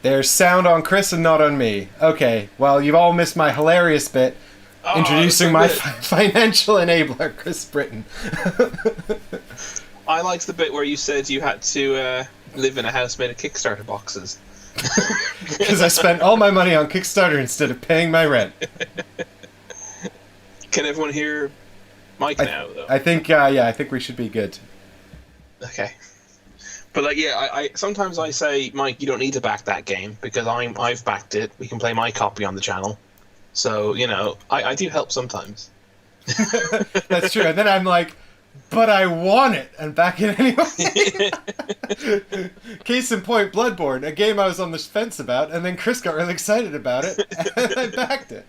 There's sound on Chris and not on me. Okay, well, you've all missed my hilarious bit introducing my financial enabler, Chris Britton. I liked the bit where you said you had to live in a house made of Kickstarter boxes. Because I spent all my money on Kickstarter instead of paying my rent. Can everyone hear Mike now, though? I think we should be good. Okay. But I sometimes I say, Mike, you don't need to back that game because I've backed it. We can play my copy on the channel. So, I do help sometimes. That's true. And then I'm like, but I want it, and back it anyway. Case in point, Bloodborne, a game I was on the fence about, and then Chris got really excited about it, and I backed it.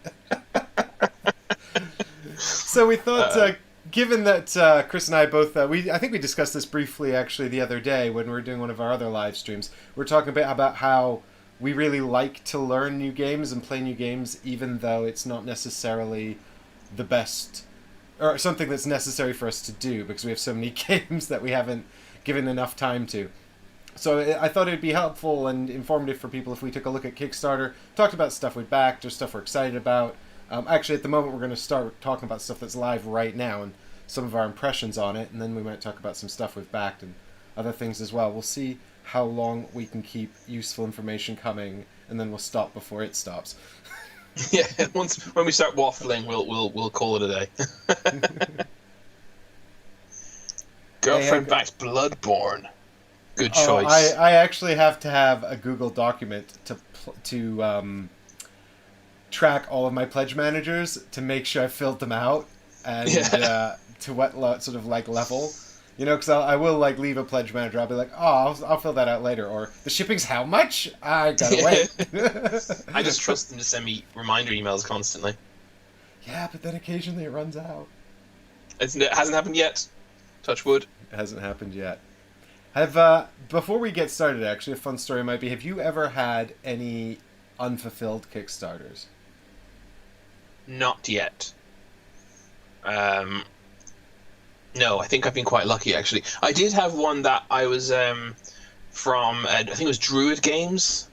So we thought, given that Chris and I both, I think we discussed this briefly actually the other day when we were doing one of our other live streams. We're talking a bit about how we really like to learn new games and play new games, even though it's not necessarily the best, or something that's necessary for us to do, because we have so many games that we haven't given enough time to. So I thought it'd be helpful and informative for people if we took a look at Kickstarter, talked about stuff we backed or stuff we're excited about. Actually, at the moment, we're going to start talking about stuff that's live right now and some of our impressions on it, and then we might talk about some stuff we've backed and other things as well. We'll see how long we can keep useful information coming, and then we'll stop before it stops. Yeah, when we start waffling, we'll call it a day. Girlfriend backs Bloodborne. Good choice. I actually have to have a Google document to track all of my pledge managers to make sure I filled them out and to what sort of level. Because I will leave a pledge manager. I'll be like, I'll fill that out later. Or the shipping's how much? I gotta wait. I just trust them to send me reminder emails constantly. Yeah, but then occasionally it runs out. It hasn't happened yet. Touch wood. It hasn't happened yet. Before we get started, actually, a fun story might be: have you ever had any unfulfilled Kickstarters? Not yet. No, I think I've been quite lucky, actually. I did have one that I was from, I think it was Druid Games.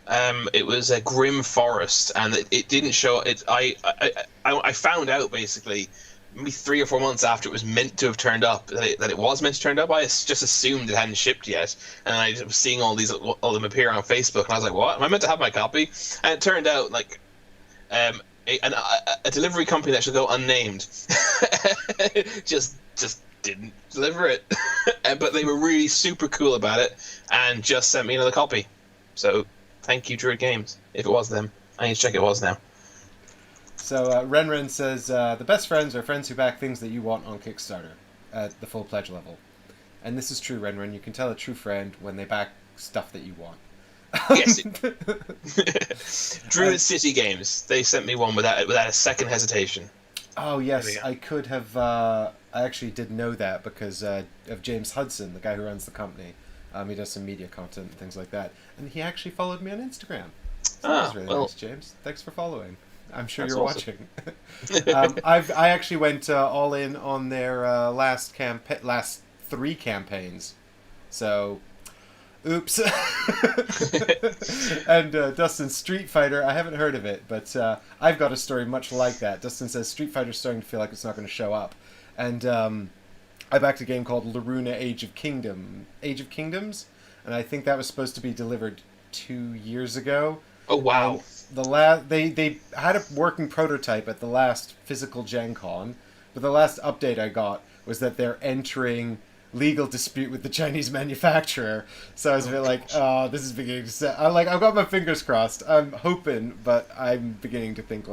It was a Grim Forest, and it didn't show it. I found out, basically, maybe 3 or 4 months after it was meant to have turned up, that it was meant to turn up. I just assumed it hadn't shipped yet, and I was seeing all of them appear on Facebook, and I was like, what? Am I meant to have my copy? And it turned out, a delivery company that should go unnamed just didn't deliver it. But they were really super cool about it and just sent me another copy. So thank you, Druid Games, if it was them. I need to check it was now. So Renren says, the best friends are friends who back things that you want on Kickstarter at the full pledge level. And this is true, Renren. You can tell a true friend when they back stuff that you want. Yes. Druid City Games. They sent me one without a second hesitation. Oh, yes. I could have... I actually did know that because of James Hudson, the guy who runs the company. He does some media content and things like that. And he actually followed me on Instagram. So that was really nice, James. Thanks for following. I'm sure you're watching. I actually went all in on their last 3 campaigns. So... Oops. And Dustin, Street Fighter, I haven't heard of it, but I've got a story much like that. Dustin says Street Fighter's starting to feel like it's not going to show up. And I backed a game called Loruna Age of Kingdoms, and I think that was supposed to be delivered 2 years ago. Oh, wow. They had a working prototype at the last physical Gen Con, but the last update I got was that they're entering legal dispute with the Chinese manufacturer. So I was a bit like, this is beginning to set. I've got my fingers crossed. I'm hoping, but I'm beginning to think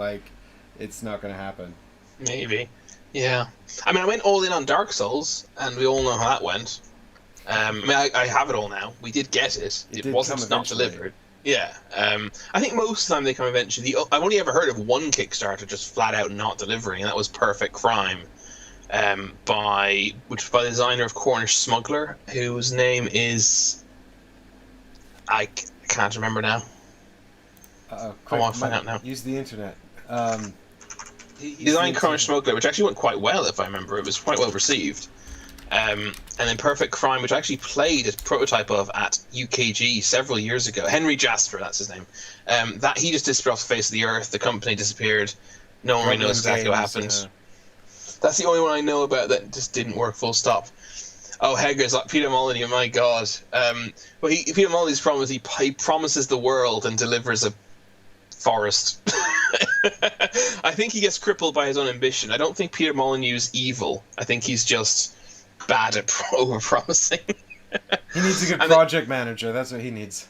it's not going to happen. Maybe. Yeah. I went all in on Dark Souls, and we all know how that went. I have it all now. We did get it. It wasn't not delivered. Yeah. I think most of the time they come eventually. I've only ever heard of one Kickstarter just flat out not delivering, and that was Perfect Crime. By the designer of Cornish Smuggler, whose name is... I can't remember now. Come on, find out now. Use the internet. He designed Cornish Smuggler, which actually went quite well, if I remember. It was quite well received. And then Perfect Crime, which I actually played a prototype of at UKG several years ago. Henry Jasper, that's his name. That he just disappeared off the face of the earth. The company disappeared. No one really knows exactly what happened. Yeah. That's the only one I know about that just didn't work full stop. Oh, Heggers, like Peter Molyneux, my God. Well, Peter Molyneux's promise, he promises the world and delivers a forest. I think he gets crippled by his own ambition. I don't think Peter Molyneux is evil. I think he's just bad at over-promising. He needs a good project manager. That's what he needs.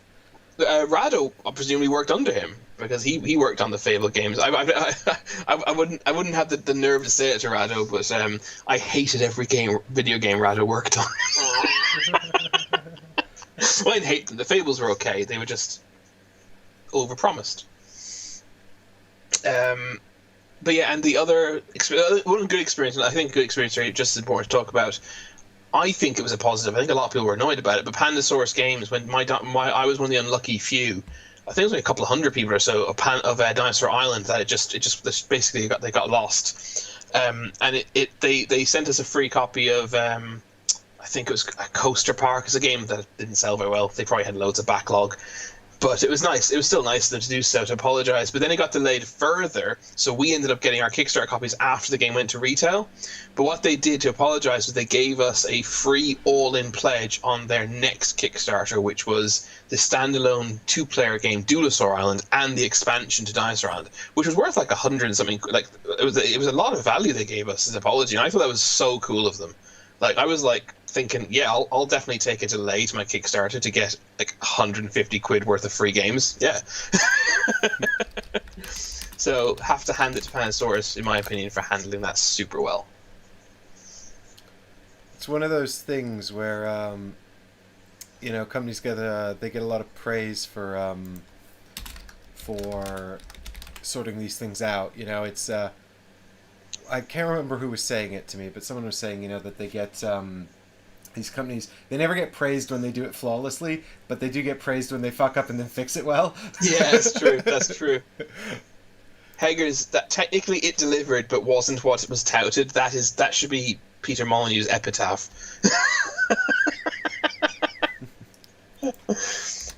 Rado presumably worked under him because he worked on the Fable games. I wouldn't have the nerve to say it to Rado, but I hated every video game Rado worked on. Well, I didn't hate them. The Fables were okay. They were just overpromised. But yeah, and the other one good experience, and I think good experience is just as important to talk about. I think it was a positive. I think a lot of people were annoyed about it, but Pandasaurus Games, when I was one of the unlucky few, I think it was only a couple of hundred people or so of Dinosaur Island that it just basically they got lost, and they sent us a free copy of I think it was a Coaster Park. It's a game that didn't sell very well. They probably had loads of backlog. But it was nice. It was still nice of them to do so, to apologise. But then it got delayed further, so we ended up getting our Kickstarter copies after the game went to retail. But what they did to apologise was they gave us a free all-in pledge on their next Kickstarter, which was the standalone two-player game Dulosaur Island and the expansion to Dinosaur Island, which was worth like 100 and something. Like it was a lot of value they gave us as an apology, and I thought that was so cool of them. Like I was like thinking, yeah, I'll definitely take a delay to my Kickstarter to get like 150 quid worth of free games. Yeah. So have to hand it to Pandasaurus, in my opinion, for handling that super well. It's one of those things where companies get a lot of praise for sorting these things out. It's I can't remember who was saying it to me, but someone was saying that they get these companies, they never get praised when they do it flawlessly, but they do get praised when they fuck up and then fix it well. Yeah, that's true. That's true. Heggers, that technically it delivered, but wasn't what it was touted. That should be Peter Molyneux's epitaph.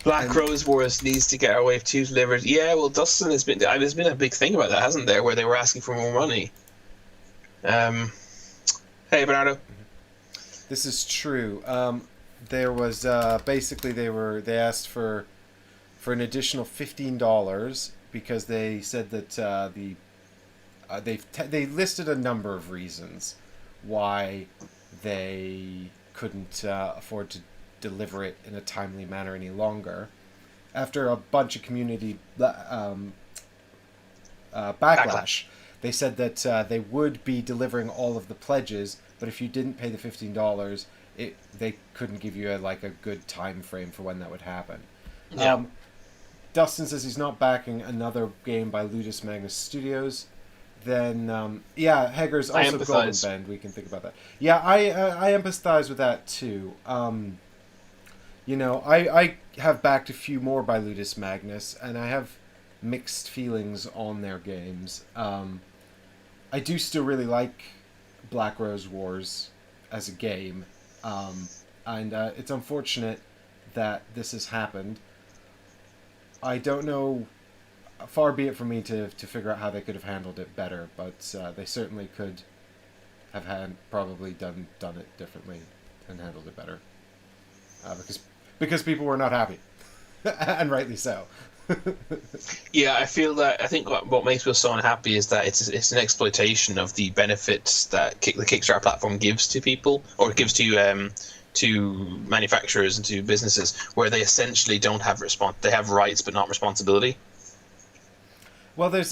Black Rose Wars needs to get our Wave 2 delivered. Yeah, well, Dustin there's been a big thing about that, hasn't there, where they were asking for more money. Hey, Bernardo. This is true. There was basically they asked for an additional $15 because they said that they listed a number of reasons why they couldn't afford to deliver it in a timely manner any longer. After a bunch of community backlash, they said that they would be delivering all of the pledges, but if you didn't pay the $15, they couldn't give you a good time frame for when that would happen. Yeah. Dustin says he's not backing another game by Ludus Magnus Studios. Then, Heggers also Golden Bend. We can think about that. Yeah, I empathize with that too. I have backed a few more by Ludus Magnus, and I have mixed feelings on their games. I do still really like Black Rose Wars as a game, and it's unfortunate that this has happened. I don't know, far be it from me to figure out how they could have handled it better, but they certainly could have probably done it differently and handled it better, because people were not happy, and rightly so. Yeah, I think what makes people so unhappy is that it's an exploitation of the benefits that the Kickstarter platform gives to people, or gives to manufacturers and to businesses, where they essentially don't have they have rights but not responsibility. Well, I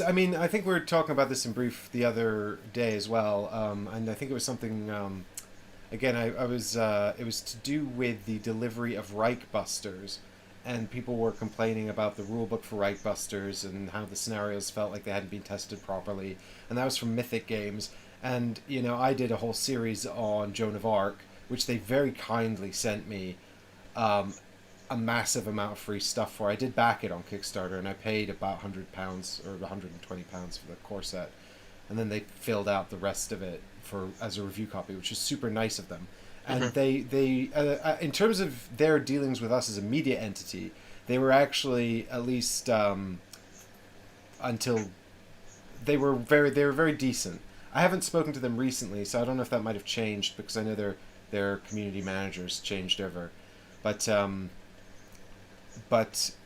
think we were talking about this in brief the other day as well, and I think it was something. Again, it was to do with the delivery of Reichbusters. And people were complaining about the rulebook for Reichbusters and how the scenarios felt like they hadn't been tested properly. And that was from Mythic Games. And, I did a whole series on Joan of Arc, which they very kindly sent me a massive amount of free stuff for. I did back it on Kickstarter, and I paid about £100 or £120 for the core set. And then they filled out the rest of it as a review copy, which is super nice of them. And they in terms of their dealings with us as a media entity, they were actually, at least until they were very decent. I haven't spoken to them recently, so I don't know if that might have changed, because I know their community managers changed over, but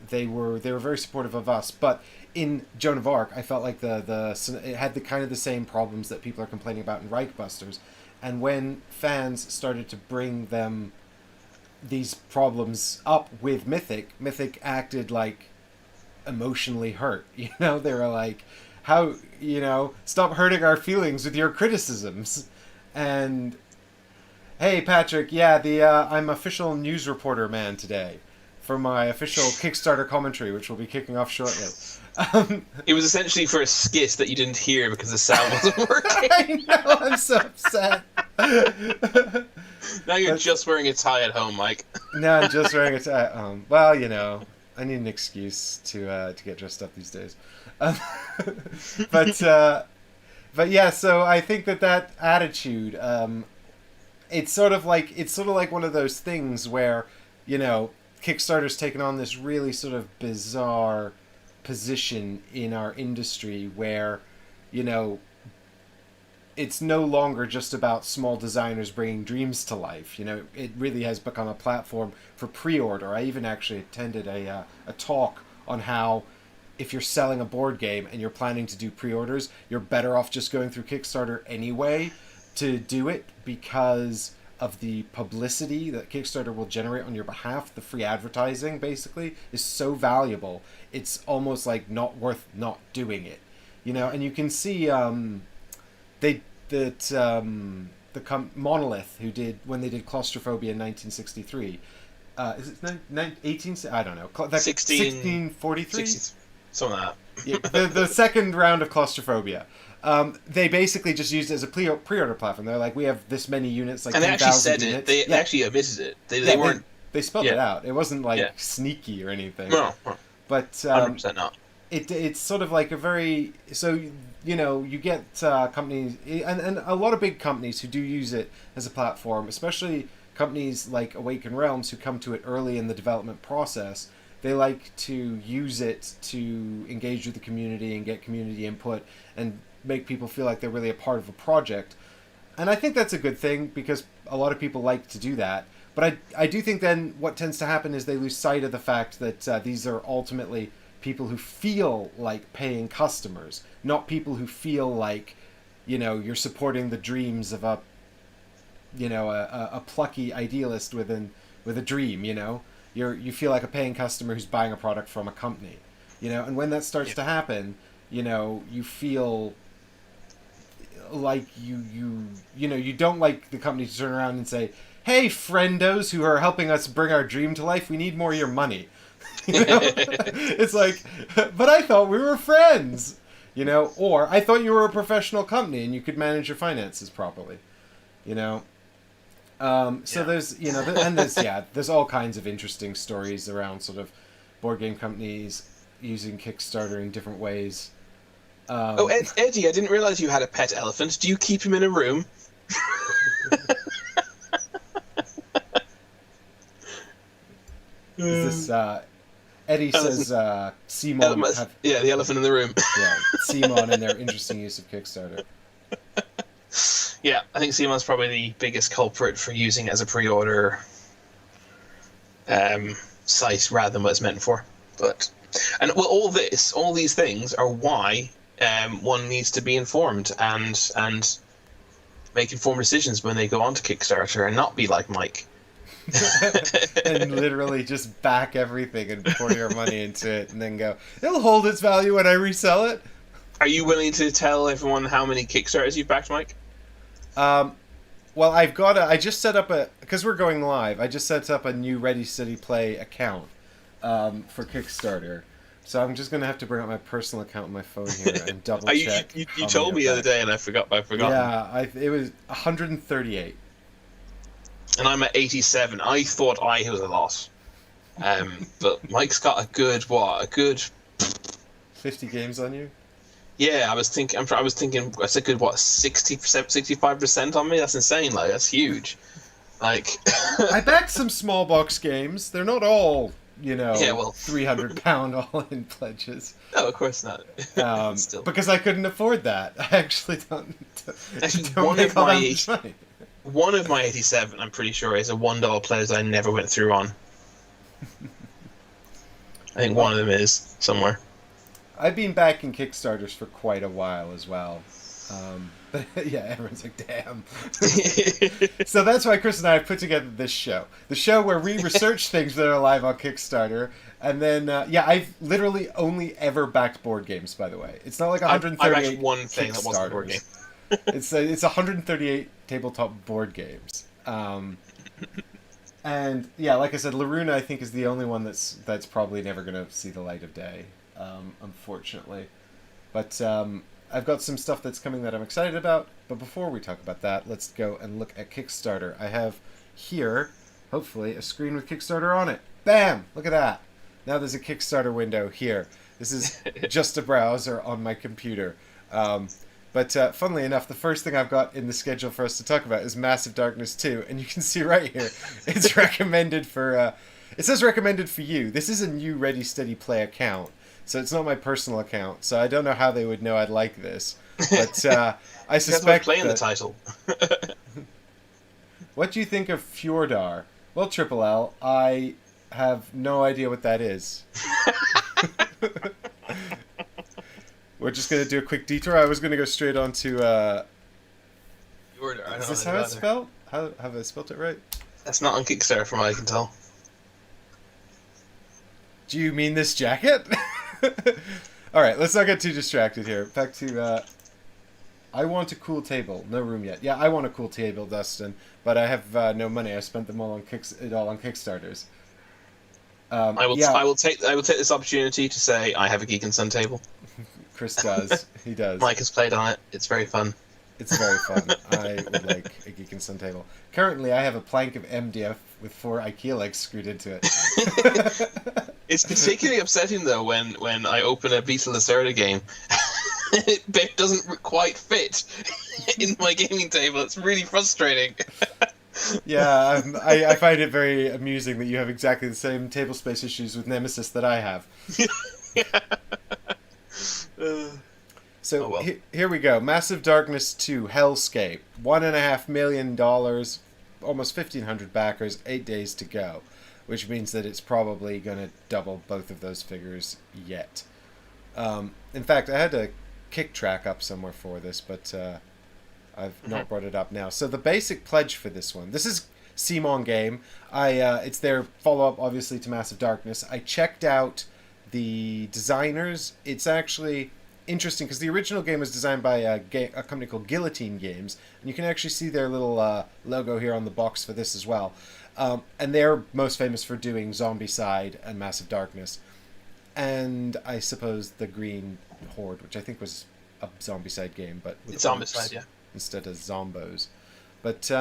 they were very supportive of us. But in Joan of Arc, I felt like it had the kind of the same problems that people are complaining about in Reichbusters, and when fans started to bring them these problems up with Mythic acted like emotionally hurt. You know, they were like, how, you know, stop hurting our feelings with your criticisms. And hey, Patrick, yeah, I'm official news reporter man today for my official Kickstarter commentary, which will be kicking off shortly. It was essentially for a skit that you didn't hear because the sound wasn't working. I know, I'm so upset. Now you're just wearing a tie at home, Mike. No, I'm just wearing a tie at home. Well, you know, I need an excuse to get dressed up these days. But yeah, so I think that attitude, it's sort of like one of those things where, you know, Kickstarter's taken on this really sort of bizarre position in our industry where, you know, it's no longer just about small designers bringing dreams to life. You know, it really has become a platform for pre-order. I even actually attended a talk on how if you're selling a board game and you're planning to do pre-orders, you're better off just going through Kickstarter anyway to do it, because of the publicity that Kickstarter will generate on your behalf. The free advertising basically is so valuable, it's almost like not worth not doing it, you know. And you can see Monolith, who did, when they did Claustrophobia in 1963, is it 18? I don't know. 1643? Something like that. Yeah, the second round of Claustrophobia. They basically just used it as a pre-order platform. They're like, we have this many units, like 10,000 units. And they actually said it. They actually omitted it. They weren't... They spelled it out. It wasn't like sneaky or anything. No. But 100% not. It's sort of like a very... So, you know, you get companies... And a lot of big companies who do use it as a platform, especially companies like Awaken Realms who come to it early in the development process. They like to use it to engage with the community and get community input and make people feel like they're really a part of a project. And I think that's a good thing, because a lot of people like to do that. But I do think then what tends to happen is they lose sight of the fact that these are ultimately people who feel like paying customers, not people who feel like, you know, you're supporting the dreams of a plucky idealist with a dream, you know. You feel like a paying customer who's buying a product from a company, you know. And when that starts to happen, you know, you feel like you don't like the company to turn around and say, hey, friendos who are helping us bring our dream to life, we need more of your money. You know? It's like, but I thought we were friends, you know, or I thought you were a professional company and you could manage your finances properly, you know. So there's, you know, and there's all kinds of interesting stories around sort of board game companies using Kickstarter in different ways. Eddie, I didn't realize you had a pet elephant. Do you keep him in a room? Is this, Eddie says Simon the elephant in the room. Yeah, Simon and their interesting use of Kickstarter. Yeah, I think Simon's probably the biggest culprit for using it as a pre-order site rather than what it's meant for. All these things are why one needs to be informed and make informed decisions when they go onto Kickstarter, and not be like Mike. And literally just back everything and pour your money into it and then go, it'll hold its value when I resell it. Are you willing to tell everyone how many Kickstarters you've backed, Mike? Well, I just set up because we're going live, I just set up a new Ready Steady Play account for Kickstarter. So I'm just going to have to bring up my personal account on my phone here and double check. You told me the other day and I forgot. Yeah, it was 138. And I'm at 87. I thought I was a lot. But Mike's got a good 50 games on you? Yeah, I was thinking. That's a good 60%, 65% on me. That's insane. Like, that's huge. Like, I backed some small box games. They're not all, yeah, well, £300 all-in pledges. no, of course not. Still, Because I couldn't afford that. I actually don't actually, make all that much money. one of my 87, I'm pretty sure, is a $1 pledge I never went through on. I think one of them is somewhere. I've been backing Kickstarters for quite a while as well. But yeah, everyone's like, damn. So that's why Chris and I have put together this show. The show where we research things that are live on Kickstarter. And then, I've literally only ever backed board games, by the way. It's not like 138 I've actually one thing that wasn't a board game. It's 138 tabletop board games. And yeah, like I said, Laruna I think is the only one that's probably never going to see the light of day, unfortunately. But I've got some stuff that's coming that I'm excited about. But before we talk about that, let's go and look at Kickstarter. I have here, hopefully, a screen with Kickstarter on it. Bam! Look at that. Now there's a Kickstarter window here. This is just a browser on my computer. But funnily enough, the first thing I've got in the schedule for us to talk about is Massive Darkness 2. And you can see right here, it's recommended for... it says recommended for you. This is a new Ready Steady Play account. So it's not my personal account. So I don't know how they would know I'd like this. But I suspect playing the title. What do you think of Fjordar? Well, Triple L, I have no idea what that is. We're just going to do a quick detour. I was going to go straight on to... is this how it's spelled? How have I spelled it right? That's not on Kickstarter from what I can tell. Do you mean this jacket? Alright, let's not get too distracted here. Back to... I want a cool table. No room yet. Yeah, I want a cool table, Dustin. But I have no money. I spent them all on Kickstarters. I will take this opportunity to say I have a Geek and Sun table. Chris does. He does. Mike has played on it. It's very fun. It's very fun. I would like a Geek and Sun table. Currently, I have a plank of MDF with 4 IKEA legs screwed into it. It's particularly upsetting, though, when I open a Beetle Lacerda game. It doesn't quite fit in my gaming table. It's really frustrating. Yeah, I find it very amusing that you have exactly the same table space issues with Nemesis that I have. So here we go. Massive Darkness 2, Hellscape. $1.5 million, almost 1,500 backers, 8 days to go. Which means that it's probably going to double both of those figures yet. In fact, I had a kick track up somewhere for this, but I've not brought it up now. So the basic pledge for this one. This is Simon Game. It's their follow-up, obviously, to Massive Darkness. I checked out the designers. It's actually interesting because the original game was designed by a company called Guillotine Games, and you can actually see their little logo here on the box for this as well. And they're most famous for doing Zombicide and Massive Darkness, and I suppose the Green Horde, which I think was a Zombicide game, but with Zombicide, yeah, instead of Zombos. But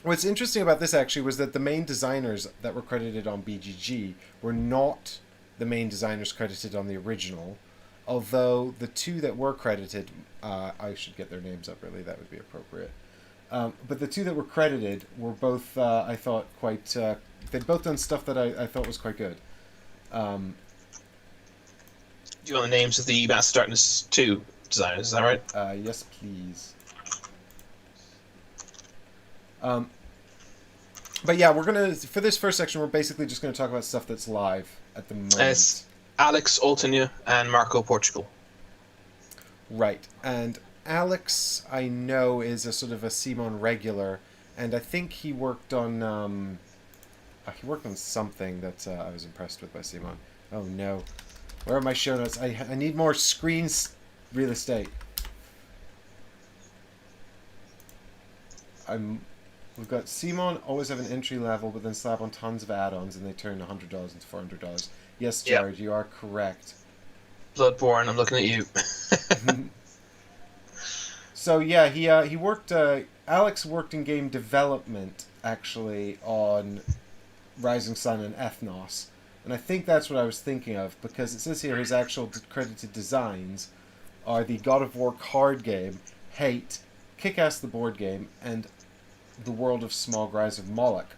what's interesting about this actually was that the main designers that were credited on BGG were not the main designers credited on the original, although the two that were credited, I should get their names up really, that would be appropriate. But the two that were credited were both, I thought, quite... they'd both done stuff that I thought was quite good. Do you want the names of the Massive Darkness 2 designers, is that right? Yes, please. But yeah, we're going to... For this first section, we're basically just going to talk about stuff that's live at the moment. It's Alex Oltenia and Marco Portugal. Right, and Alex, I know, is a sort of a Simon regular, and I think he worked on something that I was impressed with by Simon. Oh no, where are my show notes? I need more screens real estate. We've got Simon always have an entry level, but then slap on tons of add-ons, and they turn $100 into $400. Yes, Jared, you are correct. Bloodborne, I'm looking at you. So yeah, he worked. Alex worked in game development actually on Rising Sun and Ethnos, and I think that's what I was thinking of because it says here his actual credited designs are the God of War card game, Hate, Kick-Ass the board game, and the World of Small Rise of Moloch.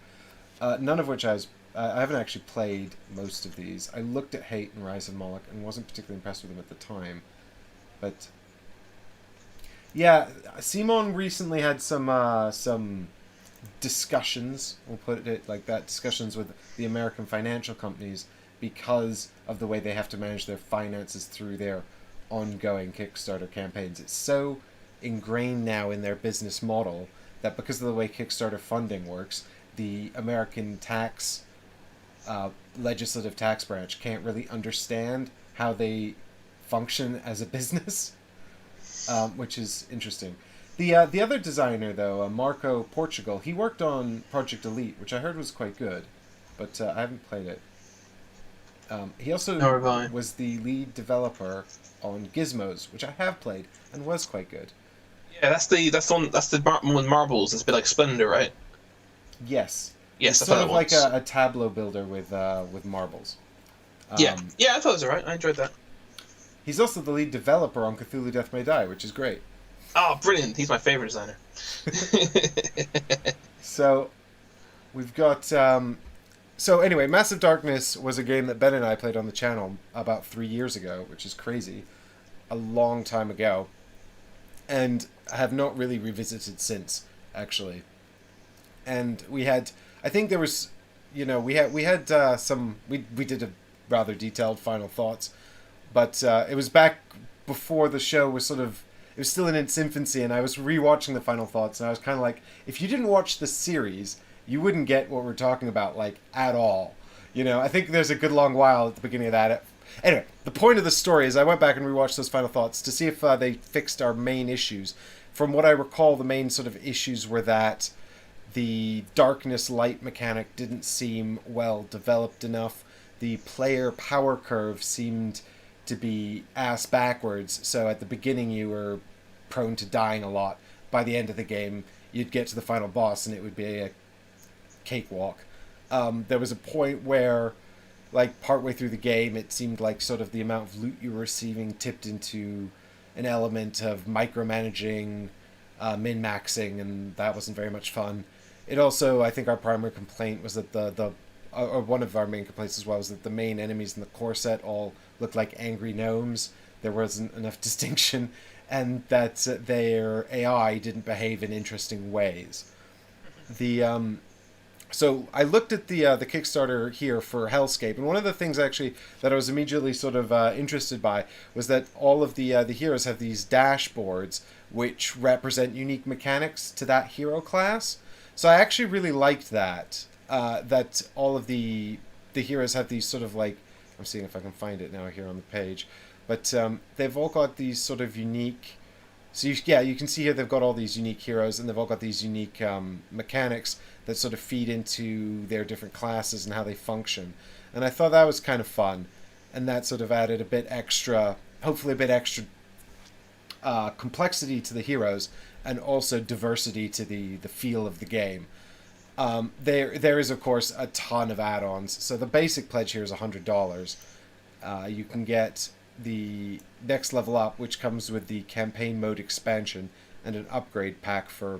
None of which I haven't actually played most of these. I looked at Hate and Rise of Moloch and wasn't particularly impressed with them at the time. But yeah, Simon recently had some discussions, we'll put it like that, discussions with the American financial companies because of the way they have to manage their finances through their ongoing Kickstarter campaigns. It's so ingrained now in their business model that because of the way Kickstarter funding works, the American legislative tax branch can't really understand how they function as a business, which is interesting. The other designer, though, Marco Portugal, he worked on Project Elite, which I heard was quite good, but I haven't played it. He also was the lead developer on Gizmos, which I have played and was quite good. Yeah, that's the one with marbles. It's a bit like Splendor, right? Yes. Yes, it's sort of like a tableau builder with marbles. Yeah, I thought it was alright. I enjoyed that. He's also the lead developer on Cthulhu Death May Die, which is great. Oh, brilliant! He's my favorite designer. So, we've got. So anyway, Massive Darkness was a game that Ben and I played on the channel about 3 years ago, which is crazy, a long time ago, and I have not really revisited since, actually. And we had, I think there was, we did a rather detailed final thoughts, but it was back before the show was it was still in its infancy, and I was rewatching the final thoughts, and I was kind of like, if you didn't watch the series, you wouldn't get what we're talking about, at all. I think there's a good long while at the beginning of that. Anyway, the point of the story is I went back and rewatched those final thoughts to see if they fixed our main issues. From what I recall, the main sort of issues were that the darkness-light mechanic didn't seem well developed enough. The player power curve seemed to be ass backwards, so at the beginning you were prone to dying a lot. By the end of the game, you'd get to the final boss and it would be a cakewalk. There was a point where, partway through the game, it seemed like sort of the amount of loot you were receiving tipped into an element of micromanaging, min-maxing, and that wasn't very much fun. It also, I think our primary complaint was that or one of our main complaints as well, was that the main enemies in the core set all looked like angry gnomes. There wasn't enough distinction, and that their AI didn't behave in interesting ways. So I looked at the Kickstarter here for Hellscape, and one of the things actually that I was immediately sort of interested by was that all of the heroes have these dashboards which represent unique mechanics to that hero class. So I actually really liked that. That all of the heroes have these sort of I'm seeing if I can find it now here on the page, but they've all got these sort of unique. So you can see here they've got all these unique heroes, and they've all got these unique mechanics that sort of feed into their different classes and how they function. And I thought that was kind of fun, and that sort of added hopefully a bit extra complexity to the heroes, and also diversity to the feel of the game. There is, of course, a ton of add-ons. So the basic pledge here is $100. You can get the next level up, which comes with the campaign mode expansion and an upgrade pack for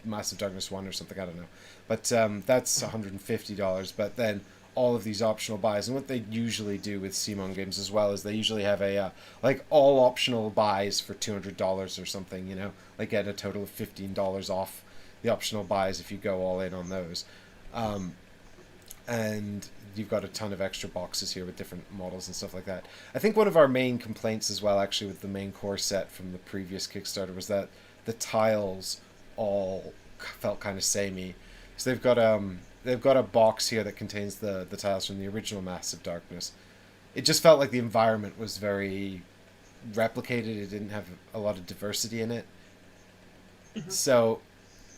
Massive Darkness 1 or something, I don't know. But that's $150. But then all of these optional buys, and what they usually do with Simon games as well is they usually have a all optional buys for $200 or something, get a total of $15 off the optional buys if you go all in on those. And you've got a ton of extra boxes here with different models and stuff like that. I think one of our main complaints as well, actually, with the main core set from the previous Kickstarter was that the tiles all felt kind of samey. So they've got a box here that contains the tiles from the original Massive Darkness. It just felt like the environment was very replicated. It didn't have a lot of diversity in it. Mm-hmm. So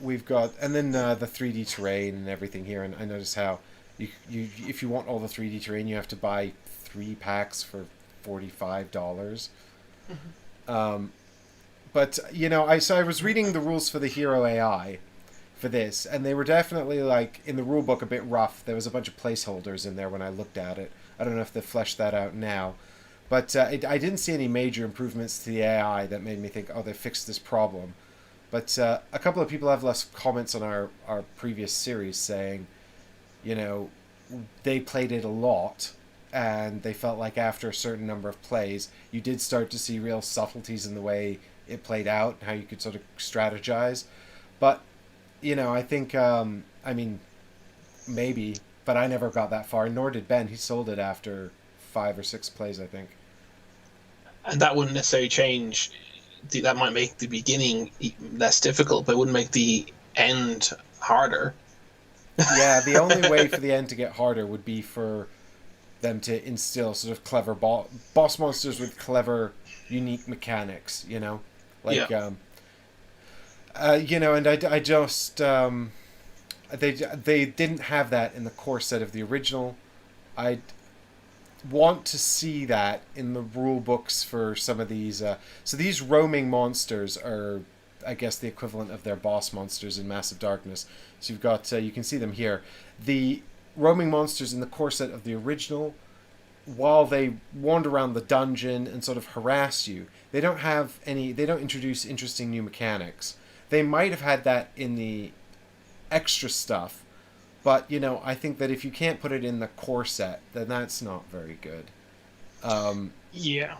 we've got, and then the 3D terrain and everything here, and I noticed how you if you want all the 3D terrain, you have to buy 3 packs for $45. Mm-hmm. But I was reading the rules for the hero AI for this, and they were definitely in the rule book a bit rough. There was a bunch of placeholders in there when I looked at it. I don't know if they've fleshed that out now, but I didn't see any major improvements to the AI that made me think, oh, they fixed this problem. But a couple of people have left comments on our previous series saying, you know, they played it a lot, and they felt like after a certain number of plays, you did start to see real subtleties in the way it played out, how you could sort of strategize. But, you know, I think, I mean, maybe, but I never got that far, nor did Ben. He sold it after 5 or 6 plays, I think. And that wouldn't necessarily change. That might make the beginning less difficult, but it wouldn't make the end harder. Yeah, the only way for the end to get harder would be for them to instill sort of clever boss monsters with clever, unique mechanics, you know? Like, yeah. You know, and I just... they didn't have that in the core set of the original. I want to see that in the rule books for some of these. So these roaming monsters are, I guess, the equivalent of their boss monsters in Massive Darkness. So you've got, you can see them here. The roaming monsters in the core set of the original, while they wander around the dungeon and sort of harass you, they don't introduce interesting new mechanics. They might have had that in the extra stuff, but, you know, I think that if you can't put it in the core set, then that's not very good. Yeah.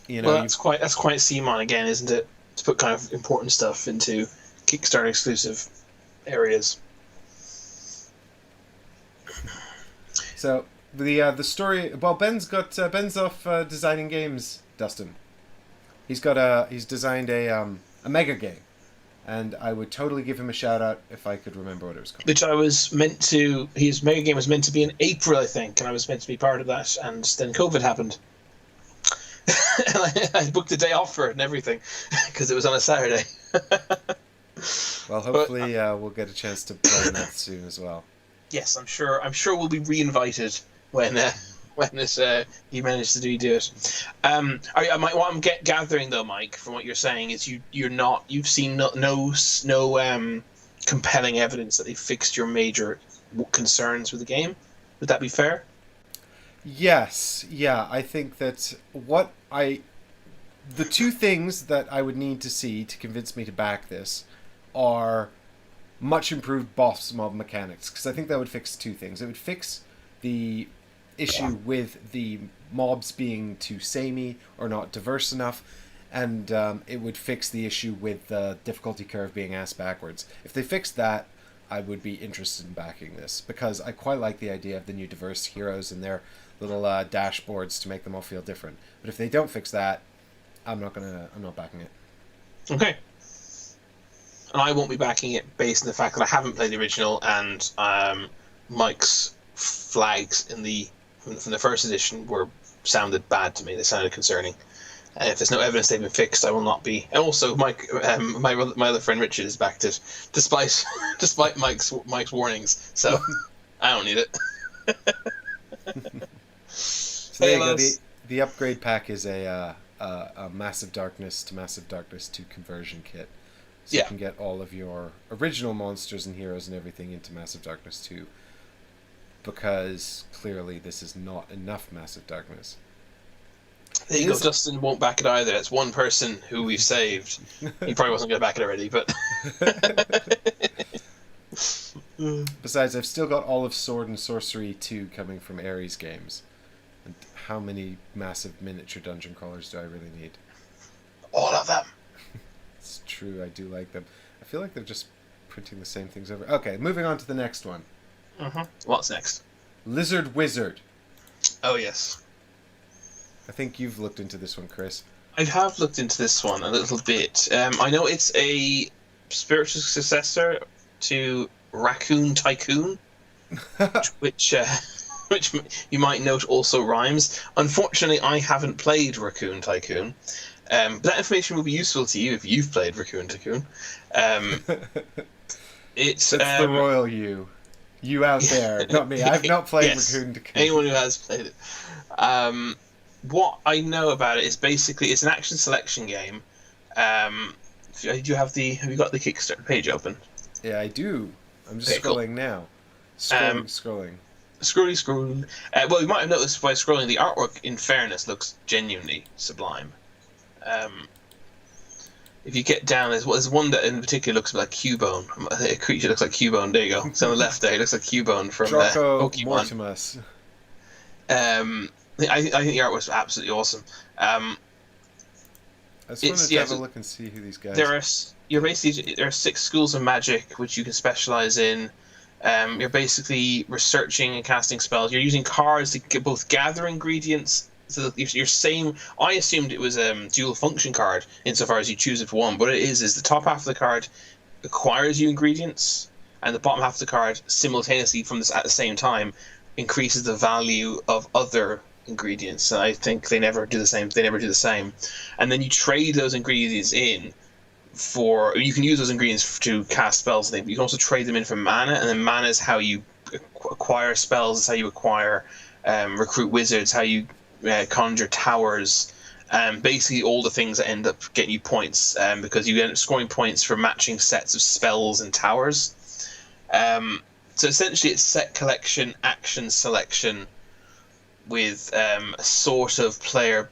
You know, well, that's quite CMON again, isn't it? To put kind of important stuff into Kickstarter exclusive areas. So the story. Well, Ben's off designing games. Dustin, he's designed a mega game. And I would totally give him a shout out if I could remember what it was called. Which I was meant to. His mega game was meant to be in April, I think, and I was meant to be part of that. And then COVID happened, and I booked a day off for it and everything because it was on a Saturday. Well, hopefully we'll get a chance to play that soon as well. Yes, I'm sure. I'm sure we'll be reinvited when you manage to do it. What I'm gathering though, Mike, from what you're saying is you've seen no compelling evidence that they fixed your major concerns with the game. Would that be fair? Yes. Yeah, I think that the two things that I would need to see to convince me to back this are much improved boss mob mechanics, because I think that would fix two things. It would fix the issue with the mobs being too samey or not diverse enough, and it would fix the issue with the difficulty curve being ass backwards. If they fixed that, I would be interested in backing this, because I quite like the idea of the new diverse heroes and their little dashboards to make them all feel different. But if they don't fix that, I'm not backing it. Okay. And I won't be backing it based on the fact that I haven't played the original, and Mike's flags from the first edition sounded bad to me. They sounded concerning. If there's no evidence they've been fixed, I will not be. And also, Mike, my other friend Richard has backed it, despite Mike's warnings. So I don't need it. So there you go. The upgrade pack is a Massive Darkness to Massive Darkness 2 conversion kit. So you can get all of your original monsters and heroes and everything into Massive Darkness 2. Because clearly this is not enough Massive Darkness. There you go. Dustin won't back it either. It's one person who we've saved. He probably wasn't going to back it already, but... Besides, I've still got all of Sword and Sorcery 2 coming from Ares Games. And how many massive miniature dungeon crawlers do I really need? All of them. It's true, I do like them. I feel like they're just printing the same things over. Okay, moving on to the next one. What's next? Lizard Wizard. Oh, yes. I think you've looked into this one, Chris. I have looked into this one a little bit. I know it's a spiritual successor to Raccoon Tycoon, which you might note also rhymes. Unfortunately, I haven't played Raccoon Tycoon. But that information will be useful to you if you've played Raccoon Tycoon. It's the royal you. You out there, not me. I've not played Raccoon Tycoon. Anyone who has played it. What I know about it is basically it's an action selection game. Have you got the Kickstarter page open? Yeah, I do. I'm just scrolling now. Scrolling. Scrolling. Well, you might have noticed by scrolling, the artwork, in fairness, looks genuinely sublime. if you get down, there's one that in particular looks like Cubone. A creature looks like Cubone. There you go. It's on the left there. It looks like Cubone from Draco Pokemon. Mortimus. I think the art was absolutely awesome. I just wanted to have a look and see who these guys are. There are 6 schools of magic which you can specialize in. You're basically researching and casting spells. You're using cards to both gather ingredients. So you're same. I assumed it was a dual function card insofar as you choose it for one, but it is the top half of the card acquires you ingredients, and the bottom half of the card simultaneously from this at the same time increases the value of other ingredients. And I think they never do the same. And then you trade those ingredients in. You can use those ingredients to cast spells. You can also trade them in for mana, and then mana is how you acquire spells. It's how you acquire, recruit wizards, how you conjure towers, basically all the things that end up getting you points, because you end up scoring points for matching sets of spells and towers. So essentially, it's set collection, action selection, with a sort of player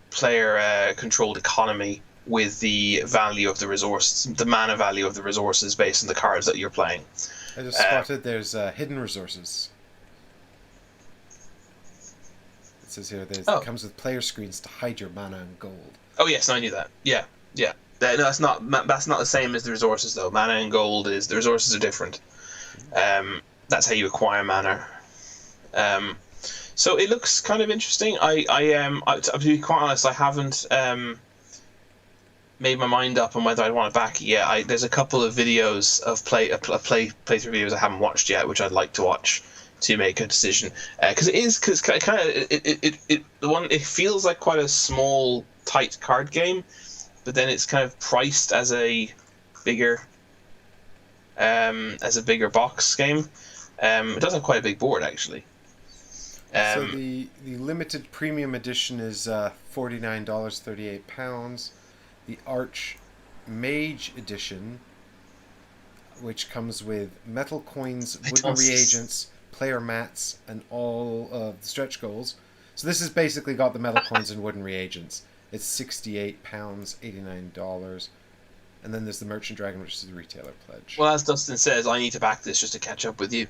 controlled economy. With the value of the resources, the mana value of the resources based on the cards that you're playing. I just spotted there's hidden resources. It says here it comes with player screens to hide your mana and gold. Oh yes, I knew that. Yeah. No, that's not the same as the resources though. Mana and gold the resources are different. That's how you acquire mana. So it looks kind of interesting. To be quite honest, I haven't made my mind up on whether I'd want to back it yet. There's a couple of videos of playthrough videos I haven't watched yet, which I'd like to watch to make a decision. Because it feels like quite a small, tight card game, but then it's kind of priced as a bigger box game. It does have quite a big board actually. So the limited premium edition is $49, 38 pounds. The Arch Mage Edition, which comes with metal coins, wooden reagents, player mats, and all of the stretch goals. So this has basically got the metal coins and wooden reagents. It's £68, $89. And then there's the Merchant Dragon, which is the retailer pledge. Well, as Dustin says, I need to back this just to catch up with you.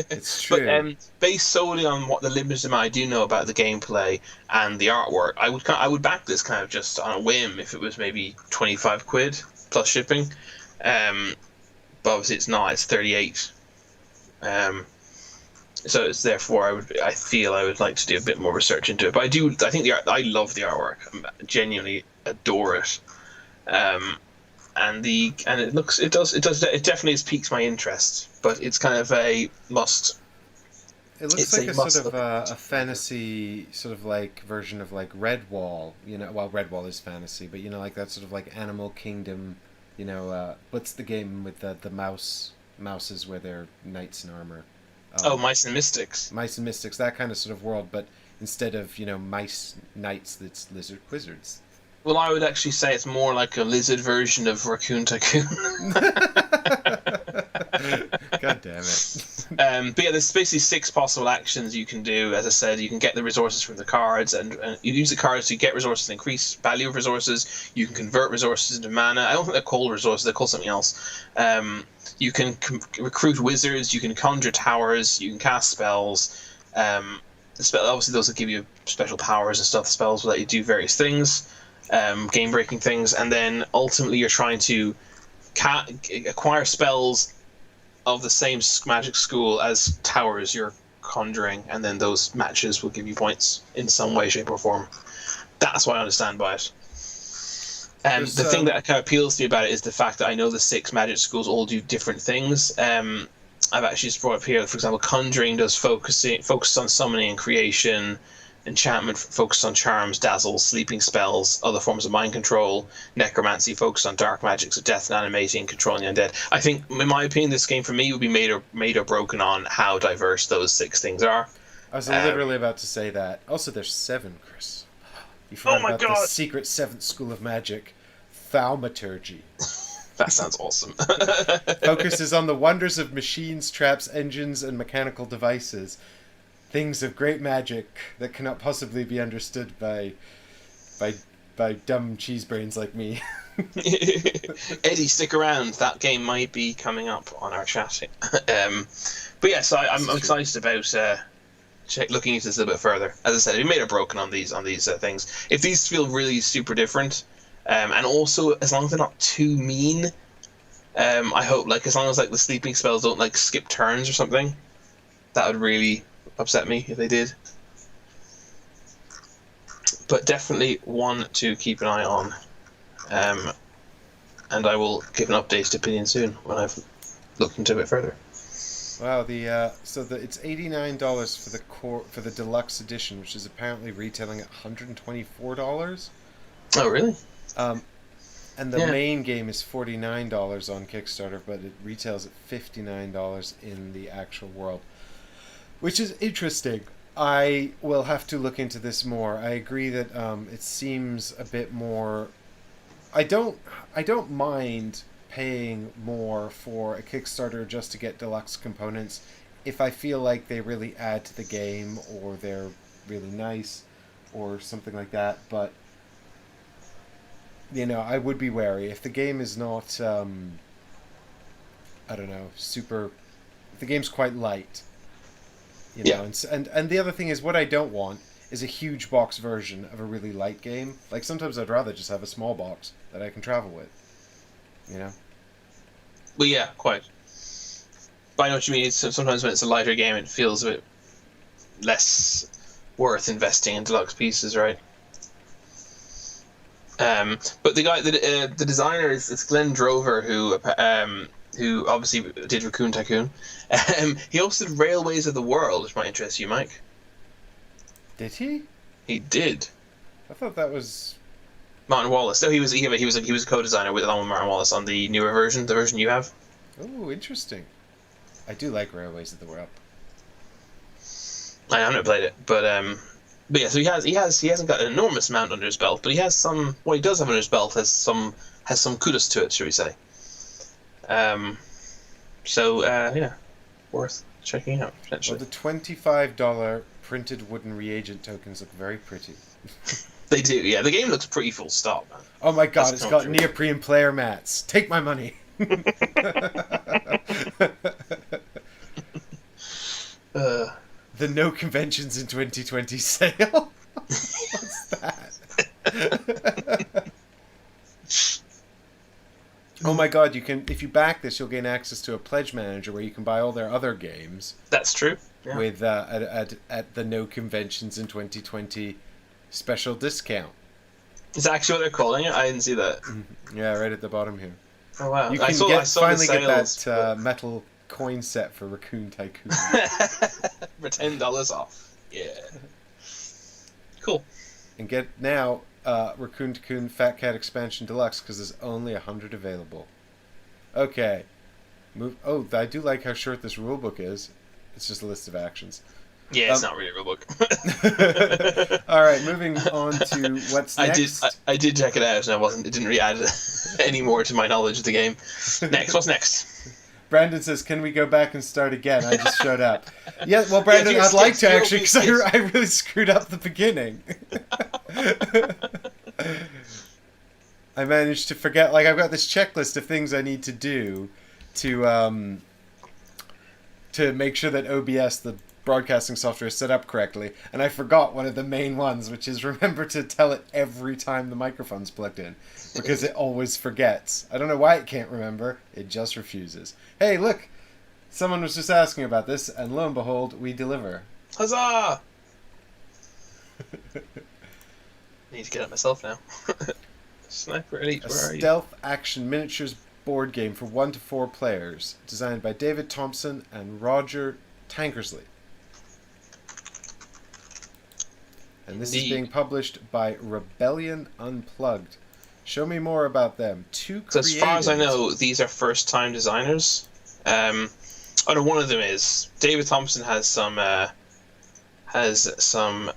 It's true. But based solely on what the limited amount I do know about the gameplay and the artwork, I would back this kind of just on a whim if it was maybe £25 plus shipping. But obviously it's not. It's 38. So it's therefore I feel I would like to do a bit more research into it. But I think I love the artwork. I genuinely adore it. And it definitely has piqued my interest, but it's kind of a must. It looks like a sort of a fantasy sort of like version of like Redwall, well, Redwall is fantasy, but like that sort of like Animal Kingdom, what's the game with the mouses where they're knights in armor? Mice and Mystics. Mice and Mystics, that kind of sort of world, but instead of mice knights, it's lizard wizards. Well, I would actually say it's more like a lizard version of Raccoon Tycoon. God damn it. But yeah, there's basically 6 possible actions you can do. As I said, you can get the resources from the cards, and you use the cards to get resources and increase value of resources. You can convert resources into mana. I don't think they're called resources, they're called something else. You can recruit wizards, you can conjure towers, you can cast spells. Obviously, those will give you special powers and stuff. Spells will let you do various things. Game-breaking things, and then ultimately you're trying to acquire spells of the same magic school as towers you're conjuring, and then those matches will give you points in some way, shape, or form. That's what I understand by it. And the thing that kind of appeals to me about it is the fact that I know the 6 magic schools all do different things. I've actually just brought up here, for example, conjuring does focus on summoning and creation. Enchantment focused on charms, dazzles, sleeping spells, other forms of mind control. Necromancy focused on dark magic, so death and animating, controlling the undead. I think, in my opinion, this game for me would be made or broken on how diverse those 6 things are. I was literally about to say that. Also, there's 7, Chris. You forgot about the secret 7th school of magic, thaumaturgy. That sounds awesome. Focuses on the wonders of machines, traps, engines, and mechanical devices. Things of great magic that cannot possibly be understood by Yeah. dumb cheese brains like me. Eddie, stick around. That game might be coming up on our chat. But yeah, so I'm excited about looking into this a little bit further. As I said, we made it broken on these things. If these feel really super different, and also as long as they're not too mean, I hope as long as the sleeping spells don't skip turns or something, that would really upset me if they did. But definitely one to keep an eye on. And I will give an updated opinion soon when I've looked into it further. Wow, it's $89 for the deluxe edition, which is apparently retailing at $124. Oh, really? And the main game is $49 on Kickstarter, but it retails at $59 in the actual world, which is interesting. I will have to look into this more. I agree that it seems a bit more. I don't mind paying more for a Kickstarter just to get deluxe components if I feel like they really add to the game or they're really nice or something like that. But I would be wary if the game is not I don't know, super. If the game's quite light, know, and the other thing is, what I don't want is a huge box version of a really light game. Sometimes I'd rather just have a small box that I can travel with. Well, yeah, quite. But I know what you mean. Sometimes when it's a lighter game, it feels a bit less worth investing in deluxe pieces, right? But the designer is Glenn Drover, who obviously did Raccoon Tycoon. He also did Railways of the World, which might interest you, Mike. Did he? He did. I thought that was Martin Wallace. No, he was a co-designer along with Martin Wallace on the newer version, the version you have. Oh, interesting. I do like Railways of the World. I haven't played it, but yeah. So he hasn't got an enormous amount under his belt, but he has some. What he does have under his belt has some kudos to it, shall we say? Yeah, worth checking out potentially. Well, the $25 printed wooden reagent tokens look very pretty. They do, yeah. The game looks pretty full stop, man. Oh my god, it's got neoprene player mats. Take my money. The No Conventions in 2020 sale. What's that? Oh my god, if you back this, you'll gain access to a pledge manager where you can buy all their other games. That's true. Yeah. With at the No Conventions in 2020 special discount. Is that actually what they're calling it? I didn't see that. Yeah, right at the bottom here. Oh wow! You can finally get that metal coin set for Raccoon Tycoon for $10 off. Yeah. Cool. And get now Raccoon Tycoon Fat Cat Expansion Deluxe because there's only 100 available. Okay. Oh, I do like how short this rulebook is. It's just a list of actions. Yeah, it's not really a rulebook. All right, moving on to what's next. I did check it out, and it didn't really add any more to my knowledge of the game. What's next? Brandon says, "Can we go back and start again?" I just showed up. Yeah, well, Brandon, I'd like to actually because I really screwed up the beginning. I managed to forget. I've got this checklist of things I need to do to make sure that OBS, the broadcasting software, is set up correctly, and I forgot one of the main ones, which is remember to tell it every time the microphone's plugged in, because it always forgets. I don't know why it can't remember, it just refuses. Hey, look! Someone was just asking about this, and lo and behold, we deliver. Huzzah! I need to get it myself now. Sniper Elite, where are you? Stealth action miniatures board game for 1 to 4 players, designed by David Thompson and Roger Tankersley. And this is being published by Rebellion Unplugged. Show me more about them. So as far as I know, these are first-time designers. One of them is. David Thompson has some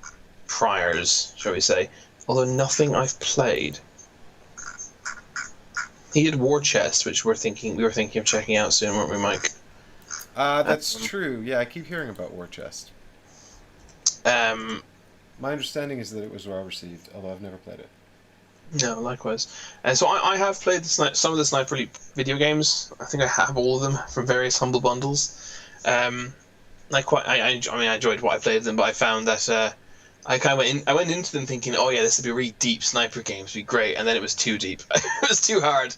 priors, shall we say. Although nothing I've played. He did War Chest, which we were thinking of checking out soon, weren't we, Mike? That's true. Yeah, I keep hearing about War Chest. My understanding is that it was well received, although I've never played it. No, likewise. And so I have played some of the Sniper Elite video games. I think I have all of them from various Humble Bundles. Um, I enjoyed what I played of them, but I found that I kind of I went into them thinking, oh yeah, this would be a really deep sniper game, it'd be great, and then it was too deep. It was too hard.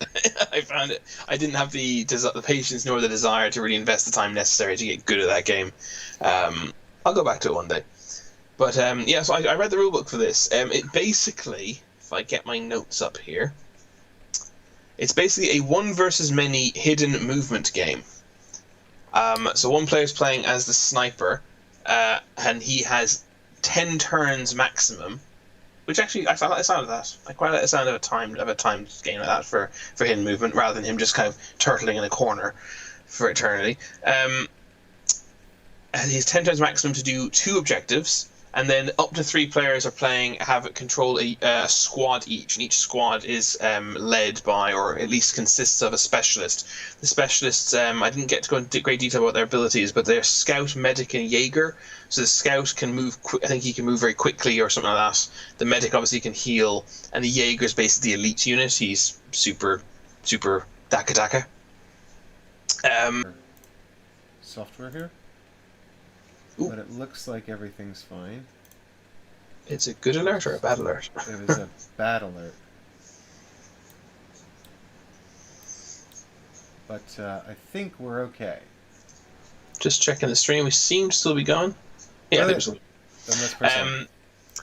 I found it. I didn't have the patience nor the desire to really invest the time necessary to get good at that game. I'll go back to it one day. But yeah, so I read the rulebook for this. It basically, if I get my notes up here, it's basically a one versus many hidden movement game. So one player is playing as the sniper, and he has 10 turns maximum, which actually I like the sound of that. I quite like the sound of a timed game like that for hidden movement, rather than him just kind of turtling in a corner for eternity. And he has 10 turns maximum to do 2 objectives. And then up to 3 players have control a squad each, and each squad is led by, or at least consists of, a specialist. The specialists, I didn't get to go into great detail about their abilities, but they're Scout, Medic, and Jaeger. So the Scout can move, I think he can move very quickly or something like that. The Medic obviously can heal, and the Jaeger is basically the elite unit. He's super daka. Software here? Ooh. But it looks like everything's fine. It's a good alert or a bad alert? It was a bad alert. But I think we're okay. Just checking the stream. We seem to still be going. Yeah, I think so.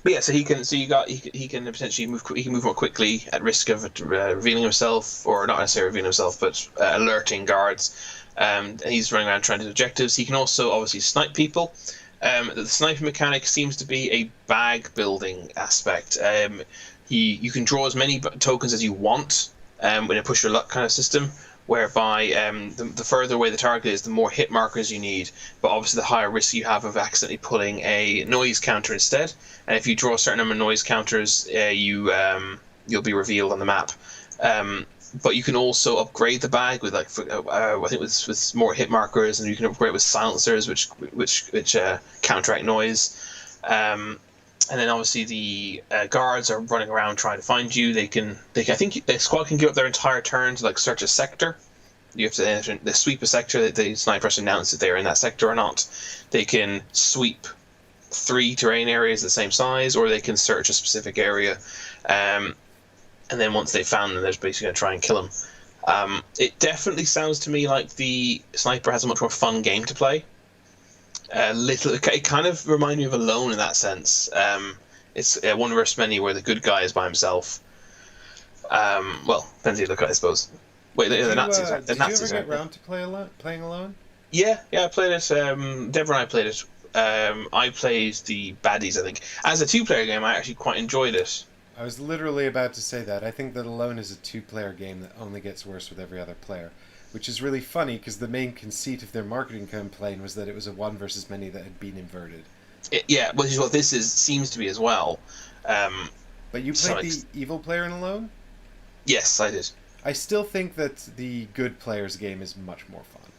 But yeah, so he can potentially move. He can move more quickly at risk of revealing himself, or not necessarily revealing himself, but alerting guards. And he's running around trying to do objectives. He can also obviously snipe people. The sniping mechanic seems to be a bag building aspect. You can draw as many tokens as you want in a push your luck kind of system, whereby the further away the target is, the more hit markers you need, but obviously the higher risk you have of accidentally pulling a noise counter instead. And if you draw a certain number of noise counters, you'll be revealed on the map. But you can also upgrade the bag with I think with more hit markers, and you can upgrade with silencers, which counteract noise. And then obviously the guards are running around trying to find you. I think the squad can give up their entire turn to search a sector. You have to they sweep a sector. The sniper has to announce if they're in that sector or not. They can sweep 3 terrain areas the same size, or they can search a specific area. And then once they've found them, they're basically going to try and kill them. It definitely sounds to me like the sniper has a much more fun game to play. It kind of reminds me of Alone in that sense. It's one versus many, where the good guy is by himself. Well, depends how you look at it, I suppose. Wait, the Nazis. The Nazis. Did you ever get around to playing Alone? Yeah, I played it. Deborah and I played it. I played the baddies, I think. As a 2-player game, I actually quite enjoyed it. I was literally about to say that. I think that Alone is a 2-player game that only gets worse with every other player, which is really funny because the main conceit of their marketing campaign was that it was a one versus many that had been inverted. Which is what this seems to be as well. But you played the evil player in Alone? Yes, I did. I still think that the good player's game is much more fun.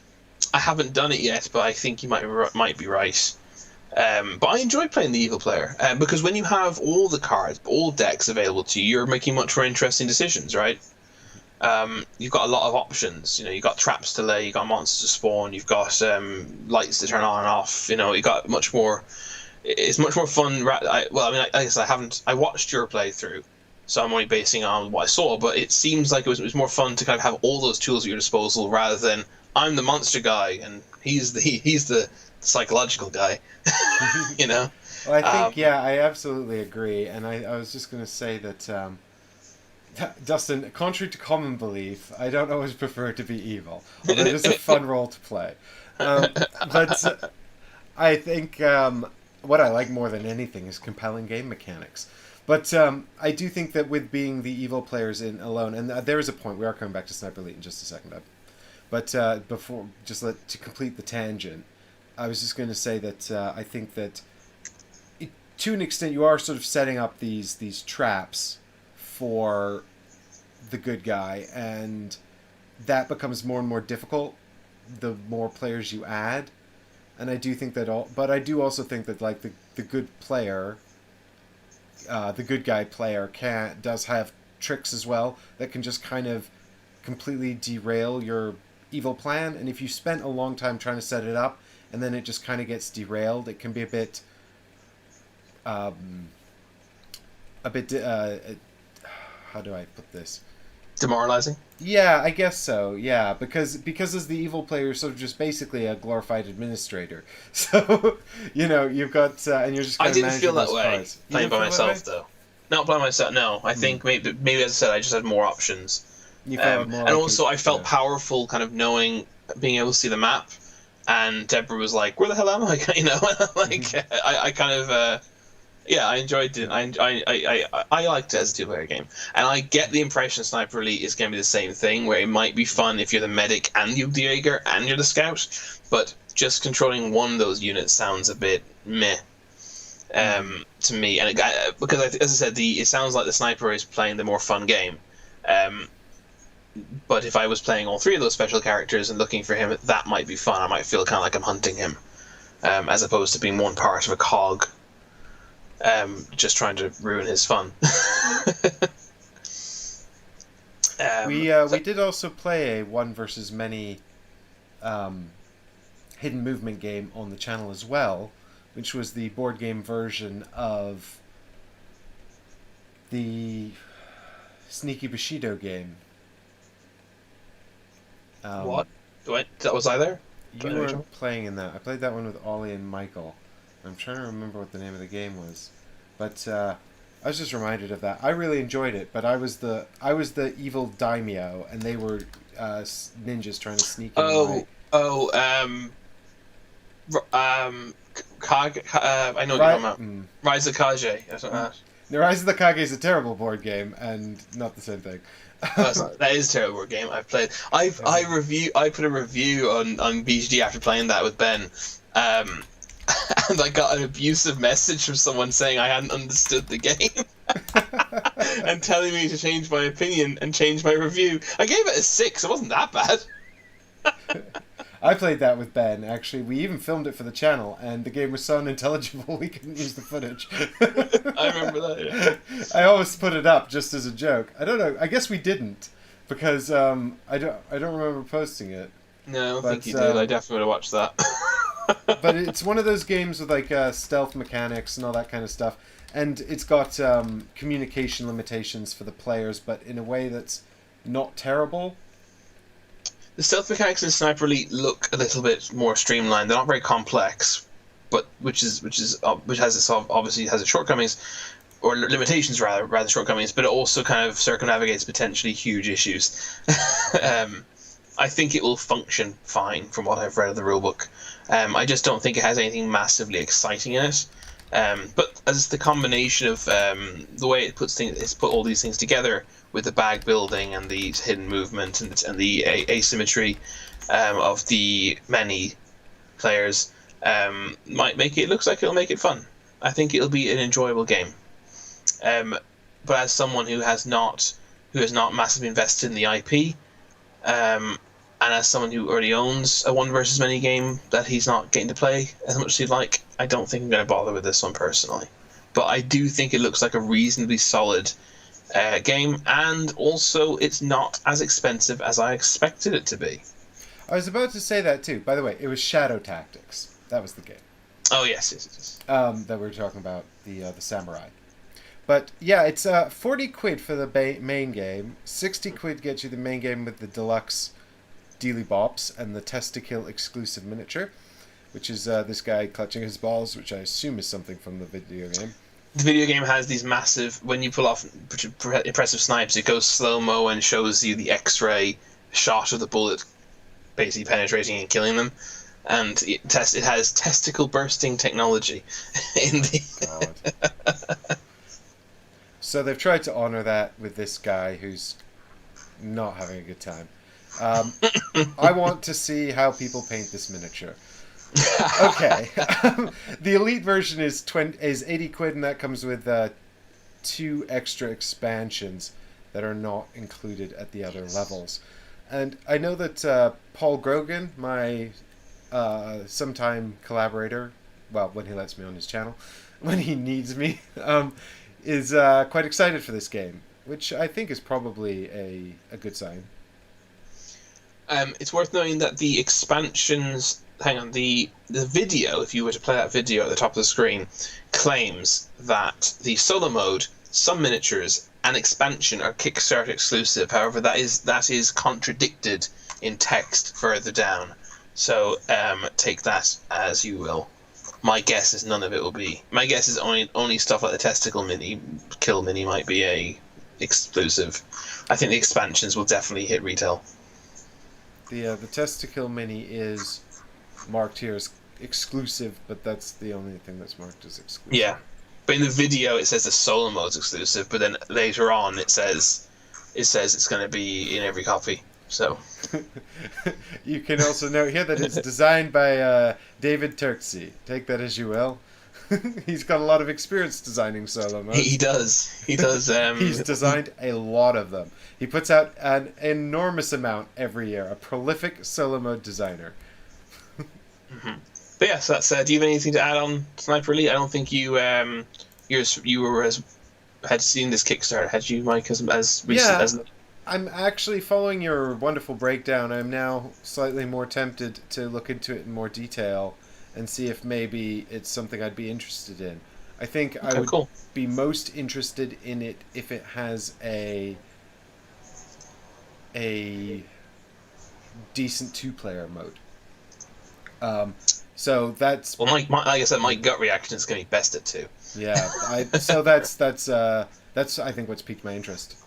I haven't done it yet, but I think you might be right. But I enjoy playing the evil player because when you have all the cards, all decks available to you, you're making much more interesting decisions, right? You've got a lot of options. You've got traps to lay, you've got monsters to spawn, you've got lights to turn on and off. You got much more. It's much more fun. I guess I watched your playthrough, so I'm only basing on what I saw. But it seems like it was more fun to kind of have all those tools at your disposal rather than I'm the monster guy and he's the psychological guy. Well, I think I absolutely agree, and I was just going to say that Dustin, contrary to common belief, I don't always prefer to be evil, although it is a fun role to play. But I think what I like more than anything is compelling game mechanics. But I do think that with being the evil players in Alone, and there is a point, we are coming back to Sniper Elite in just a second, but before, to complete the tangent, I was just going to say that I think that to an extent you are sort of setting up these traps for the good guy, and that becomes more and more difficult the more players you add. And I do think that but I do also think that the good player, the good guy player does have tricks as well that can just kind of completely derail your evil plan. And if you spent a long time trying to set it up and then it just kind of gets derailed, it can be a bit how do I put this? Demoralizing? Yeah, I guess so. Yeah, because as the evil player, you're sort of just basically a glorified administrator. So, you've got and you're just kind I of didn't managing feel that those way cards. playing by myself, though. Not by myself, no. I think maybe as I said, I just had more options. You felt more and also, I felt yeah. powerful, kind of being able to see the map. And Deborah was like, "Where the hell am I?" I kind of. Yeah, I enjoyed it. I liked it as a two-player game, and I get the impression Sniper Elite is going to be the same thing, where it might be fun if you're the medic and you're the Jaeger and you're the scout, but just controlling one of those units sounds a bit meh to me. And because, as I said, it sounds like the sniper is playing the more fun game. But if I was playing all three of those special characters and looking for him, that might be fun. I might feel kind of like I'm hunting him, as opposed to being one part of a cog. Just trying to ruin his fun. We did also play a one versus many hidden movement game on the channel as well, which was the board game version of the Sneaky Bushido game. What? That was I there? You weren't playing in that. I played that one with Ollie and Michael. I'm trying to remember what the name of the game was, but I was just reminded of that. I really enjoyed it, but I was the evil daimyo, and they were ninjas trying to sneak in. Kage. I know what you're talking about. Rise of Kage. Or something like that. No, Rise of the Kage is a terrible board game, and not the same thing. That is a terrible board game. I've played. I put a review on BGD after playing that with Ben. And I got an abusive message from someone saying I hadn't understood the game and telling me to change my opinion and change my review. I gave it a 6. It wasn't that bad. I played that with Ben, actually. We even filmed it for the channel, and the game was so unintelligible we couldn't use the footage. I remember that, yeah. I always put it up just as a joke. I don't know. I guess we didn't, because I don't remember posting it. No, I don't think you did. I definitely would have watched that. But it's one of those games with like stealth mechanics and all that kind of stuff, and it's got communication limitations for the players, but in a way that's not terrible. The stealth mechanics in Sniper Elite look a little bit more streamlined. They're not very complex, but which has its shortcomings, or limitations rather shortcomings. But it also kind of circumnavigates potentially huge issues. I think it will function fine from what I've read of the rulebook. I just don't think it has anything massively exciting in it. But as the combination of the way it's put all these things together with the bag building and the hidden movement and the asymmetry of the many players might make it. Looks like it'll make it fun. I think it'll be an enjoyable game. But as someone who has not massively invested in the IP, and as someone who already owns a one versus many game that he's not getting to play as much as he'd like, I don't think I'm going to bother with this one personally. But I do think it looks like a reasonably solid game, and also it's not as expensive as I expected it to be. I was about to say that too. By the way, it was Shadow Tactics. That was the game. Oh yes. That we were talking about, the samurai. But yeah, it's 40 quid for the main game. 60 quid gets you the main game with the deluxe Dealy Bops and the Testikill exclusive miniature, which is this guy clutching his balls, which I assume is something from the video game. The video game has these massive, when you pull off impressive snipes, it goes slow-mo and shows you the X-ray shot of the bullet basically penetrating and killing them. And it has testicle bursting technology in the... God. So they've tried to honor that with this guy who's not having a good time. I want to see how people paint this miniature. Okay. The Elite version is 80 quid, and that comes with 2 extra expansions that are not included at the other levels. And I know that Paul Grogan, my sometime collaborator, well, when he lets me on his channel, when he needs me, is quite excited for this game. which I think is probably a good sign. It's worth noting that the expansions... Hang on, the video, if you were to play that video at the top of the screen, claims that the solo mode, some miniatures, and expansion are Kickstarter exclusive. However, that is contradicted in text further down. So take that as you will. My guess is none of it will be. My guess is only stuff like the testicle mini, kill mini might be a exclusive. I think the expansions will definitely hit retail. The testicle mini is marked here as exclusive, but that's the only thing that's marked as exclusive. Yeah, but in the video it says the solo mode's exclusive, but then later on it says it's going to be in every copy. So you can also note here that it's designed by David Turksey. Take that as you will. He's got a lot of experience designing solo modes. He does. He's designed a lot of them. He puts out an enormous amount every year. A prolific solo mode designer. Mm-hmm. But yeah, so that's. Do you have anything to add on Sniper Elite? I don't think you had seen this Kickstarter, had you, Mike? As recent as. I'm actually following your wonderful breakdown. I'm now slightly more tempted to look into it in more detail and see if maybe it's something I'd be interested in. I think I would be most interested in it if it has a decent two-player mode. So that's... Well, like I said, my gut reaction is going to be best at two. Yeah, so that's I think what's piqued my interest.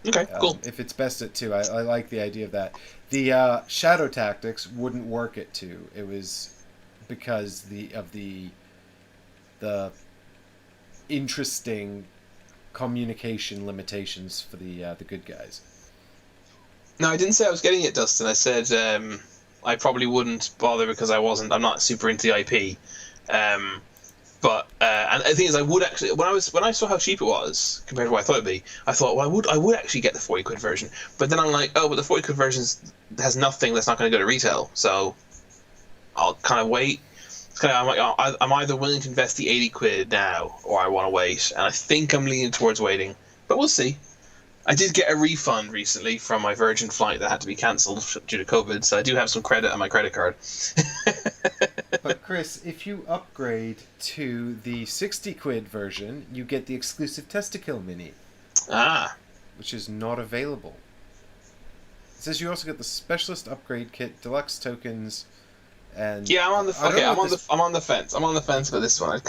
Okay, cool. If it's best at 2, I like the idea of that. The Shadow Tactics wouldn't work at 2. It was because of the interesting communication limitations for the good guys. No, I didn't say I was getting it, Dustin. I said I probably wouldn't bother because I'm not super into the IP. But and the thing is, I would actually when I saw how cheap it was compared to what I thought it'd be, I thought, well, I would actually get the 40 quid version. But then I'm like, oh, but the 40 quid version has nothing that's not going to go to retail, so I'll kind of wait. It's kind of I'm either willing to invest the 80 quid now or I want to wait, and I think I'm leaning towards waiting, but we'll see. I did get a refund recently from my Virgin flight that had to be cancelled due to COVID, so I do have some credit on my credit card. But Chris, if you upgrade to the 60 quid version, you get the exclusive Testicle Mini. Which is not available. It says you also get the Specialist Upgrade Kit, Deluxe Tokens, and... Yeah, I'm on the fence. I'm on the fence for this one.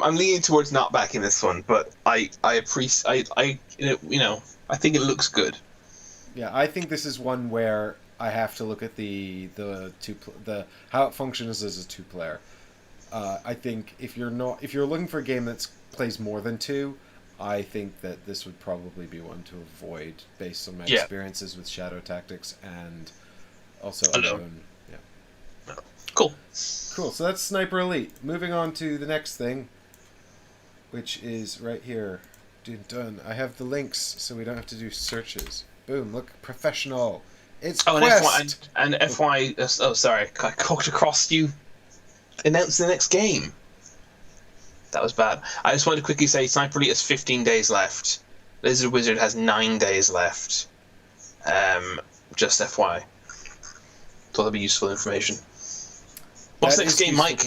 I'm leaning towards not backing this one, but I appreciate I think it looks good. Yeah, I think this is one where I have to look at the how it functions as a 2-player. I think if you're looking for a game that plays more than 2, I think that this would probably be one to avoid based on my experiences with Shadow Tactics and also Alone. Yeah. Cool. So that's Sniper Elite. Moving on to the next thing, which is right here. Done. I have the links, so we don't have to do searches. Boom! Look, professional. It's Quest. And FY. Oh, sorry, I cocked across you. Announce the next game. That was bad. I just wanted to quickly say, Sniper Elite has 15 days left. Lizard Wizard has 9 days left. Just FY. Thought that'd be useful information. What's the next game, Mike?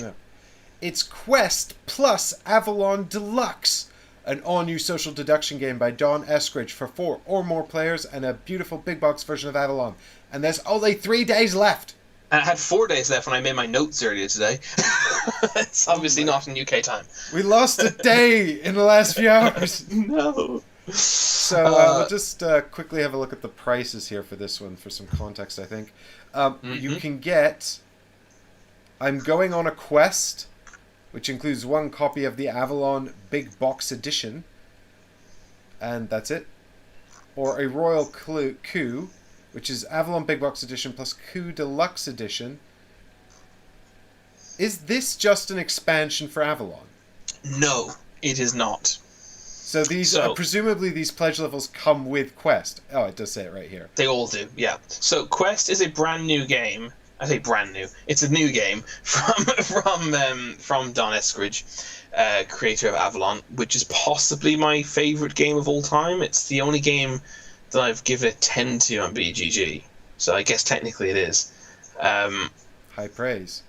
It's Quest plus Avalon Deluxe, an all-new social deduction game by Don Eskridge for 4 or more players and a beautiful big box version of Avalon. And there's only 3 days left. I had 4 days left when I made my notes earlier today. It's obviously not in UK time. We lost a day in the last few hours. No. So we'll just quickly have a look at the prices here for this one for some context, I think. You can get... I'm going on a quest, which includes 1 copy of the Avalon Big Box Edition, and that's it. Or a Royal Coup, which is Avalon Big Box Edition plus Coup Deluxe Edition. Is this just an expansion for Avalon? No, it is not. So presumably these pledge levels come with Quest. Oh, it does say it right here. They all do, yeah. So Quest is a brand new game. I say brand new. It's a new game from Don Eskridge, creator of Avalon, which is possibly my favorite game of all time. It's the only game that I've given a 10 to on BGG, so I guess technically it is. High praise.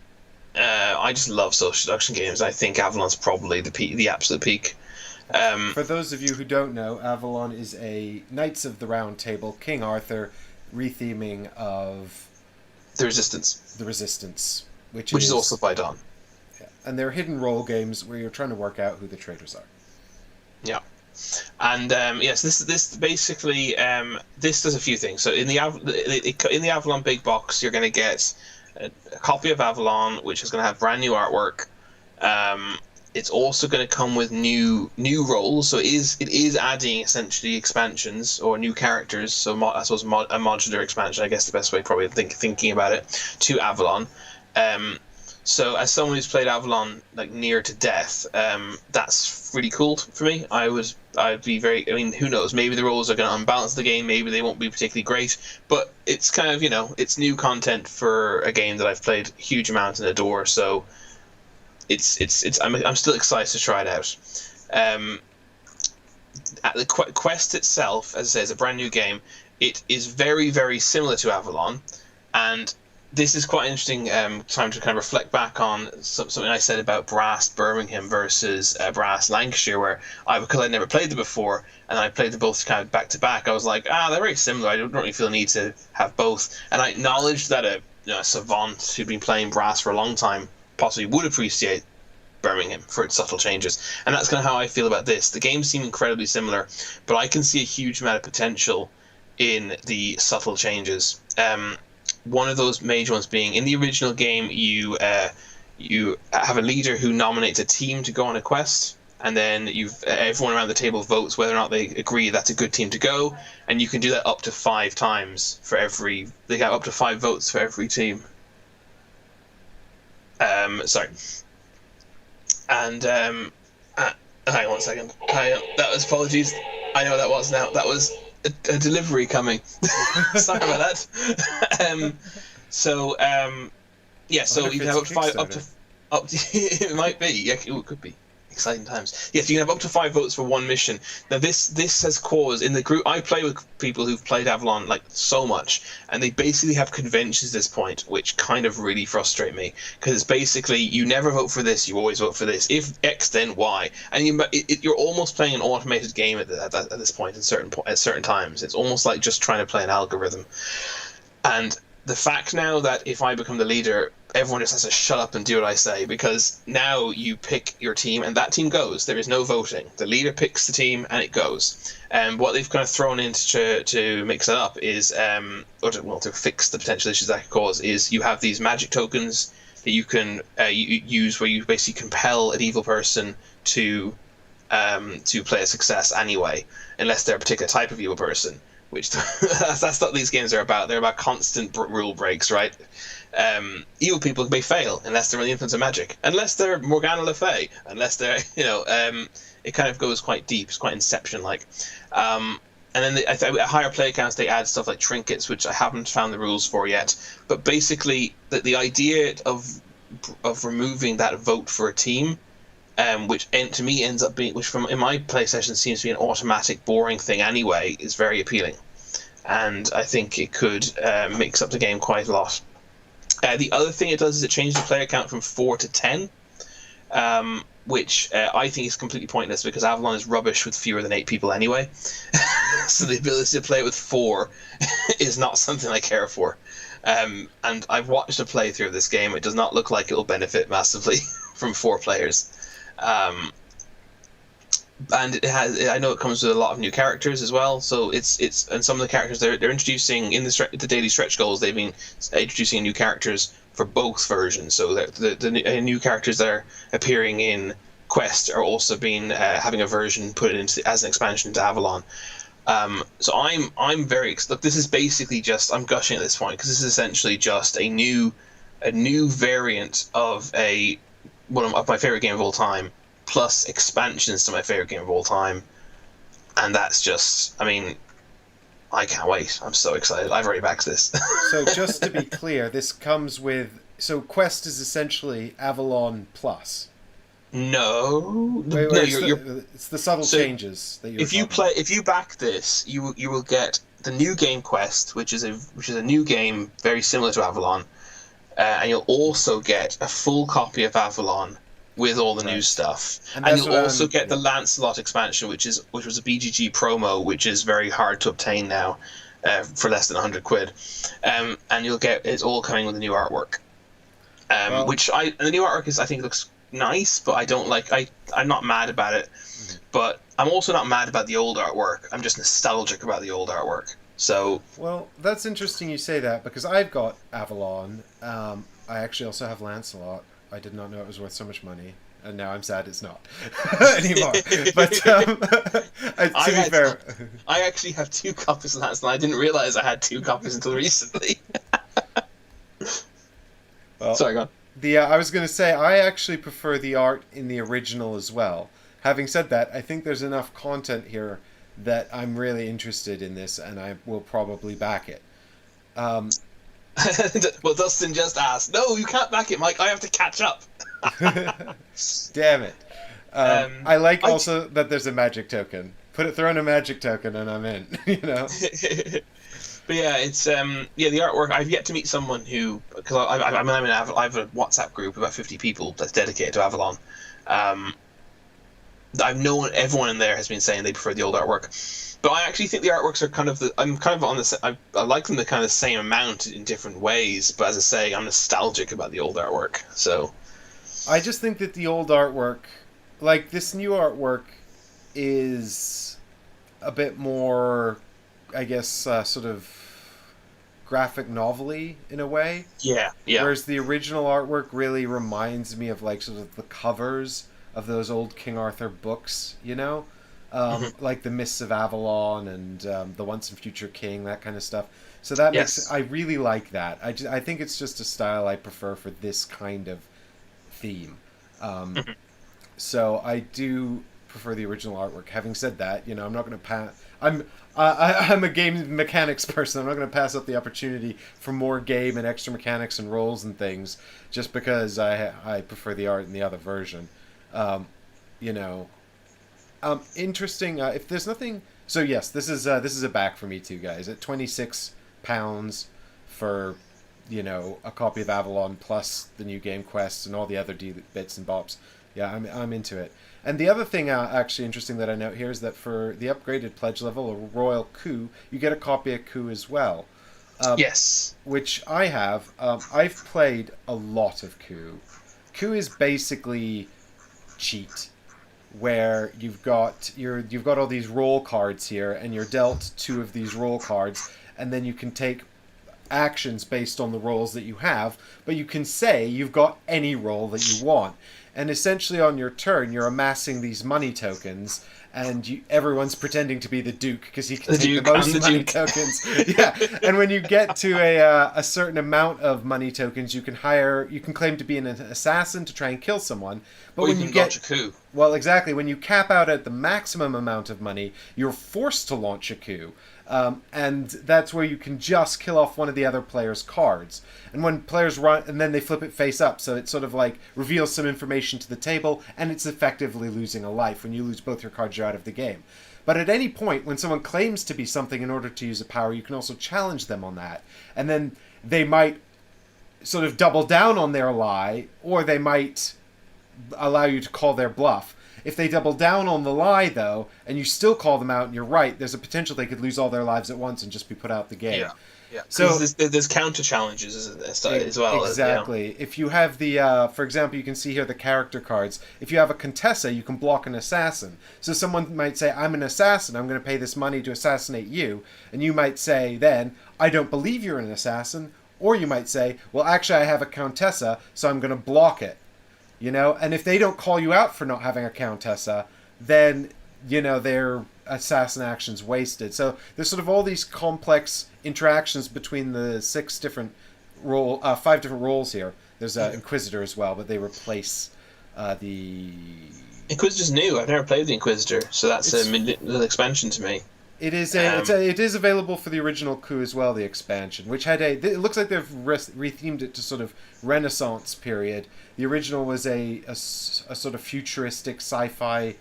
I just love social deduction games. I think Avalon's probably the absolute peak. For those of you who don't know, Avalon is a Knights of the Round Table, King Arthur retheming of The Resistance. The Resistance, which is also by Don. Yeah. And they're hidden role games where you're trying to work out who the traitors are. Yeah. And yes, this basically this does a few things. So in the Avalon big box, you're going to get a copy of Avalon, which is going to have brand new artwork. It's also going to come with new roles, so it is adding essentially expansions or new characters. So I suppose a modular expansion, I guess the best way probably thinking about it, to Avalon. So as someone who's played Avalon like near to death, that's really cool for me. I'd be very. I mean, who knows? Maybe the roles are going to unbalance the game. Maybe they won't be particularly great. But it's kind of, it's new content for a game that I've played a huge amount and adore. So I'm still excited to try it out. At the quest itself, as I say, is a brand new game. It is very, very similar to Avalon, and this is quite an interesting time to kind of reflect back on something I said about Brass Birmingham versus Brass Lancashire, where because I'd never played them before, and I played them both kind of back to back, I was like, they're very similar. I don't really feel the need to have both. And I acknowledged that a savant who'd been playing Brass for a long time possibly would appreciate Birmingham for its subtle changes, and that's kind of how I feel about this. The games seem incredibly similar, but I can see a huge amount of potential in the subtle changes. One of those major ones being, in the original game, you have a leader who nominates a team to go on a quest, and then everyone around the table votes whether or not they agree that's a good team to go, and you can do that up to 5 times for every. They have up to 5 votes for every team. Sorry. And hang on 1 second. That was apologies. I know what that was now. That was a delivery coming. Sorry about that. So you can have up to 5. Up to it might be. Yeah, it could be. Exciting times. Yes, you can have up to 5 votes for one mission. Now this has caused, in the group I play with people who've played Avalon like so much, and they basically have conventions at this point, which kind of really frustrate me, because it's basically you never vote for this, you always vote for this. If X, then Y, and you're almost playing an automated game at this point at certain times. It's almost like just trying to play an algorithm. And the fact now that if I become the leader, everyone just has to shut up and do what I say, because now you pick your team and that team goes. There is no voting. The leader picks the team and it goes. And what they've kind of thrown in to mix it up is, to fix the potential issues that could cause, is you have these magic tokens that you can use where you basically compel an evil person to play a success anyway, unless they're a particular type of evil person. Which that's what these games are about. They're about constant rule breaks, right? Evil people may fail unless they're under the influence of magic, unless they're Morgana Le Fay, unless they're it kind of goes quite deep. It's quite Inception-like. And then at higher play counts, they add stuff like trinkets, which I haven't found the rules for yet. But basically, the idea of removing that vote for a team, which to me ends up being, which in my play session seems to be an automatic, boring thing anyway, is very appealing, and I think it could mix up the game quite a lot. The other thing it does is it changes the player count from 4 to 10, which I think is completely pointless, because Avalon is rubbish with fewer than 8 people anyway. So the ability to play with 4 is not something I care for. And I've watched a playthrough of this game. It does not look like it will benefit massively from 4 players. And I know it comes with a lot of new characters as well. So it's and some of the characters they're introducing in the daily stretch goals, they've been introducing new characters for both versions. So the new characters that are appearing in Quest are also being having a version put into as an expansion into Avalon. So I'm very look. This is basically just, I'm gushing at this point, because this is essentially just a new variant of one of my favorite game of all time, plus expansions to my favorite game of all time, and that's just, I mean, I can't wait. I'm so excited. I've already backed this. So just to be clear, this comes with... So Quest is essentially Avalon Plus. No, Wait, no, it's the subtle changes that you're. If you back this, you will get the new game Quest, which is a new game very similar to Avalon, and you'll also get a full copy of Avalon with all the new stuff, and you'll also get the Lancelot expansion, which was a BGG promo, which is very hard to obtain now, for less than £100, and you'll get it's all coming with the new artwork, and the new artwork I think looks nice, but I don't like. I'm not mad about it, but I'm also not mad about the old artwork. I'm just nostalgic about the old artwork. So well, that's interesting you say that, because I've got Avalon. I actually also have Lancelot. I did not know it was worth so much money, and now I'm sad it's not anymore. But to be fair, I actually have 2 copies of Lancelot. I didn't realize I had 2 copies until recently. Well, sorry, go on. I was going to say, I actually prefer the art in the original as well. Having said that, I think there's enough content here that I'm really interested in this, and I will probably back it. Well, Dustin just asked, no, you can't back it, Mike. I have to catch up. Damn it. I like also that there's a magic token. Throw in a magic token and I'm in, you know? But yeah, it's the artwork. I've yet to meet someone who, because I have a WhatsApp group of about 50 people that's dedicated to Avalon. I've known everyone in there has been saying they prefer the old artwork, but I actually think the artworks are I'm kind of on this. I like them the kind of same amount in different ways, but as I say, I'm nostalgic about the old artwork. So I just think that the old artwork, like this new artwork, is a bit more, I guess, sort of graphic novel-y in a way. Yeah. Whereas the original artwork really reminds me of like sort of the covers of those old King Arthur books, you know? Like the Mists of Avalon and the Once and Future King, that kind of stuff. So that makes I really like that. I think it's just a style I prefer for this kind of theme. So I do prefer the original artwork. Having said that, you know, I'm not going to I'm a game mechanics person. I'm not going to pass up the opportunity for more game and extra mechanics and rolls and things just because I prefer the art in the other version. You know, interesting. If there's nothing, so yes, this is a back for me too, guys. At £26 for, you know, a copy of Avalon plus the new game quests and all the other bits and bops. Yeah, I'm into it. And the other thing actually interesting that I note here is that for the upgraded pledge level, a Royal Coup, you get a copy of Coup as well. Yes. Which I have. I've played a lot of Coup. Coup is basically cheat, where you've got all these roll cards here, and you're dealt 2 of these roll cards, and then you can take actions based on the rolls that you have, but you can say you've got any roll that you want. And essentially on your turn, you're amassing these money tokens, and everyone's pretending to be the Duke because he can take the most money tokens. Yeah, and when you get to a certain amount of money tokens, you can claim to be an assassin to try and kill someone. But when you launch a coup. Well, exactly. When you cap out at the maximum amount of money, you're forced to launch a coup. And that's where you can just kill off one of the other player's cards. And when players run, and then they flip it face up, so it sort of like reveals some information to the table, and it's effectively losing a life. When you lose both your cards, you're out of the game. But at any point, when someone claims to be something in order to use a power, you can also challenge them on that. And then they might sort of double down on their lie, or they might allow you to call their bluff. If they double down on the lie, though, and you still call them out and you're right, there's a potential they could lose all their lives at once and just be put out the game. Yeah. So there's counter challenges as well. Exactly. You know. If you have for example, you can see here the character cards. If you have a Contessa, you can block an assassin. So someone might say, I'm an assassin, I'm going to pay this money to assassinate you. And you might say then, I don't believe you're an assassin. Or you might say, well, actually, I have a Countessa, so I'm going to block it. You know, and if they don't call you out for not having a Countessa, then, you know, their assassin action's wasted. So there's sort of all these complex interactions between the 5 different roles here. There's Inquisitor as well, but they replace the... Inquisitor's new. I've never played the Inquisitor, so that's an expansion to me. It is it is available for the original coup as well, the expansion, which had it looks like they've rethemed it to sort of Renaissance period. The original was a sort of futuristic sci-fi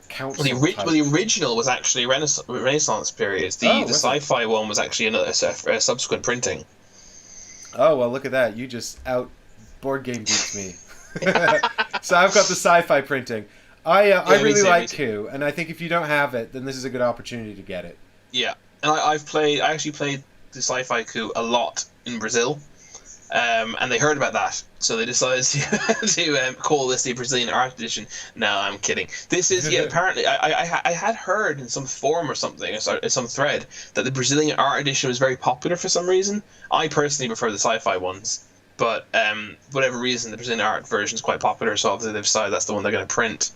council. The original was actually Renaissance period. The sci-fi one was actually a subsequent printing. Oh, well, look at that. You just out board game geeked me. So I've got the sci-fi printing. I really like coup, and I think if you don't have it, then this is a good opportunity to get it. Yeah, and I actually played the sci-fi coup a lot in Brazil, and they heard about that, so they decided to call this the Brazilian Art Edition. No, I'm kidding. This is apparently I had heard in some forum or something, or some thread, that the Brazilian Art Edition was very popular for some reason. I personally prefer the sci-fi ones, but whatever reason, the Brazilian art version is quite popular, so obviously they've decided that's the one they're going to print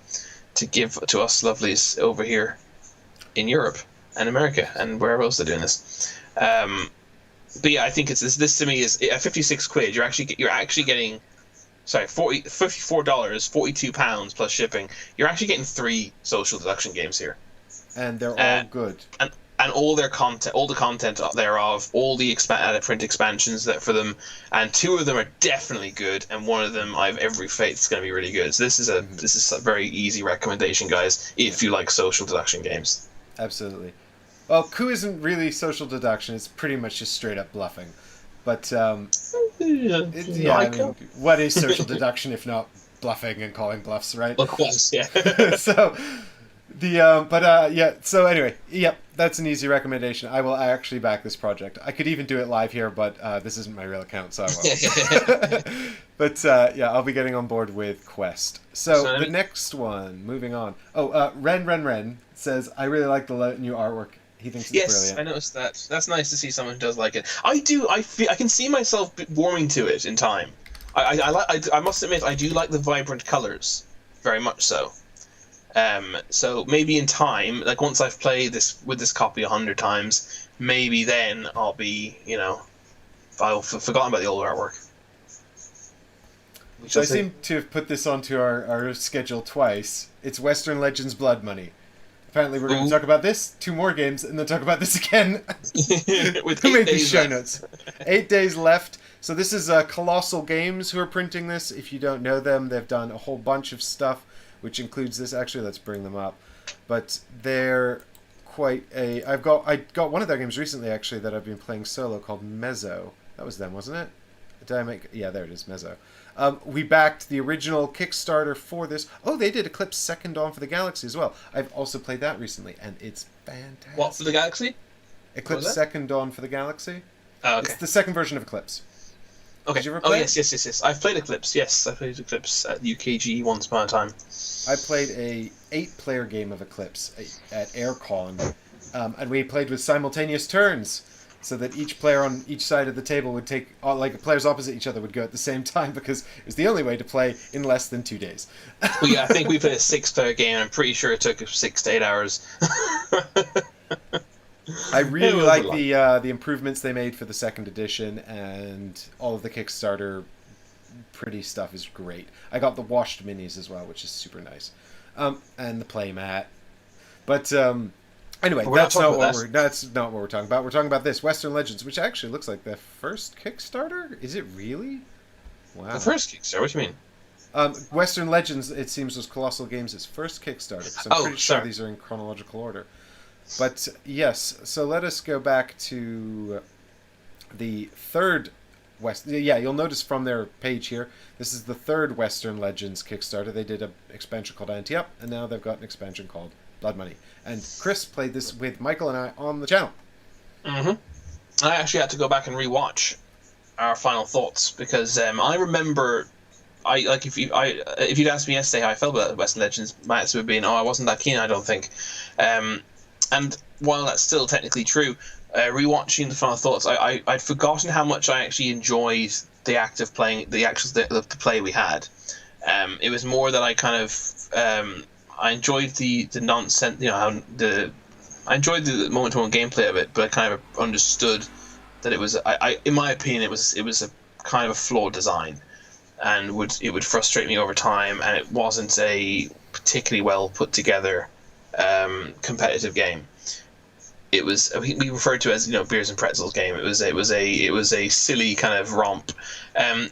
to give to us lovelies over here in Europe and America and wherever else they're doing this. But yeah, I think it's this to me is at 56 quid. You're actually getting, sorry, $54, £42 plus shipping. You're actually getting 3 social deduction games here, and they're all good. And all their content, all the content thereof, all the print expansions that for them, and 2 of them are definitely good, and 1 of them I have every faith is going to be really good. So this is a very easy recommendation, guys, if you like social deduction games. Absolutely. Well, coup isn't really social deduction; it's pretty much just straight up bluffing. But I mean, what is social deduction if not bluffing and calling bluffs, right? Of course, yeah. So. So anyway, yep, that's an easy recommendation. I will actually back this project. I could even do it live here, but this isn't my real account, so I won't. But I'll be getting on board with Quest. So the next one, moving on. Oh, Ren says, I really like the new artwork. He thinks it's brilliant. Yes, I noticed that. That's nice to see someone who does like it. I do. I can see myself warming to it in time. I must admit, I do like the vibrant colors, very much so. So maybe in time, like once I've played this with this copy 100 times, maybe then I'll be, I'll forgotten about the old artwork. So I seem to have put this onto our schedule twice. It's Western Legends Blood Money. Apparently we're going to talk about this, 2 more games, and then talk about this again. With Who made these show notes? 8 days left. So this is Colossal Games who are printing this. If you don't know them, they've done a whole bunch of stuff, which includes this. Actually, let's bring them up. But they're quite a... I got one of their games recently, actually, that I've been playing solo called Mezzo. That was them, wasn't it? Did I make... Yeah, there it is, Mezzo. We backed the original Kickstarter for this. Oh, they did Eclipse Second Dawn for the Galaxy as well. I've also played that recently, and it's fantastic. What for the Galaxy? Eclipse Second Dawn for the Galaxy. Oh, okay. It's the second version of Eclipse. Okay. Did you ever play it? Yes. I've played Eclipse. Yes, I played Eclipse at UKG once upon a time. I played a 8-player game of Eclipse at AirCon, and we played with simultaneous turns, so that each player on each side of the table would take, like players opposite each other would go at the same time, because it was the only way to play in less than 2 days. Well, yeah, I think we played a 6-player game, and I'm pretty sure it took 6 to 8 hours. I really like the improvements they made for the second edition, and all of the Kickstarter pretty stuff is great. I got the washed minis as well, which is super nice, and the playmat. But anyway, that's not what we're talking about. We're talking about this Western Legends, which actually looks like the first Kickstarter. Is it really? Wow. The first Kickstarter? What do you mean? Western Legends, it seems, was Colossal Games' first Kickstarter. So I'm pretty sure these are in chronological order. But yes, so let us go back to the third you'll notice from their page here, this is the third Western Legends Kickstarter. They did an expansion called Ante Up, and now they've got an expansion called Blood Money. And Chris played this with Michael and I on the channel. Mm-hmm. I actually had to go back and rewatch our final thoughts, because I remember, if you'd asked me yesterday how I felt about Western Legends, my answer would have been, I wasn't that keen, I don't think. And while that's still technically true, rewatching the final thoughts, I'd forgotten how much I actually enjoyed the act of playing, the play we had. It was more that I kind of I enjoyed the nonsense, I enjoyed the moment-to-moment gameplay of it, but I kind of understood that it was, in my opinion, it was a kind of a flawed design, and it would frustrate me over time, and it wasn't a particularly well put together competitive game. we referred to it as beers and pretzels game. It was a silly kind of romp.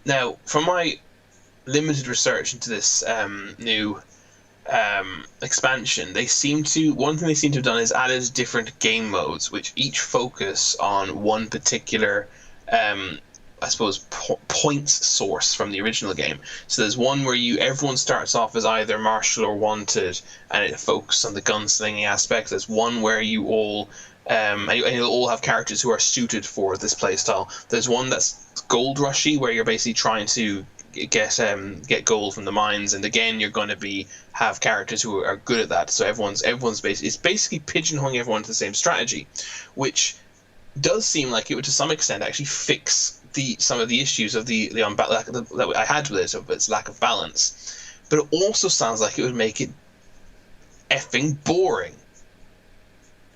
Now, from my limited research into this new expansion, one thing they seem to have done is added different game modes, which each focus on one particular I suppose points source from the original game. So there's one where everyone starts off as either martial or wanted, and it focuses on the gunslinging aspect. There's one where you all and you'll all have characters who are suited for this playstyle. There's one that's gold rushy, where you're basically trying to get gold from the mines, and again you're going to have characters who are good at that. So everyone's basically pigeonholing everyone to the same strategy, which does seem like it would to some extent actually fix some of the issues of that I had with it, of its lack of balance. But it also sounds like it would make it effing boring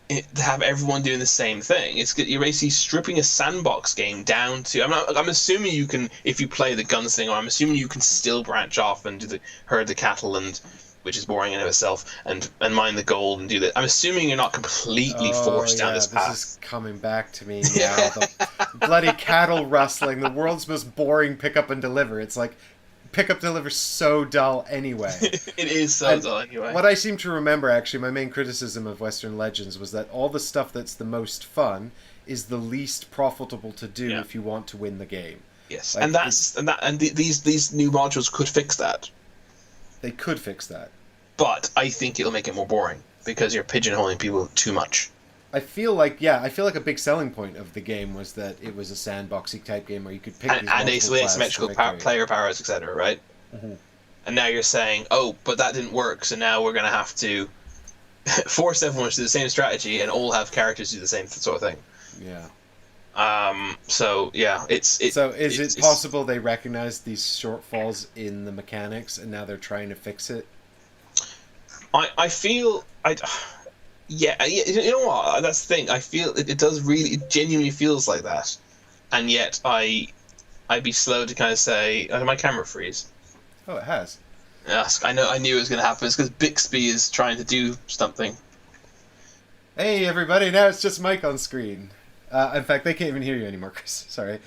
to have everyone doing the same thing. You're basically stripping a sandbox game down to. I'm assuming you can, if you play the gunslinger, I'm assuming you can still branch off and herd the cattle, which is boring in and of itself, and mine the gold and do that. I'm assuming you're not completely forced down this path. This is coming back to me now. The bloody cattle rustling, the world's most boring pick up and deliver. It's like pick up deliver so dull anyway. It is so dull anyway. What I seem to remember, actually, my main criticism of Western Legends was that all the stuff that's the most fun is the least profitable to do if you want to win the game. Yes, like, these new modules could fix that. They could fix that. But I think it'll make it more boring, because you're pigeonholing people too much. I feel like a big selling point of the game was that it was a sandboxy type game where you could pick and asymmetrical player powers, etc., right? Mm-hmm. And now you're saying, oh, but that didn't work, so now we're going to have to force everyone to do the same strategy and all have characters do the same sort of thing. Yeah. So yeah, is it possible they recognized these shortfalls in the mechanics and now they're trying to fix it? I feel you know what, that's the thing. I feel it genuinely feels like that, and yet I'd be slow to kind of say, did my camera freeze? Oh, it has. Yes, I knew it was going to happen. It's because Bixby is trying to do something. Hey everybody, now it's just Mike on screen. In fact, they can't even hear you anymore, Chris. Sorry.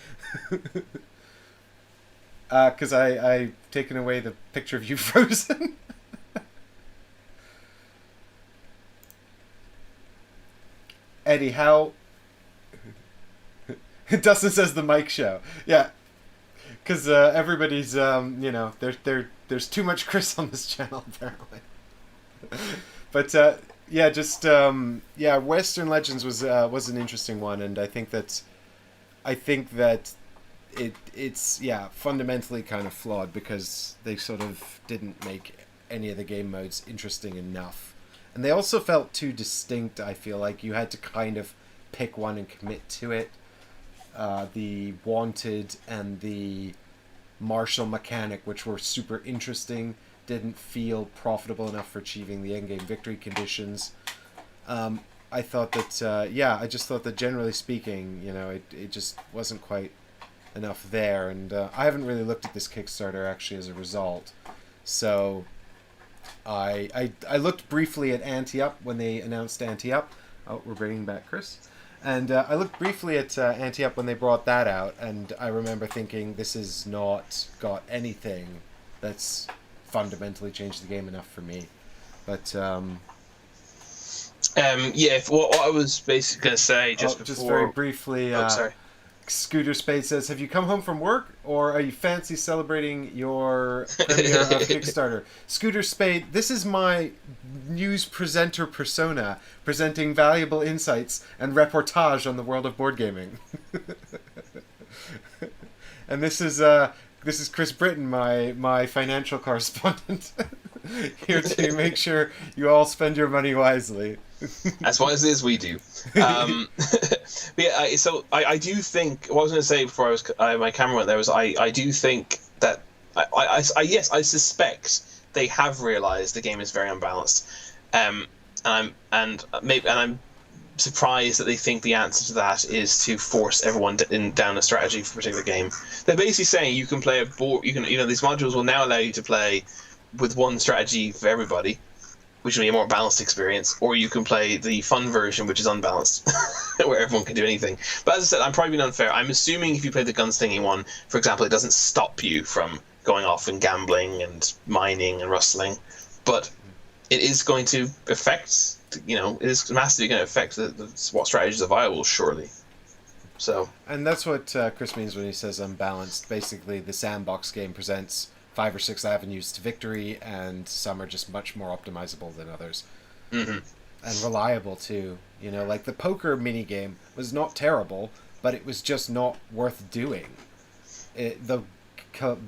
Because I've taken away the picture of you frozen. Eddie, how... Dustin says the Mike show. Yeah. Because everybody's, there's too much Chris on this channel, apparently. But... Western Legends was an interesting one, and I think that it's fundamentally kind of flawed because they sort of didn't make any of the game modes interesting enough, and they also felt too distinct. I feel like you had to kind of pick one and commit to it. The wanted and the martial mechanic, which were super interesting, didn't feel profitable enough for achieving the endgame victory conditions. I thought that, I just thought that generally speaking, it just wasn't quite enough there. And I haven't really looked at this Kickstarter actually as a result. So I looked briefly at Ante-Up when they announced Ante-Up. Oh, we're bringing back Chris. And I looked briefly at Ante-Up when they brought that out, and I remember thinking this has not got anything that's fundamentally changed the game enough for me. But what I was basically going to say just very briefly, sorry. Scooter Spade says, have you come home from work, or are you fancy celebrating your premiere of Kickstarter? Scooter Spade, this is my news presenter persona, presenting valuable insights and reportage on the world of board gaming. And this is Chris Britton, my financial correspondent, here to make sure you all spend your money wisely. As wisely as we do. So I do think, what I was going to say before my camera went there was I do think that I suspect they have realised the game is very unbalanced, and I'm surprised that they think the answer to that is to force everyone down a strategy for a particular game. They're basically saying you can play a board. These modules will now allow you to play with one strategy for everybody, which will be a more balanced experience, or you can play the fun version, which is unbalanced, where everyone can do anything. But as I said, I'm probably being unfair. I'm assuming if you play the gunslingy one, for example, it doesn't stop you from going off and gambling and mining and rustling, but it is going to affect, it is massively going to affect what strategies are viable, surely. So. And that's what Chris means when he says unbalanced. Basically, the sandbox game presents 5 or 6 avenues to victory, and some are just much more optimizable than others. Mm-hmm. And reliable, too. Like the poker minigame was not terrible, but it was just not worth doing.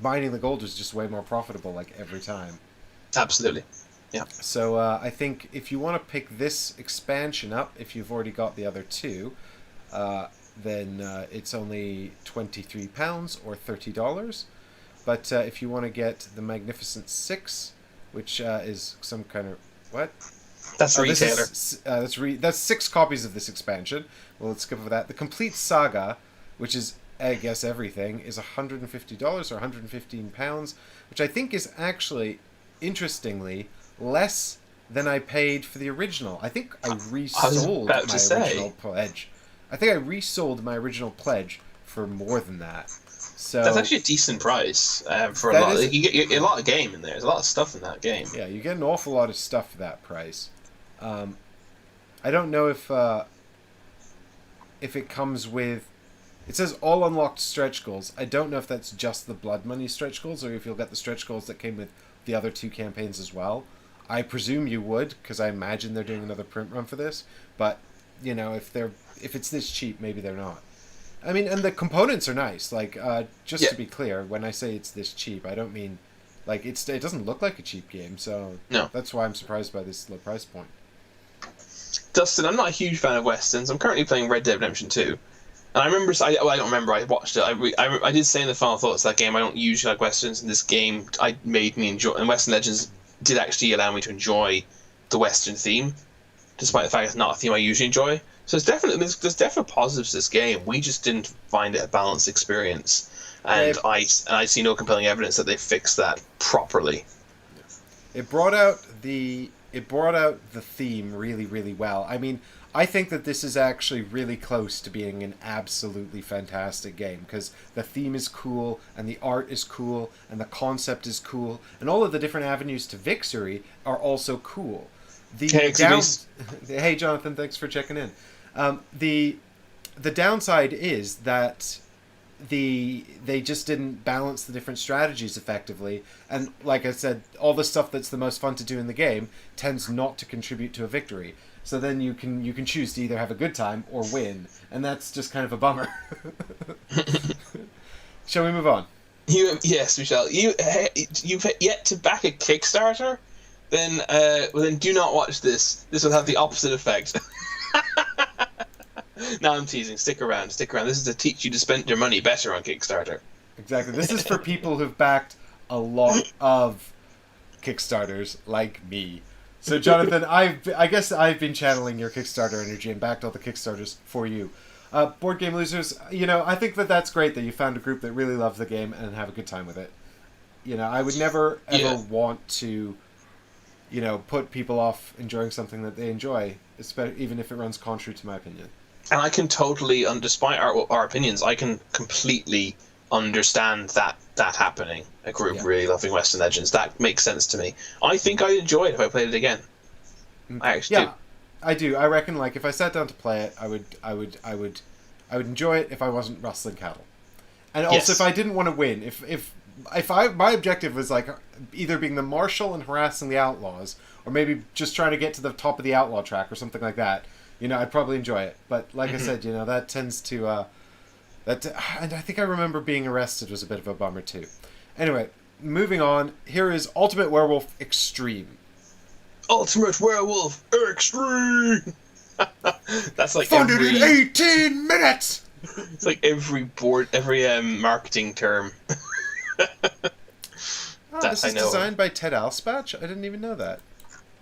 Mining the gold was just way more profitable, like, every time. Absolutely. Yeah. So I think if you want to pick this expansion up, if you've already got the other two, then it's only £23 or $30. But if you want to get the Magnificent Six, which is some kind of... What? That's retailer. That's 6 copies of this expansion. Well, let's skip over that. The Complete Saga, which is, I guess, everything, is $150 or £115, which I think is actually, interestingly, less than I paid for the original. I think I resold my original pledge. I think I resold my original pledge for more than that. So that's actually a decent price for a lot. You get a lot of game in there. There's a lot of stuff in that game. Yeah, you get an awful lot of stuff for that price. I don't know if it comes with... It says all unlocked stretch goals. I don't know if that's just the Blood Money stretch goals, or if you'll get the stretch goals that came with the other 2 campaigns as well. I presume you would, because I imagine they're doing another print run for this. But if it's this cheap, maybe they're not. I mean, and the components are nice. Like, to be clear, when I say it's this cheap, I don't mean like it doesn't look like a cheap game. So no, that's why I'm surprised by this low price point. Dustin, I'm not a huge fan of westerns. I'm currently playing Red Dead Redemption 2. And I remember, I don't remember, I watched it. I did say in the final thoughts of that game, I don't usually like westerns, and this game made me enjoy, and Western Legends did actually allow me to enjoy the western theme, despite the fact it's not a theme I usually enjoy. So there's definite positives to this game. We just didn't find it a balanced experience, and I see no compelling evidence that they fixed that properly. It brought out the theme really, really well. I mean, I think that this is actually really close to being an absolutely fantastic game, because the theme is cool, and the art is cool, and the concept is cool, and all of the different avenues to victory are also cool. Hey, Jonathan, thanks for checking in. The downside is that they just didn't balance the different strategies effectively, and like I said, all the stuff that's the most fun to do in the game tends not to contribute to a victory. So then you can choose to either have a good time or win, and that's just kind of a bummer. Shall we move on? Yes, we shall. You've yet to back a Kickstarter? Then do not watch this. This will have the opposite effect. No, I'm teasing. Stick around. This is to teach you to spend your money better on Kickstarter. Exactly. This is for people who've backed a lot of Kickstarters, like me. So, Jonathan, I guess I've been channeling your Kickstarter energy and backed all the Kickstarters for you. Board Game Losers, I think that's great that you found a group that really loves the game and have a good time with it. I would never, ever want to, put people off enjoying something that they enjoy, even if it runs contrary to my opinion. And I can totally, despite our opinions, I can completely understand that happening. A group really loving Western Legends. That makes sense to me. I think I'd enjoy it if I played it again. I actually do. I do. I reckon, if I sat down to play it, I would enjoy it if I wasn't rustling cattle, and also if I didn't want to win. If my objective was either being the marshal and harassing the outlaws, or maybe just trying to get to the top of the outlaw track or something like that, I'd probably enjoy it. But like I said, that tends to and I think I remember being arrested was a bit of a bummer too. Anyway, moving on. Here is Ultimate Werewolf Extreme. Ultimate Werewolf Extreme. That's like 118 minutes. It's like every marketing term. This is designed by Ted Alspach? I didn't even know that.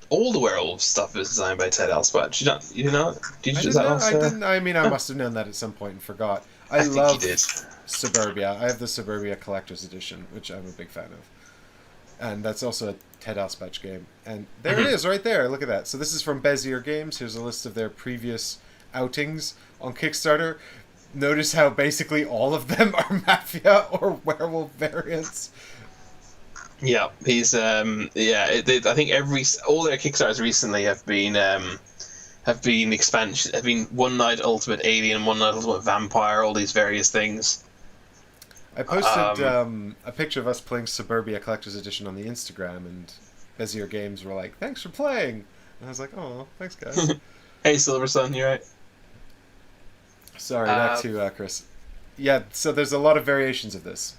All the werewolf stuff is designed by Ted Alspach. You know? Did you I didn't. I mean, I must have known that at some point and forgot. I love think you did. Suburbia. I have the Suburbia Collector's Edition, which I'm a big fan of. And that's also a Ted Alspach game. And there it is, right there. Look at that. So this is from Bezier Games. Here's a list of their previous outings on Kickstarter. Notice how basically all of them are Mafia or Werewolf variants. Yeah, he's I think all their Kickstarters recently have been expansion, have been One Night Ultimate Alien, One Night Ultimate Vampire, all these various things. I posted a picture of us playing Suburbia Collector's Edition on the Instagram, and Bezier Games were like, "Thanks for playing," and I was like, "Oh, thanks, guys." Hey, Silver Sun, you right? Sorry, back to Chris. Yeah, so there's a lot of variations of this.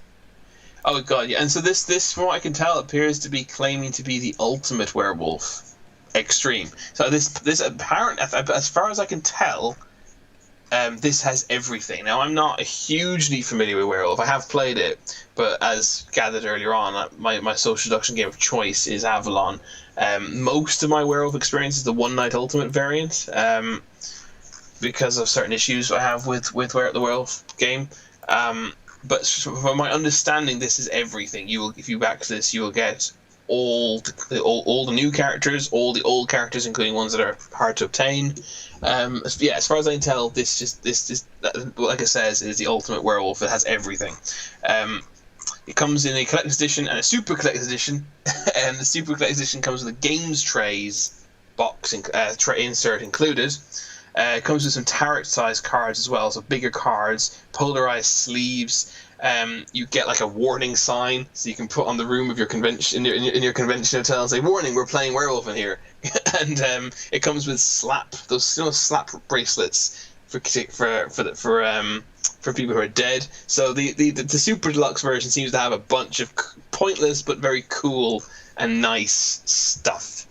Oh god, yeah, and so this, from what I can tell, appears to be claiming to be the ultimate werewolf extreme. So this apparent, as far as I can tell, this has everything. Now, I'm not hugely familiar with Werewolf. I have played it, but as gathered earlier on, my social deduction game of choice is Avalon. Most of my Werewolf experience is the One Night Ultimate variant, because of certain issues I have with the Werewolf game. But from my understanding, this is everything. If you back this, you will get all the new characters, all the old characters, including ones that are hard to obtain. As far as I can tell, this like it says, is the ultimate werewolf. It has everything. It comes in a collector's edition and a super collector's edition, and the super collector's edition comes with a games trays box tray insert included. It comes with some tarot-sized cards as well, so bigger cards, polarized sleeves. You get like a warning sign, so you can put on the room of your convention in your convention hotel and say, "Warning, we're playing Werewolf in here." And it comes with slap bracelets for people who are dead. So the super deluxe version seems to have a bunch of pointless but very cool and nice stuff.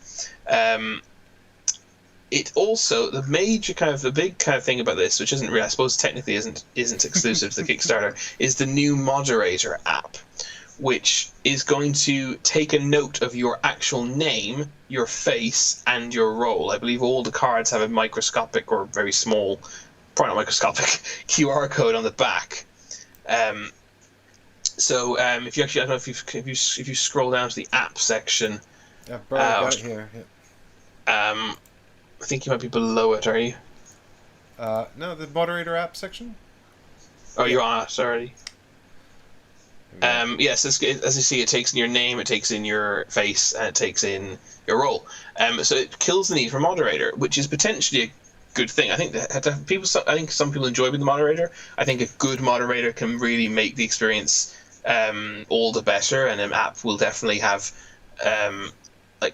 It also, the big thing about this, which isn't really, I suppose technically isn't exclusive to the Kickstarter, is the new moderator app, which is going to take a note of your actual name, your face, and your role. I believe all the cards have a microscopic or very small, probably not microscopic, QR code on the back. So if you actually, I don't know if you scroll down to the app section. Yeah, bro, got it here. Yeah. I think you might be below it, are you? No, the moderator app section. Oh, you're on it already. Yes, as you see, it takes in your name, it takes in your face, and it takes in your role. So it kills the need for moderator, which is potentially a good thing. I think some people enjoy being the moderator. I think a good moderator can really make the experience all the better, and an app will definitely have. A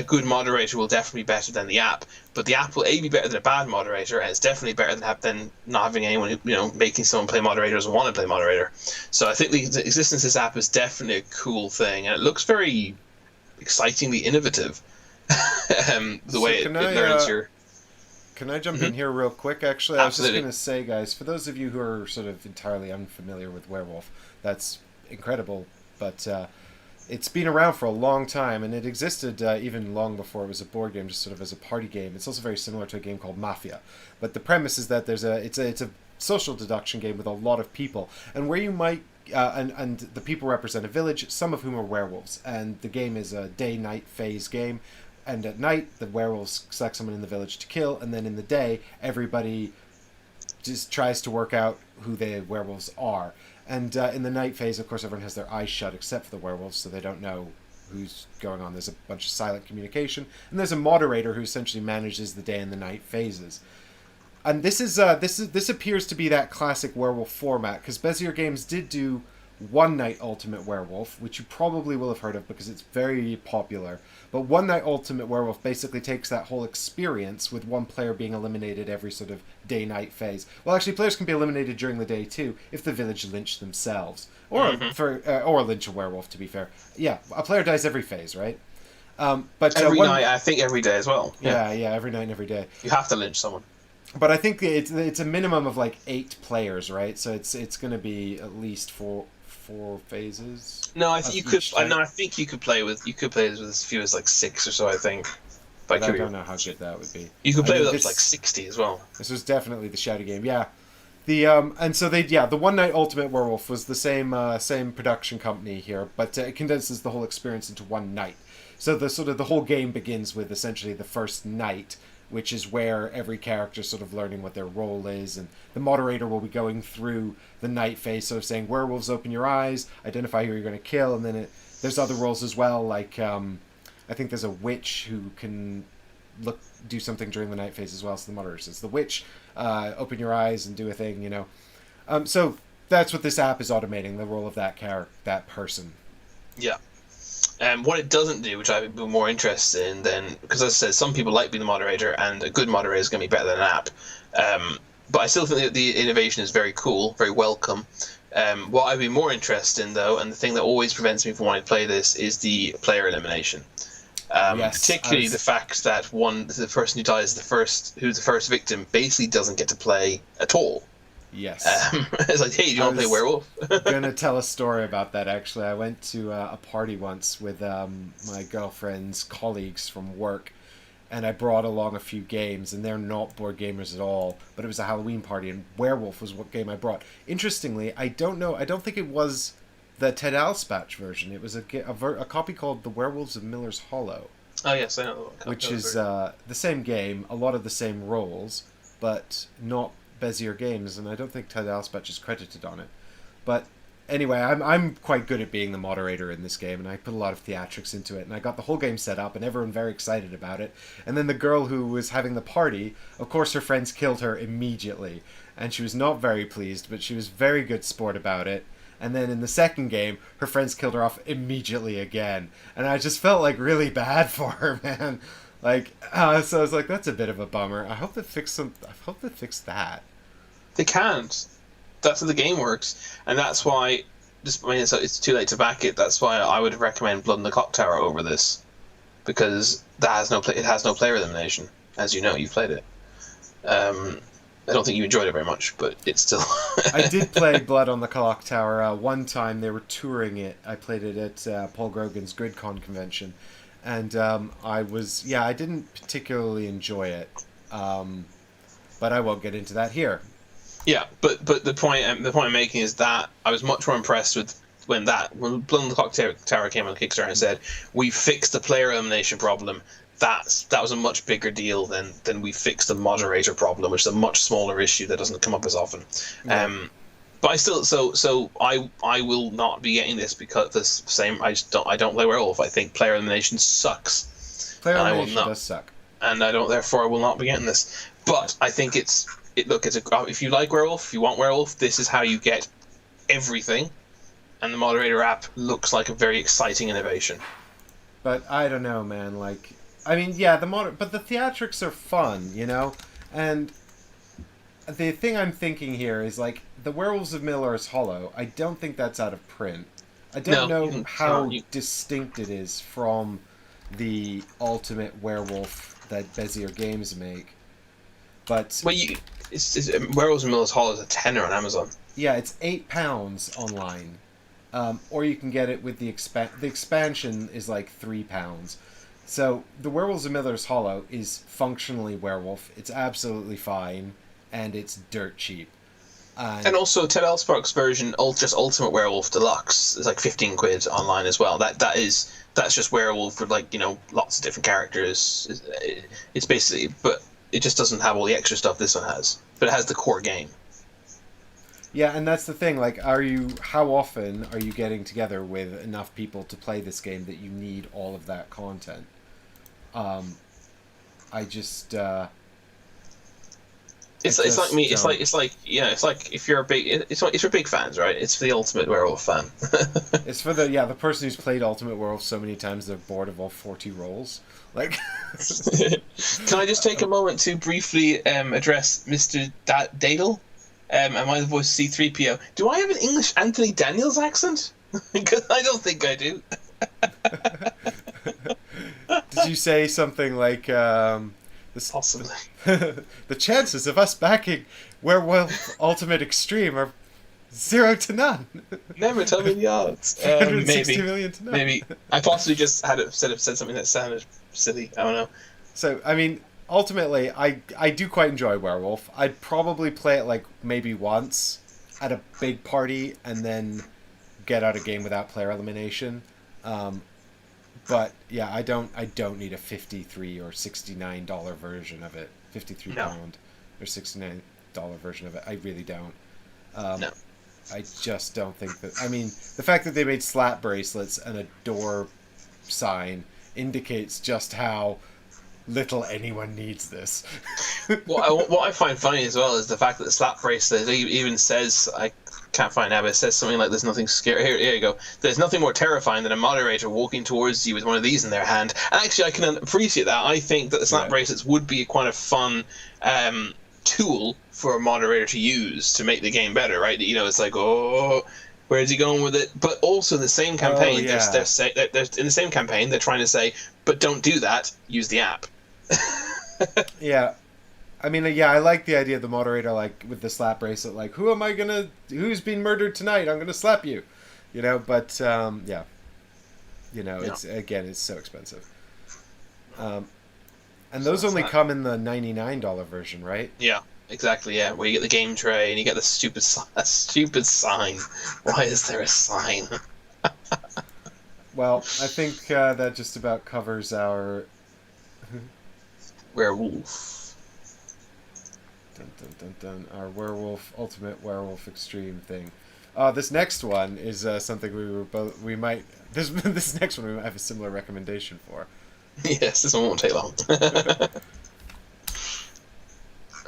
good moderator will definitely be better than the app, but the app will be better than a bad moderator, and it's definitely better than not having anyone who, making someone play moderator doesn't want to play moderator. So I think the existence of this app is definitely a cool thing, and it looks very excitingly innovative. The way it learns your. Can I jump in here real quick? Actually, I was Absolutely. just going to say, guys, for those of you who are sort of entirely unfamiliar with Werewolf, that's incredible, but. It's been around for a long time, and it existed even long before it was a board game, just sort of as a party game. It's also very similar to a game called Mafia, but the premise is that it's a social deduction game with a lot of people, and where you might and the people represent a village, some of whom are werewolves, and the game is a day-night phase game. And at night, the werewolves select someone in the village to kill, and then in the day, everybody just tries to work out who the werewolves are. And in the night phase, of course, everyone has their eyes shut except for the werewolves, so they don't know who's going on. There's a bunch of silent communication, and there's a moderator who essentially manages the day and the night phases. And this appears to be that classic werewolf format, because Bezier Games did do One Night Ultimate Werewolf, which you probably will have heard of because it's very popular. But One Night Ultimate Werewolf basically takes that whole experience with one player being eliminated every sort of day-night phase. Well, actually, players can be eliminated during the day too if the village lynch themselves, or lynch a werewolf. To be fair, yeah, a player dies every phase, right? But every night, I think every day as well. Yeah, every night and every day. You have to lynch someone. But I think it's a minimum of like 8 players, right? So it's going to be at least four phases. No, I think you could. No, I think you could play this with as few as like 6 or so. I think. But I don't know how good that would be. You could play with up to like 60 as well. This was definitely the shouty game. Yeah, The and so the One Night Ultimate Werewolf was the same production company here, but it condenses the whole experience into one night. So the whole game begins with essentially the first night, which is where every character sort of learning what their role is, and the moderator will be going through the night phase, so saying, werewolves, open your eyes, identify who you're going to kill, and then there's other roles as well, like I think there's a witch who can do something during the night phase as well, so the moderator says, the witch, open your eyes and do a thing, so that's what this app is automating, the role of that person. Yeah. What it doesn't do, which I'd be more interested in, then, because as I said, some people like being the moderator, and a good moderator is going to be better than an app. But I still think that the innovation is very cool, very welcome. What I'd be more interested in, though, and the thing that always prevents me from wanting to play this, is the player elimination. Particularly the fact that the person who dies who's the first victim, basically doesn't get to play at all. Yes. It's like, hey, do you want to play werewolf? I'm going to tell a story about that, actually. I went to a party once with my girlfriend's colleagues from work, and I brought along a few games, and they're not board gamers at all, but it was a Halloween party, and Werewolf was what game I brought. Interestingly, I don't think it was the Ted Alspach version. It was a copy called The Werewolves of Miller's Hollow. Oh, yes, I know. Which is the same game, a lot of the same roles, but not Bezier Games, and I don't think Ted Alspach is credited on it. But anyway, I'm quite good at being the moderator in this game, and I put a lot of theatrics into it, and I got the whole game set up, and everyone very excited about it. And then the girl who was having the party, of course her friends killed her immediately, and she was not very pleased, but she was very good sport about it. And then in the second game, her friends killed her off immediately again, and I just felt like really bad for her, man. Like, so I was like, that's a bit of a bummer. I hope they fix that. They can't. That's how the game works, and that's why. It's too late to back it. That's why I would recommend Blood in the Clock Tower over this, because it has no player elimination. As you know, you've played it. I don't think you enjoyed it very much, but it's still. I did play Blood on the Clock Tower. One time they were touring it. I played it at Paul Grogan's GridCon convention, and I didn't particularly enjoy it, but I won't get into that here. Yeah, but the point I'm making is that I was much more impressed with when Blood on the Clock Tower came on Kickstarter and said, we fixed the player elimination problem. That was a much bigger deal than we fixed the moderator problem, which is a much smaller issue that doesn't come up as often. Yeah. But I still I will not be getting this because the same. I don't play Werewolf. I think player elimination sucks. Player elimination does suck, and I will not be getting this. But I think if you like Werewolf, if you want Werewolf, this is how you get everything, and the moderator app looks like a very exciting innovation. But I don't know, man. Like, I mean, yeah, but the theatrics are fun, and the thing I'm thinking here is, like, the Werewolves of Miller's Hollow, I don't think that's out of print. I don't know how distinct it is from the Ultimate Werewolf that Bezier Games make. But Werewolves of Miller's Hollow is a tenner on Amazon. Yeah, it's £8 online, or you can get it with the expansion is like £3. So the Werewolves of Miller's Hollow is functionally Werewolf. It's absolutely fine, and it's dirt cheap. And also Ted Alspach's version, just Ultimate Werewolf Deluxe, is like £15 online as well. That's just Werewolf with lots of different characters. It's basically, but it just doesn't have all the extra stuff this one has. But it has the core game. Yeah, and that's the thing. Like, how often are you getting together with enough people to play this game that you need all of that content? It's like if you're big fans, right? It's for the Ultimate Werewolf fan. It's for the person who's played Ultimate Werewolf so many times they're bored of all 40 roles. Like, can I just take a moment to briefly address Mr. Dadle? Am I the voice of C-3PO? Do I have an English Anthony Daniels accent? Because I don't think I do. Did you say something like possibly the chances of us backing Werewolf Ultimate Extreme are 0 to none? Never tell me the odds. 360 million to none. Maybe I possibly just said something that sounded silly. I don't know. So I mean, ultimately, I do quite enjoy Werewolf. I'd probably play it like maybe once at a big party and then get out a game without player elimination. But yeah, I don't need a $53 or $69 version of it. £53 or $69 version of it. I really don't. No. I just don't think that. I mean, the fact that they made slap bracelets and a door sign indicates just how little anyone needs this. What I find funny as well is the fact that the slap bracelet even says, I can't find it now, but it says something like there's nothing scary. Here you go. There's nothing more terrifying than a moderator walking towards you with one of these in their hand. And actually, I can appreciate that. I think that the slap bracelets would be quite a fun tool for a moderator to use to make the game better, right? You know, it's like, oh, where's he going with it? But also in the same campaign, they're in the same campaign, they're trying to say, but don't do that, use the app. Yeah. I mean, yeah, I like the idea of the moderator, like, with the slap bracelet, like, who's been murdered tonight? I'm going to slap you. You know, but, yeah. You know, it's so expensive. And those only come in the $99 version, right? Yeah, exactly, yeah. Where you get the game tray and you get the stupid sign. Why is there a sign? Well, I think that just about covers our... Werewolf. Dun, dun, dun, dun. Our Ultimate Werewolf Extreme thing. This next one is something this next one we might have a similar recommendation for. Yes, this one won't take long.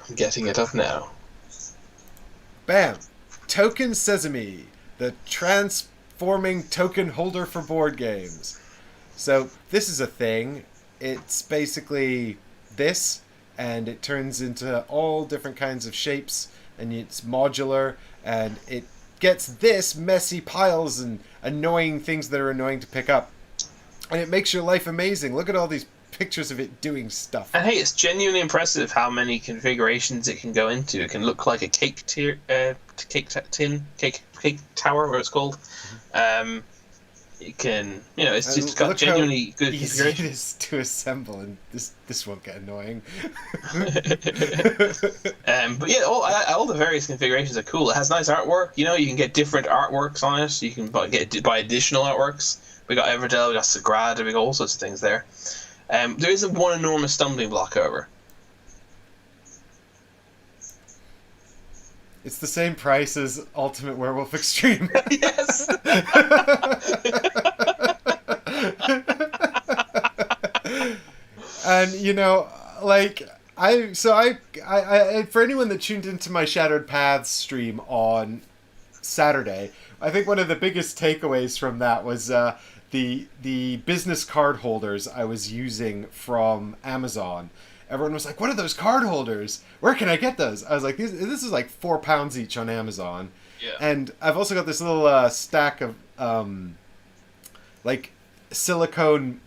I'm getting it up now. Bam! Token Sesame, the transforming token holder for board games. So this is a thing. It's basically this, and it turns into all different kinds of shapes, and it's modular, and it gets this messy piles and annoying things that are annoying to pick up. And it makes your life amazing. Look at all these pictures of it doing stuff. And hey, it's genuinely impressive how many configurations it can go into. It can look like a cake tower, what it's called. It can, it's just got genuinely good configuration. It is to assemble, and this won't get annoying. But yeah, all the various configurations are cool. It has nice artwork. You can get different artworks on it. You can buy additional artworks. We got Everdell, we got Sagrada, we got all sorts of things there. There isn't one enormous stumbling block, however. It's the same price as Ultimate Werewolf Extreme. Yes! And, I for anyone that tuned into my Shattered Paths stream on Saturday, I think one of the biggest takeaways from that was the business card holders I was using from Amazon. Everyone was like, what are those card holders? Where can I get those? I was like, this is like £4 each on Amazon. Yeah. And I've also got this little stack of like silicone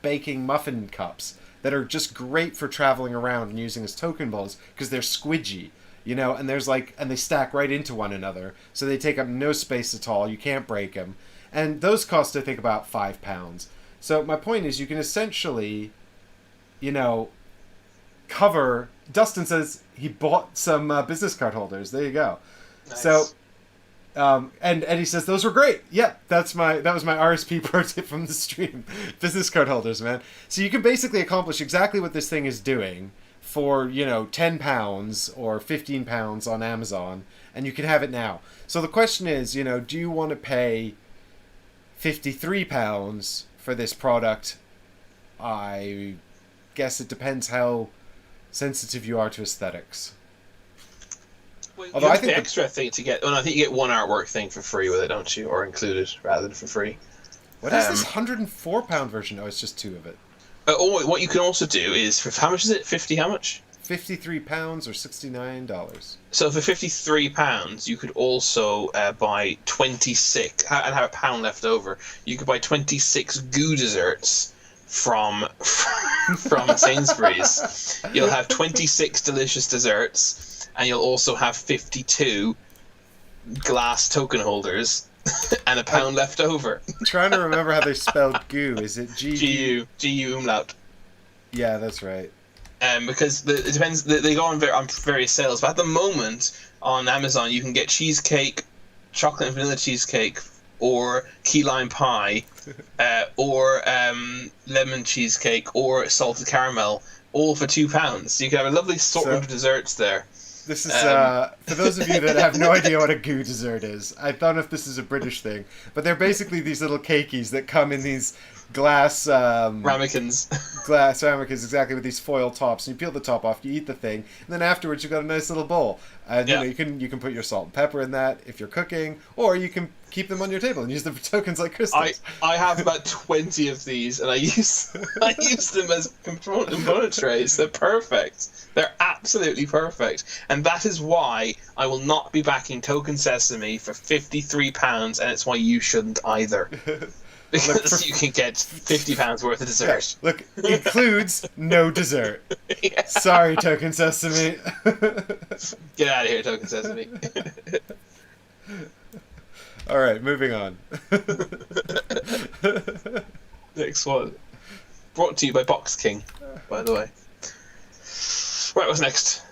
baking muffin cups that are just great for traveling around and using as token balls because they're squidgy. And and they stack right into one another, so they take up no space at all. You can't break them, and those cost, I think, about £5. So my point is, you can essentially, cover. Dustin says he bought some business card holders. There you go. Nice. So, and Eddie says those were great. Yeah, that was my RSP pro tip from the stream. Business card holders, man. So you can basically accomplish exactly what this thing is doing for, £10 or £15 on Amazon, and you can have it now. So the question is, do you want to pay £53 for this product? I guess it depends how sensitive you are to aesthetics. Well, although I think the extra thing to get, I think you get one artwork thing for free with it, don't you? Or included rather than for free. What is this £104 version? Oh, it's just two of it. What you can also do is, for how much is it? 50 how much? £53 or $69. So for £53, you could also buy 26, and have £1 left over. You could buy 26 goo desserts from Sainsbury's. You'll have 26 delicious desserts, and you'll also have 52 glass token holders. And £1 left over. I'm trying to remember how they spelled goo. Is it G-U? G-U umlaut. Yeah, that's right. Because it depends. They go on various sales, but at the moment on Amazon you can get cheesecake, chocolate and vanilla cheesecake, or key lime pie, or lemon cheesecake, or salted caramel, all for £2. So you can have a lovely assortment of desserts there. This is for those of you that have no idea what a goo dessert is. I don't know if this is a British thing, but they're basically these little cakeys that come in these glass ramekins. Glass ramekins, exactly, with these foil tops. And you peel the top off, you eat the thing, and then afterwards you've got a nice little bowl. And you can put your salt and pepper in that if you're cooking, or you can keep them on your table and use them for tokens like crystals. I have about 20 of these, and I use them as component trays. They're perfect. They're absolutely perfect, and that is why I will not be backing Token Sesame for £53, and it's why you shouldn't either. Because you can get £50 worth of dessert. Yeah, look, includes no dessert. Yeah. Sorry, Token Sesame. Get out of here, Token Sesame. All right, moving on. Next one. Brought to you by Box King, by the way. Right, what's next?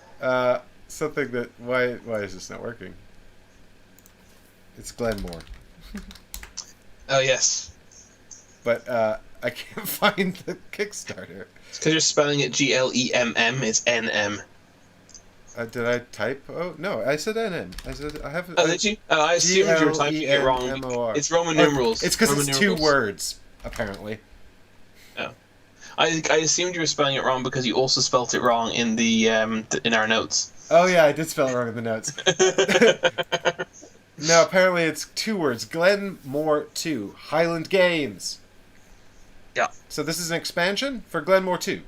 Something that... Why is this not working? It's Glen More. Oh, yes. But I can't find the Kickstarter. It's because you're spelling it GLEMM. It's NM. Did I type? Oh no, I said NM. I have. Oh, did you? Oh, I assumed you were typing it wrong. It's Roman numerals. It's because it's numerals. 2 words, apparently. Oh, I assumed you were spelling it wrong because you also spelt it wrong in the in our notes. Oh yeah, I did spell it wrong in the notes. No, apparently it's 2 words. Glen More 2 Highland Games. Yeah. So this is an expansion for Glen More 2.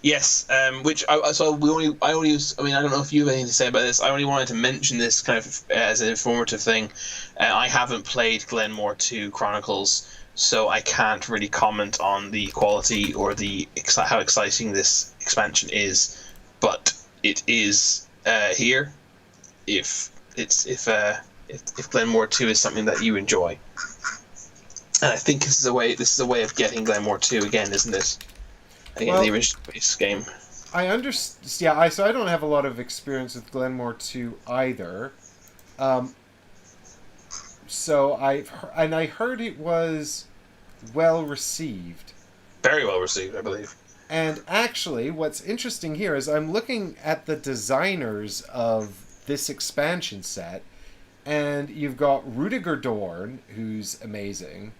Yes, which I don't know if you have anything to say about this. I only wanted to mention this kind of as an informative thing. I haven't played Glen More 2 Chronicles, so I can't really comment on the quality or how exciting this expansion is. But it is here if Glen More 2 is something that you enjoy. And I think this is a way of getting Glen More 2 again, isn't it? Again, the original base game. I understand. Yeah, so I don't have a lot of experience with Glen More 2 either. So I heard it was well received. Very well received, I believe. And actually, what's interesting here is I'm looking at the designers of this expansion set, and you've got Rudiger Dorn, who's amazing.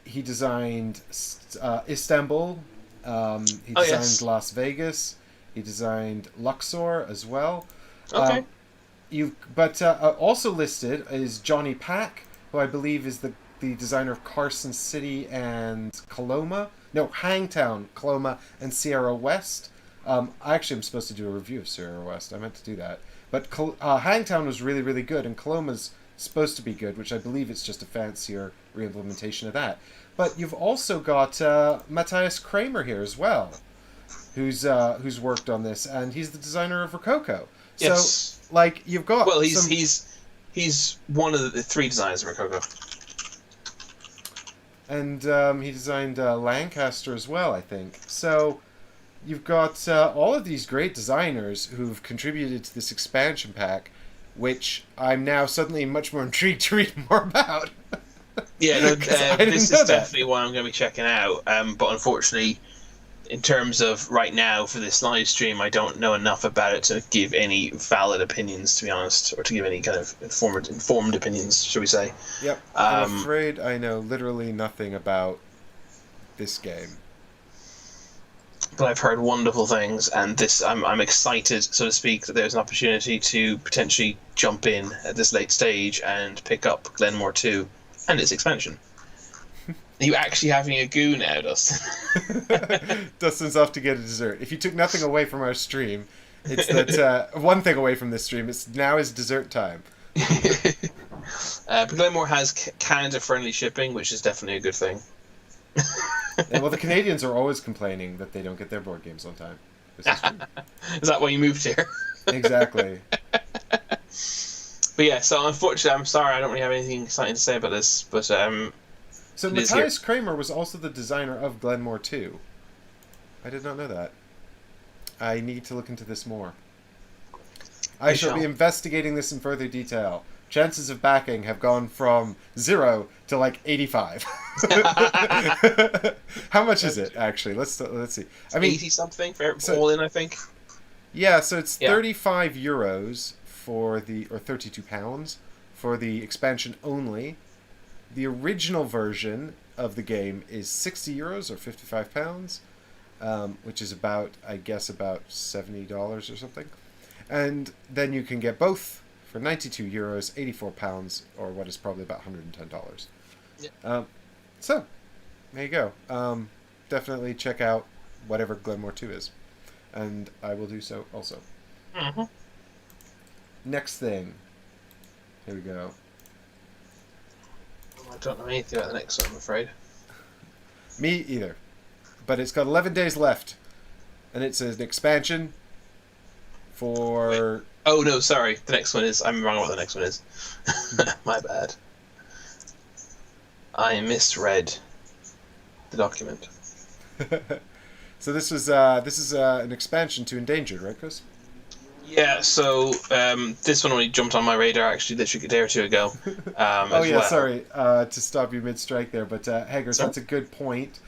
He designed Istanbul. He designed Las Vegas. He designed Luxor as well. Okay. Also listed is Johnny Pack, who I believe is the designer of Carson City and Coloma. No, Hangtown, Coloma, and Sierra West. I actually am supposed to do a review of Sierra West. I meant to do that. But Hangtown was really, really good, and Coloma's supposed to be good, which I believe it's just a fancier re-implementation of that. But you've also got Matthias Kramer here as well, who's worked on this, and he's the designer of Rococo. Yes. So, like, you've got... Well, he's one of the 3 designers of Rococo. And he designed Lancaster as well, I think. So you've got all of these great designers who've contributed to this expansion pack, which I'm now suddenly much more intrigued to read more about. Yeah, no, this is definitely one I'm going to be checking out. But unfortunately, in terms of right now for this live stream, I don't know enough about it to give any valid opinions, to be honest, or to give any kind of informed opinions, should we say. Yep. I'm afraid I know literally nothing about this game. But I've heard wonderful things, and I'm excited, so to speak, that there's an opportunity to potentially jump in at this late stage and pick up Glen More 2 and its expansion. Are you actually having a goo now, Dustin? Dustin's off to get a dessert. If you took nothing away from our stream, it's that one thing away from this stream. It's now is dessert time. But Glen More has Canada-friendly shipping, which is definitely a good thing. Yeah, well, the Canadians are always complaining that they don't get their board games on time. This is true. Is that why you moved here? Exactly. But yeah, so unfortunately, I'm sorry, I don't really have anything exciting to say about this, but So Matthias Kramer was also the designer of Glen More 2. I did not know that. I need to look into this more. I shall be investigating this in further detail. Chances of backing have gone from 0 to like 85. How much is it actually? Let's see. I mean, 80 something for all in, I think. Yeah, so it's 35 euros for or 32 pounds for the expansion only. The original version of the game is 60 euros or 55 pounds, which is about $70 or something. And then you can get both for 92 euros, 84 pounds, or what is probably about $110. Yeah. So, there you go. Definitely check out whatever Glen More 2 is. And I will do so also. Mm-hmm. Next thing. Here we go. I don't know anything about the next one, I'm afraid. Me either. But it's got 11 days left. And it's an expansion for... Wait. Oh, no, sorry. The next one is... I'm wrong what the next one is. My bad. I misread the document. So this is an expansion to Endangered, right, Chris? Yeah, so this one only jumped on my radar actually literally a day or two ago. Sorry to stop you mid-strike there, but Haggers, that's a good point.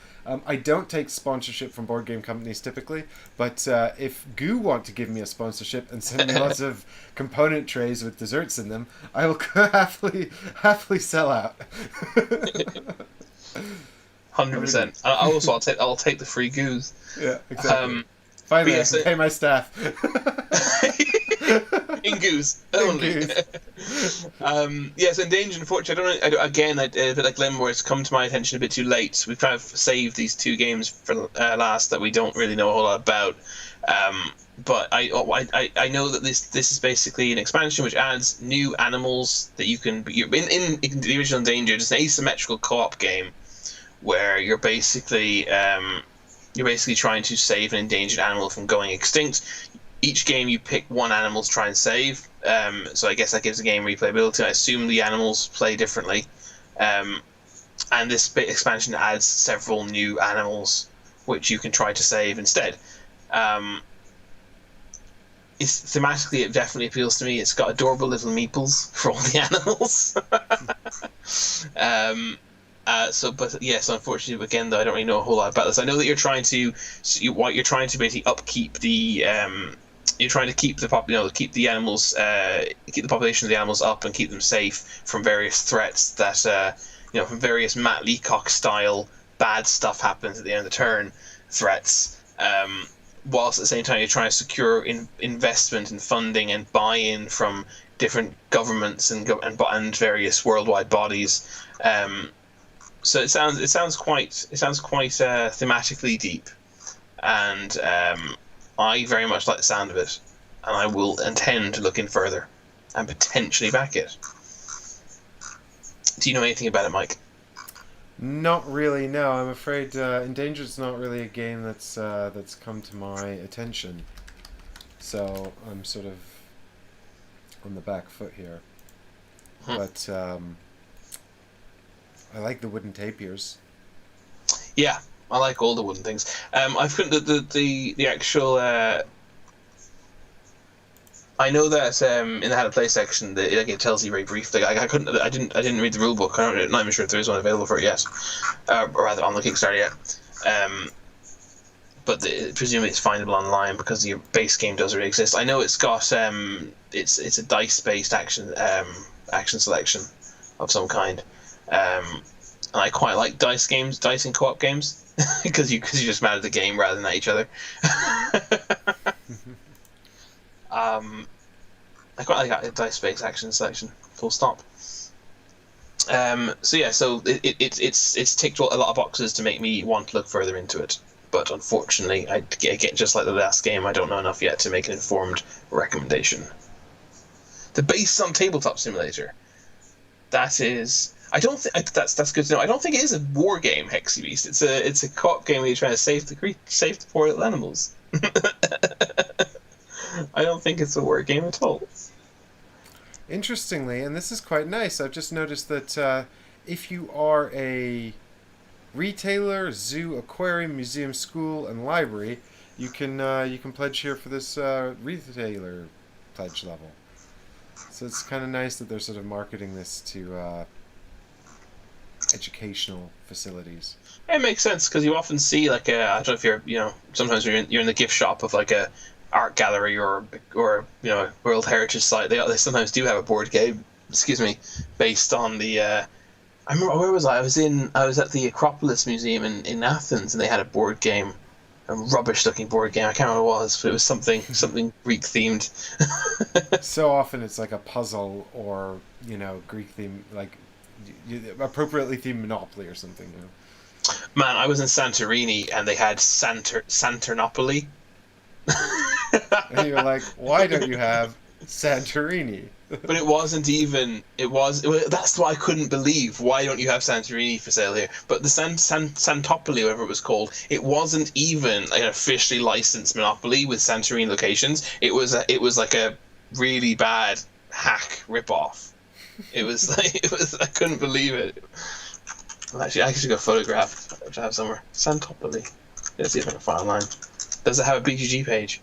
I don't take sponsorship from board game companies typically, but if Goo want to give me a sponsorship and send me lots of component trays with desserts in them, I will happily sell out. 100%. I'll take the free goose. Yeah, exactly. Finally, I can pay my staff. In goose only. Yes, Endangered. Unfortunately, a bit like Glen More, it's come to my attention a bit too late. We've kind of saved these two games for last that we don't really know a whole lot about. But I know that this is basically an expansion which adds new animals that you can. In the original Endangered, it's an asymmetrical co-op game where you're basically trying to save an endangered animal from going extinct. Each game you pick one animal to try and save, so I guess that gives the game replayability. I assume the animals play differently, and this expansion adds several new animals which you can try to save instead. Thematically, it definitely appeals to me. It's got adorable little meeples for all the animals. So unfortunately, again, though, I don't really know a whole lot about this. I know that you're trying to basically upkeep the you're trying to keep the keep the animals, keep the population of the animals up and keep them safe from various threats that from various Matt Leacock style bad stuff happens at the end of the turn threats. Whilst at the same time you're trying to secure investment and funding and buy-in from different governments and various worldwide bodies. So it sounds quite thematically deep, and I very much like the sound of it, and I will intend to look in further and potentially back it. Do you know anything about it, Mike? Not really. No, I'm afraid Endangered's not really a game that's come to my attention, so I'm sort of on the back foot here. But I like the wooden tapirs. Yeah, I like all the wooden things. I've put the actual. I know that in the How to Play section, it tells you very briefly. I didn't read the rule book. I'm not even sure if there is one available for it yet, or rather on the Kickstarter yet. But presumably it's findable online because your base game does already exist. I know it's got it's a dice-based action selection of some kind. And I quite like dice and co-op games, because you're just mad at the game rather than at each other. I quite like a dice-based action selection. Full stop. So it's ticked a lot of boxes to make me want to look further into it. But unfortunately, I get just like the last game, I don't know enough yet to make an informed recommendation. The base on Tabletop Simulator. That is. I don't think that's good to know. I don't think it is a war game, Eqypt. It's a co-op game where you're trying to save the poor little animals. I don't think it's a war game at all. Interestingly, and this is quite nice, I've just noticed that if you are a retailer, zoo, aquarium, museum, school, and library, you can pledge here for this retailer pledge level. So it's kind of nice that they're sort of marketing this to educational facilities. It makes sense because you often see like I don't know if you're sometimes you're in the gift shop of like a art gallery or World Heritage site. They sometimes do have a board game. Excuse me, based on the. I remember where was I? I was at the Acropolis Museum in Athens, and they had a board game, a rubbish-looking board game. I can't remember what it was, but it was something Greek themed. So often it's like a puzzle or Greek theme, like appropriately themed Monopoly or something. Man, I was in Santorini and they had Santonopoly. And you're like, why don't you have Santorini? But it wasn't even. That's what I couldn't believe. Why don't you have Santorini for sale here? But the Santopoli, whatever it was called, it wasn't even an officially licensed Monopoly with Santorini locations. It was like a really bad hack ripoff. It was I couldn't believe it. Well, actually, I should go photograph, which I have somewhere. Santopoli. Let's see if I can find online. Does it have a BGG page?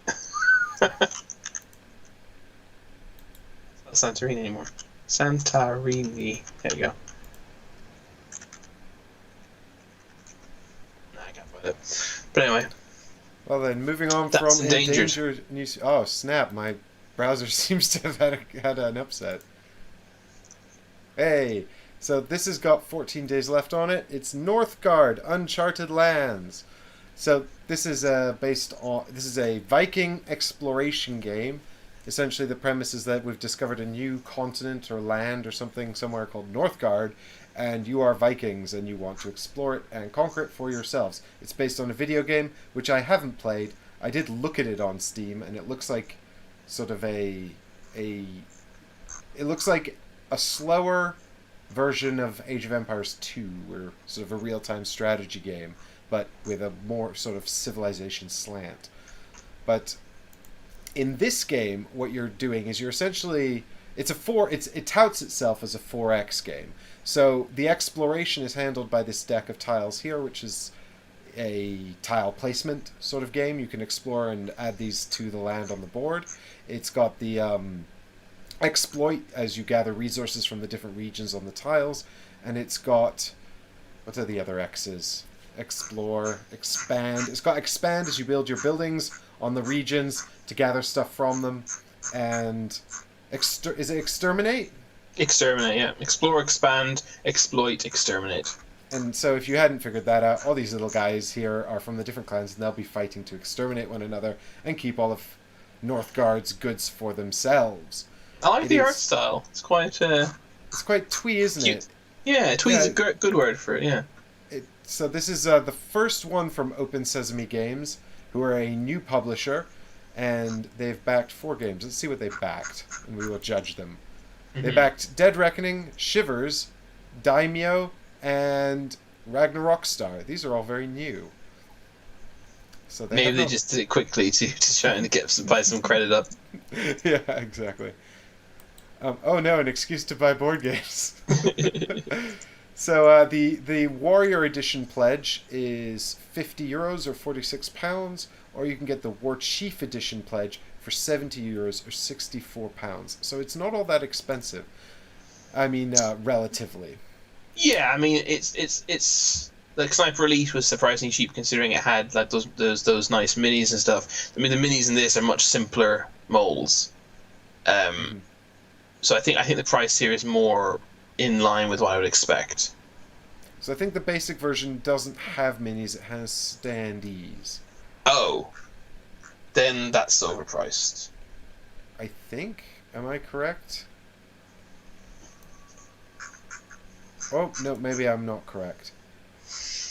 It's not Santorini anymore. Santorini. There you go. No, I can't find it. But anyway. Well then, moving on That's from Endangered news. Oh snap! My browser seems to have had an upset. Hey, so this has got 14 days left on it. It's Northgard, Uncharted Lands. So this is this is a Viking exploration game. Essentially, the premise is that we've discovered a new continent or land or something somewhere called Northgard, and you are Vikings and you want to explore it and conquer it for yourselves. It's based on a video game, which I haven't played. I did look at it on Steam, and it looks like sort of it looks like a slower version of Age of Empires 2, or sort of a real-time strategy game, but with a more sort of civilization slant. But in this game, what you're doing is you're essentially it touts itself as a 4X game. So the exploration is handled by this deck of tiles here, which is a tile placement sort of game. You can explore and add these to the land on the board. It's got the exploit as you gather resources from the different regions on the tiles, and it's got, what are the other X's? Explore, expand. It's got expand as you build your buildings on the regions to gather stuff from them, and is it exterminate? Exterminate, yeah. Explore, expand, exploit, exterminate. And so if you hadn't figured that out, all these little guys here are from the different clans, and they'll be fighting to exterminate one another and keep all of Northgard's goods for themselves. I like the art style. It's quite twee, isn't cute. it? Yeah, twee is a good word for it, yeah. So this is the first one from Open Sesame Games, who are a new publisher, and they've backed 4 games. Let's see what they backed, and we will judge them. Mm-hmm. They backed Dead Reckoning, Shivers, Daimyo, and Ragnarok Star. These are all very new. So maybe they just did it quickly to try and buy some credit up. Yeah, exactly. Oh no, an excuse to buy board games. So the Warrior Edition pledge is €50 or £46, or you can get the War Chief Edition pledge for €70 or £64. So it's not all that expensive. I mean, relatively. Yeah, I mean it's like Sniper Elite was surprisingly cheap considering it had like those nice minis and stuff. I mean the minis in this are much simpler molds. So I think the price here is more in line with what I would expect. So I think the basic version doesn't have minis, it has standees. Oh. Then that's overpriced. I think. Am I correct? Oh, no, maybe I'm not correct.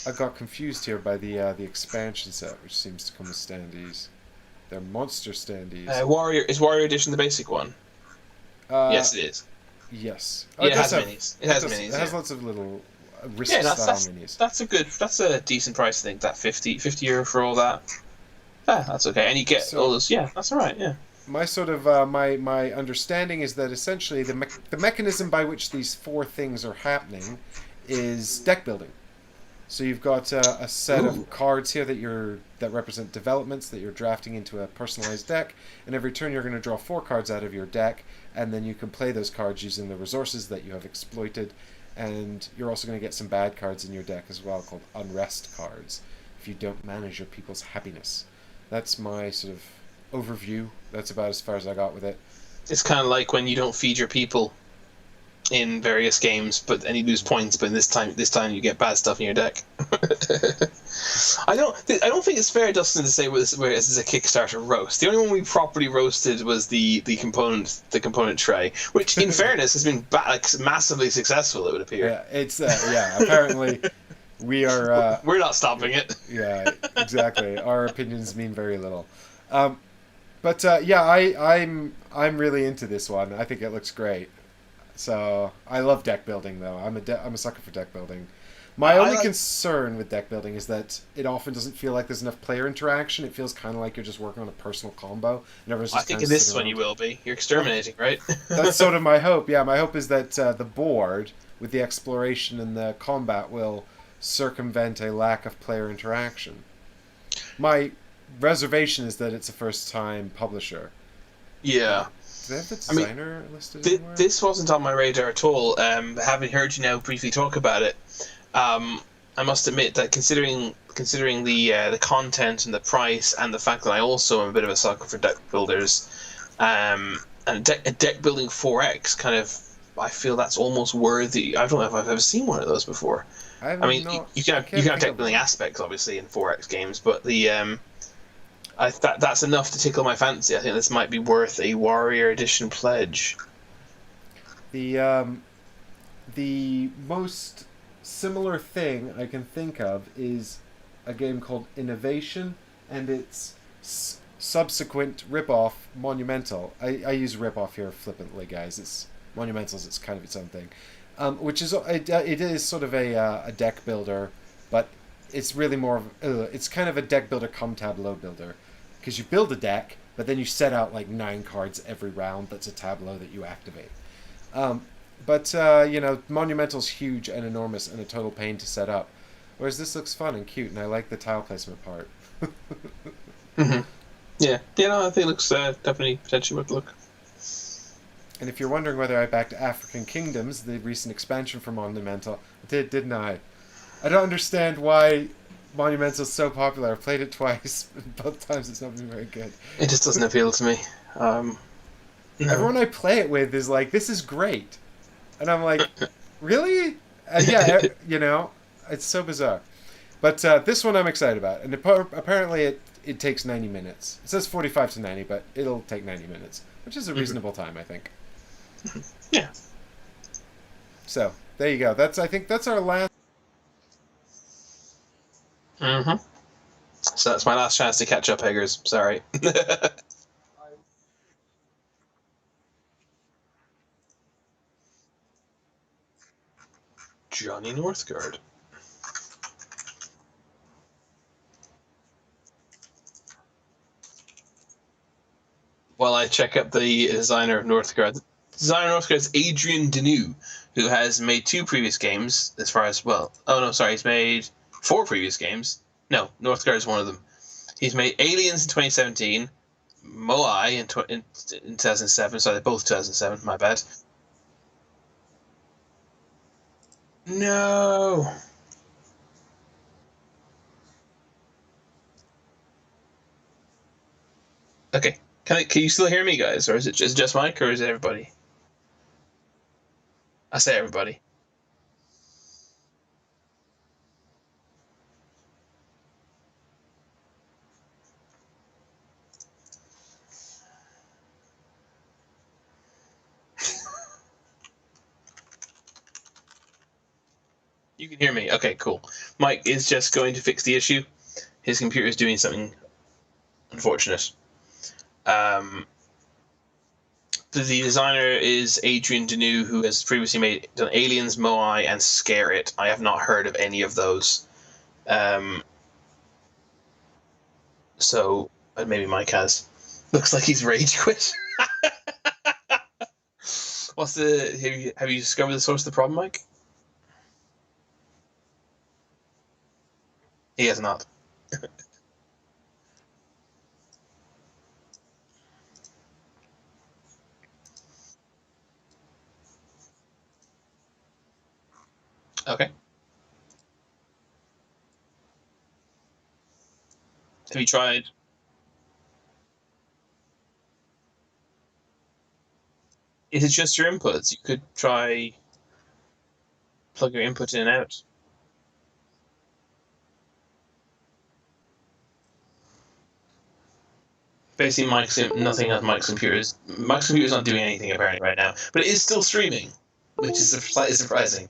I got confused here by the expansion set, which seems to come with standees. They're monster standees. Is Warrior Edition the basic one? Yes, it is. Yes. Yeah, it has minis. It has lots of little risk-style minis. That's a decent price, I think, that €50 for all that. Yeah, that's okay. And you get all those, yeah, that's alright, yeah. My sort of, my understanding is that essentially the mechanism by which these 4 things are happening is deck building. So you've got a set of cards here that represent developments that you're drafting into a personalized deck, and every turn you're going to draw 4 cards out of your deck, and then you can play those cards using the resources that you have exploited, and you're also going to get some bad cards in your deck as well, called unrest cards, if you don't manage your people's happiness. That's my sort of overview. That's about as far as I got with it. It's kind of like when you don't feed your people in various games, and you lose points. But this time you get bad stuff in your deck. I don't think it's fair, Dustin, to say this is a Kickstarter roast. The only one we properly roasted was the component tray, which, in fairness, has been massively successful. It would appear. Yeah, it's apparently we are. We're not stopping it. Yeah, exactly. Our opinions mean very little. I'm really into this one. I think it looks great. So I love deck building, though. I'm a sucker for deck building. My only concern with deck building is that it often doesn't feel like there's enough player interaction. It feels kind of like you're just working on a personal combo. And I think in this one you will be. You're exterminating, right? That's sort of my hope. Yeah, my hope is that the board, with the exploration and the combat, will circumvent a lack of player interaction. My reservation is that it's a first-time publisher. Yeah. Do they have the designer listed anywhere? This wasn't on my radar at all. Having heard you now briefly talk about it, I must admit that considering the content and the price and the fact that I also am a bit of a sucker for deck builders, and a deck building 4X kind of, I feel that's almost worthy. I don't know if I've ever seen one of those before. You can have deck building aspects obviously in 4X games, but that's enough to tickle my fancy. I think this might be worth a Warrior Edition pledge. The most similar thing I can think of is a game called Innovation, and its subsequent ripoff, Monumental. I use ripoff here flippantly, guys. It's Monumental's. It's kind of its own thing, which is it is sort of a deck builder, but it's really more of it's kind of a deck builder come tableau builder. Because you build a deck, but then you set out like 9 cards every round. That's a tableau that you activate. Monumental's huge and enormous and a total pain to set up. Whereas this looks fun and cute, and I like the tile placement part. Mm-hmm. Yeah, I think it looks definitely potentially worth a look. And if you're wondering whether I backed African Kingdoms, the recent expansion for Monumental, I did, didn't I? I don't understand why Monumental's so popular. I've played it twice. Both times it's not been very good. It just doesn't appeal to me. No. Everyone I play it with is like, this is great. And I'm like, really? It's so bizarre. But this one I'm excited about. And apparently it takes 90 minutes. It says 45 to 90, but it'll take 90 minutes, which is a reasonable time, I think. Yeah. So, there you go. I think that's our last... Mm-hmm. So that's my last chance to catch up, Eggers. Sorry. Johnny Northgard. While I check up the designer of Northgard. The designer of Northgard is Adrian Deneau, who has made 2 previous games, as far as, he's made 4 previous games. No, Northgard is one of them. He's made Aliens in 2017, Moai in 2007, sorry, they're both 2007, my bad. No! Okay, can you still hear me, guys, or is it just Mike, or is it everybody? I say everybody. You can hear me. Okay, cool. Mike is just going to fix the issue. His computer is doing something unfortunate. The designer is Adrian Deneau, who has previously done Aliens, Moai, and Scare It. I have not heard of any of those. So maybe Mike has. Looks like he's rage quit. Have you discovered the source of the problem, Mike? He has not. Okay. Have you tried? Is it just your inputs? You could try plug your input in and out. Basically, nothing on Mike's computer is. Mike's computer is not doing anything apparently right now, but it is still streaming, which is slightly surprising.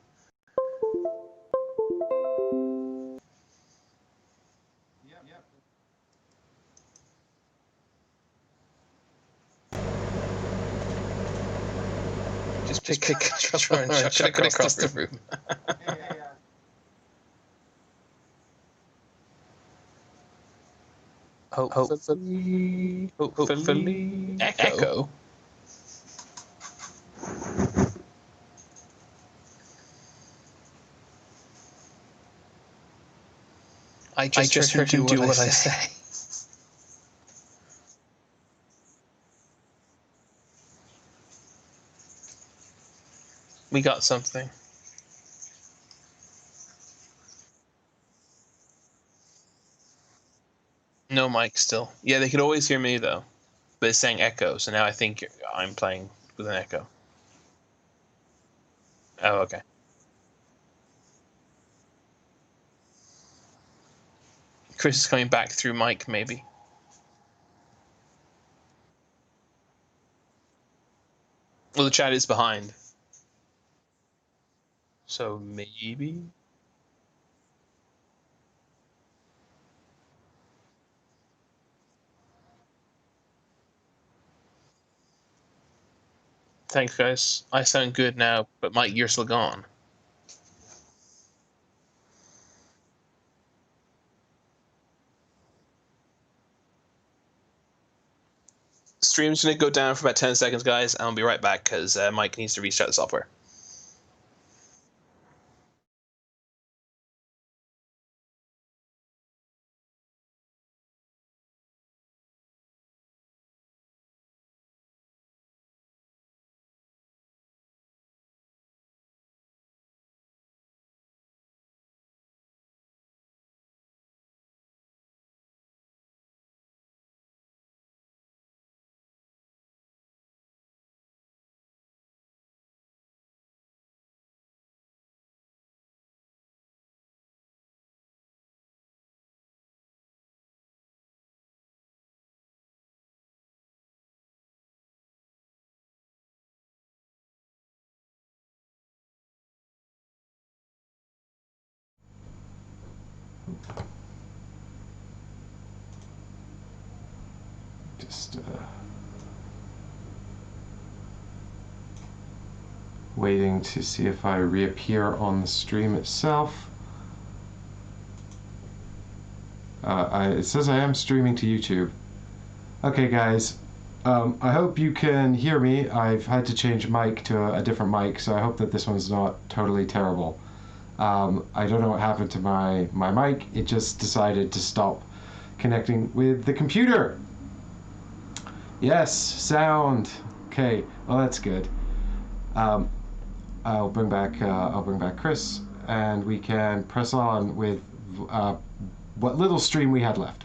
Just pick a controller and chuck it across the room. Hopefully. Echo. I just heard him do what I say. We got something. No mic still. Yeah, they could always hear me though. But it's saying echo, so now I think I'm playing with an echo. Oh, okay. Chris is coming back through mic, maybe. Well, the chat is behind. So maybe. Thanks, guys. I sound good now, but Mike, you're still gone. Stream's going to go down for about 10 seconds, guys, and I'll be right back because Mike needs to restart the software. Just waiting to see if I reappear on the stream itself. It says I am streaming to YouTube. Okay, guys. I hope you can hear me. I've had to change mic to a different mic, so I hope that this one's not totally terrible. I don't know what happened to my mic. It just decided to stop connecting with the computer. Yes, sound. Okay, well that's good. I'll bring back Chris, and we can press on with what little stream we had left.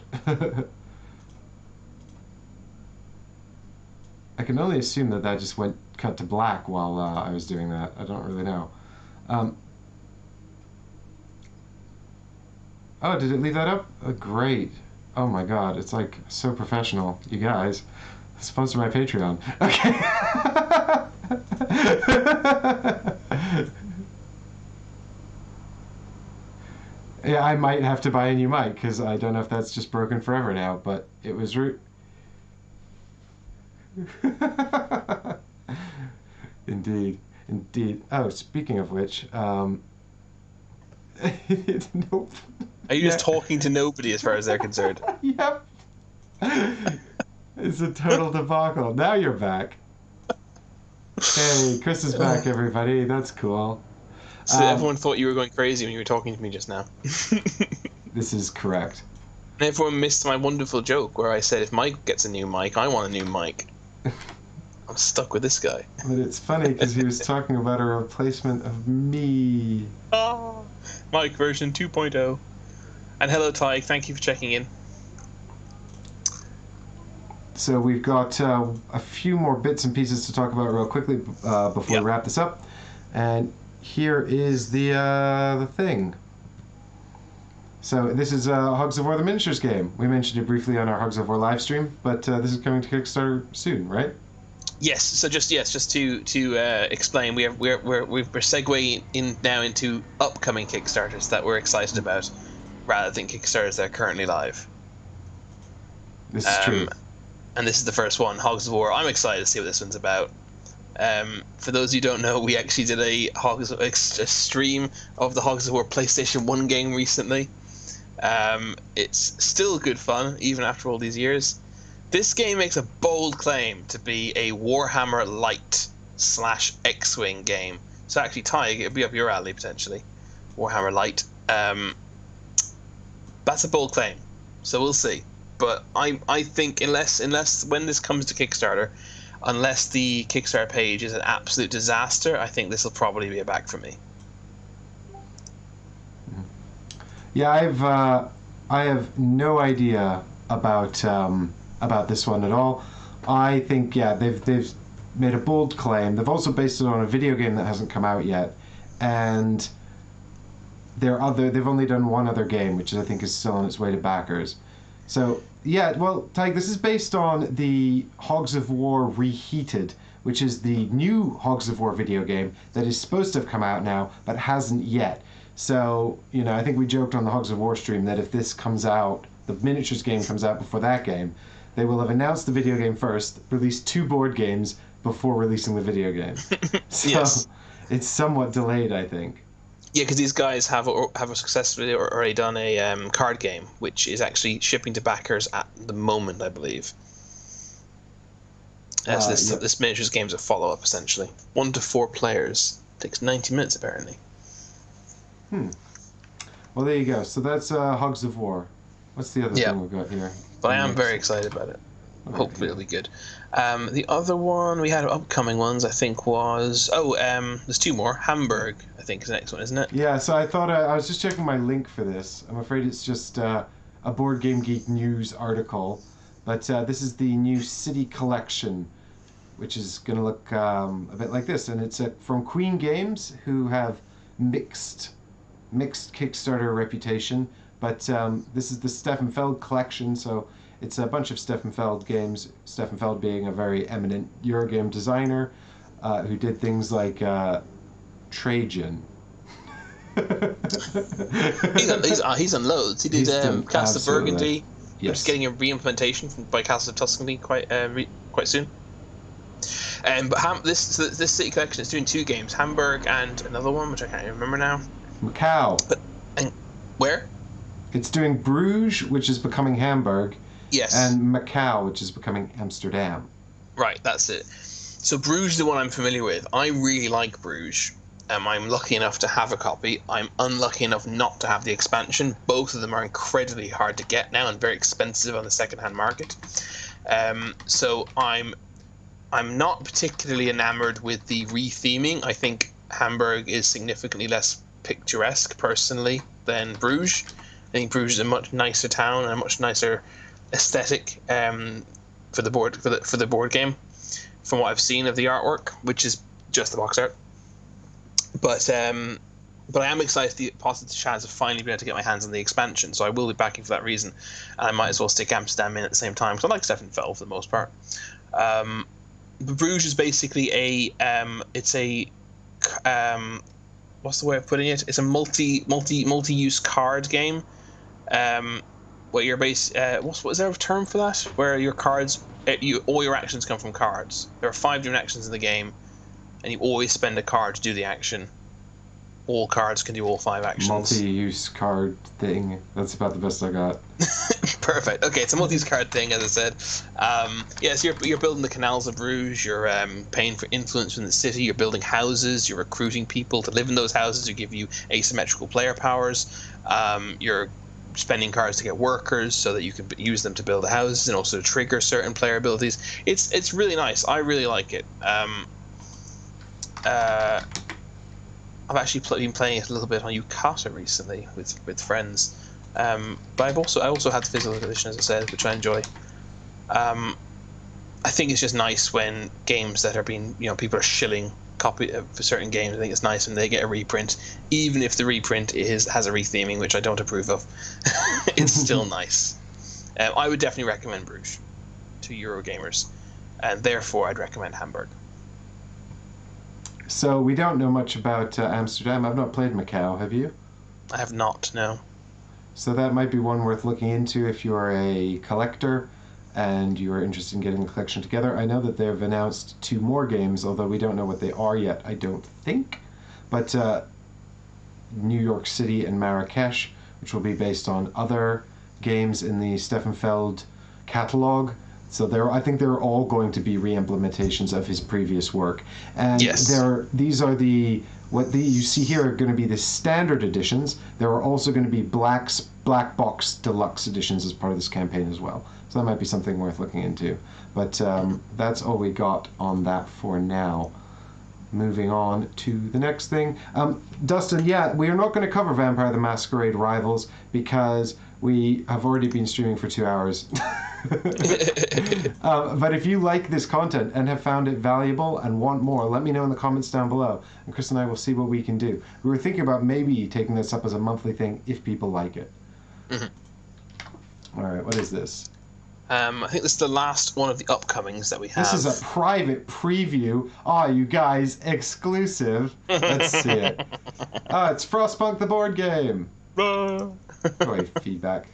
I can only assume that just cut to black while I was doing that. I don't really know. Oh, did it leave that up? Oh, great. Oh my god, it's like so professional, you guys. Sponsor my Patreon. Okay. Yeah, I might have to buy a new mic because I don't know if that's just broken forever now, but it was Indeed. Oh, speaking of which, nope. Are you just talking to nobody as far as they're concerned? Yep. It's a total debacle. Now you're back. Hey, Chris is back, everybody. That's cool. So everyone thought you were going crazy when you were talking to me just now. This is correct. And everyone missed my wonderful joke where I said if Mike gets a new mic, I want a new mic. I'm stuck with this guy. But it's funny because he was talking about a replacement of me. Oh, Mike version 2.0. And hello, Ty. Thank you for checking in. So we've got a few more bits and pieces to talk about real quickly before we wrap this up. And here is the thing. So this is Hogs of War the Miniatures game. We mentioned it briefly on our Hogs of War live stream, but this is coming to Kickstarter soon, right? Yes. So just to explain, we're segueing in now into upcoming Kickstarters that we're excited about, rather than Kickstarters that are currently live. This is true. And this is the first one, Hogs of War. I'm excited to see what this one's about. For those who don't know, we actually did a stream of the Hogs of War PlayStation 1 game recently. It's still good fun, even after all these years. This game makes a bold claim to be a Warhammer Light / X-Wing game. So actually, Ty, it'll be up your alley, potentially. Warhammer Light. That's a bold claim. So we'll see. But I think unless when this comes to Kickstarter, unless the Kickstarter page is an absolute disaster, I think this will probably be a back for me. Yeah, I have no idea about this one at all. I think they've made a bold claim. They've also based it on a video game that hasn't come out yet, and they've only done one other game, which I think is still on its way to backers. So yeah, well, Tig, this is based on the Hogs of War Reheated, which is the new Hogs of War video game that is supposed to have come out now, but hasn't yet. So, I think we joked on the Hogs of War stream that if this comes out, the miniatures game comes out before that game, they will have announced the video game first, released 2 board games before releasing the video game. So yes. It's somewhat delayed, I think. Yeah, because these guys have successfully already done a card game, which is actually shipping to backers at the moment, I believe. This miniatures game's a follow-up, essentially. 1 to 4 players. Takes 90 minutes, apparently. Well, there you go. So that's Hogs of War. What's the other thing we've got here? But I am very excited about it. Okay. Hopefully it'll be good. The other one, we had upcoming ones, I think was... there's 2 more. Hamburg, I think, is the next one, isn't it? Yeah, so I thought... I was just checking my link for this. I'm afraid it's just a Board Game Geek news article. But this is the new City Collection, which is going to look a bit like this. And it's from Queen Games, who have mixed Kickstarter reputation. But this is the Stefan Feld collection, so... It's a bunch of Stefan Feld games, Stefan Feld being a very eminent Eurogame designer who did things like Trajan. he's on loads. He did Castle of Burgundy. Yes. Just getting a re-implementation by Castle of Tuscany quite soon. But this City Collection is doing 2 games, Hamburg and another one, which I can't even remember now. Macau. And where? It's doing Bruges, which is becoming Hamburg. Yes. And Macau, which is becoming Amsterdam. Right, that's it. So Bruges is the one I'm familiar with. I really like Bruges. I'm lucky enough to have a copy. I'm unlucky enough not to have the expansion. Both of them are incredibly hard to get now and very expensive on the second-hand market. So I'm not particularly enamored with the retheming. I think Hamburg is significantly less picturesque, personally, than Bruges. I think Bruges is a much nicer town and a much nicer aesthetic for the board game, from what I've seen of the artwork, which is just the box art. But I am excited the positive chance of finally being able to get my hands on the expansion, so I will be backing for that reason, and I might as well stick Amsterdam in at the same time, because I like Stefan Feld for the most part. Bruges is basically what's the way of putting it? It's a multi-use card game. Where you're is there a term for that? Where your cards, all your actions come from cards. There are 5 different actions in the game, and you always spend a card to do the action. All cards can do all 5 actions. Multi-use card thing. That's about the best I got. Perfect. Okay, it's a multi-use card thing, as I said. Yes, you're building the canals of Bruges. You're paying for influence from the city. You're building houses. You're recruiting people to live in those houses who give you asymmetrical player powers. You're spending cards to get workers so that you can use them to build houses and also to trigger certain player abilities. It's really nice. I really like it. I've actually been playing it a little bit on Uncharted recently with friends. But I also had the physical edition, as I said, which I enjoy. I think it's just nice when games that are being, people are shilling copy for certain games. I think it's nice when they get a reprint, even if the reprint has a retheming, which I don't approve of. It's still nice. I would definitely recommend Bruges to Eurogamers, and therefore I'd recommend Hamburg. So we don't know much about Amsterdam. I've not played Macau. Have you? I have not, no. So that might be one worth looking into if you're a collector and you're interested in getting the collection together. I know that they've announced 2 more games, although we don't know what they are yet, I don't think. But New York City and Marrakesh, which will be based on other games in the Stefan Feld catalog. So I think they're all going to be re-implementations of his previous work. And yes. These are what you see here are going to be the standard editions. There are also going to be black box deluxe editions as part of this campaign as well. So that might be something worth looking into. But that's all we got on that for now. Moving on to the next thing. Dustin, we are not going to cover Vampire the Masquerade Rivals because we have already been streaming for 2 hours. But if you like this content and have found it valuable and want more, let me know in the comments down below. And Chris and I will see what we can do. We were thinking about maybe taking this up as a monthly thing if people like it. All right, what is this? I think this is the last one of the upcomings that we have. This is a private preview. You guys, exclusive. Let's see it. It's Frostpunk the board game. Feedback.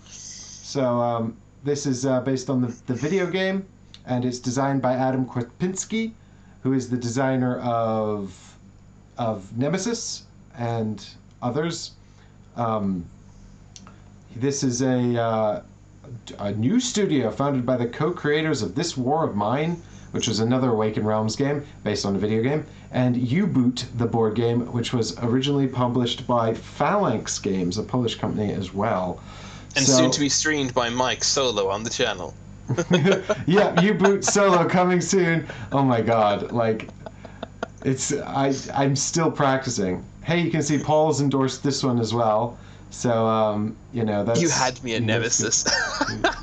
So this is based on the video game, and it's designed by Adam Kwapinski, who is the designer of Nemesis and others. This is a new studio founded by the co-creators of This War of Mine, which was another Awakened Realms game based on a video game, and Eqypt, the board game, which was originally published by Phalanx Games, a Polish company as well. And soon to be streamed by Mike solo on the channel. Yeah, Eqypt solo coming soon. Oh my god, I'm still practicing. Hey, you can see Paul's endorsed this one as well. So, that's... You had me at Nemesis.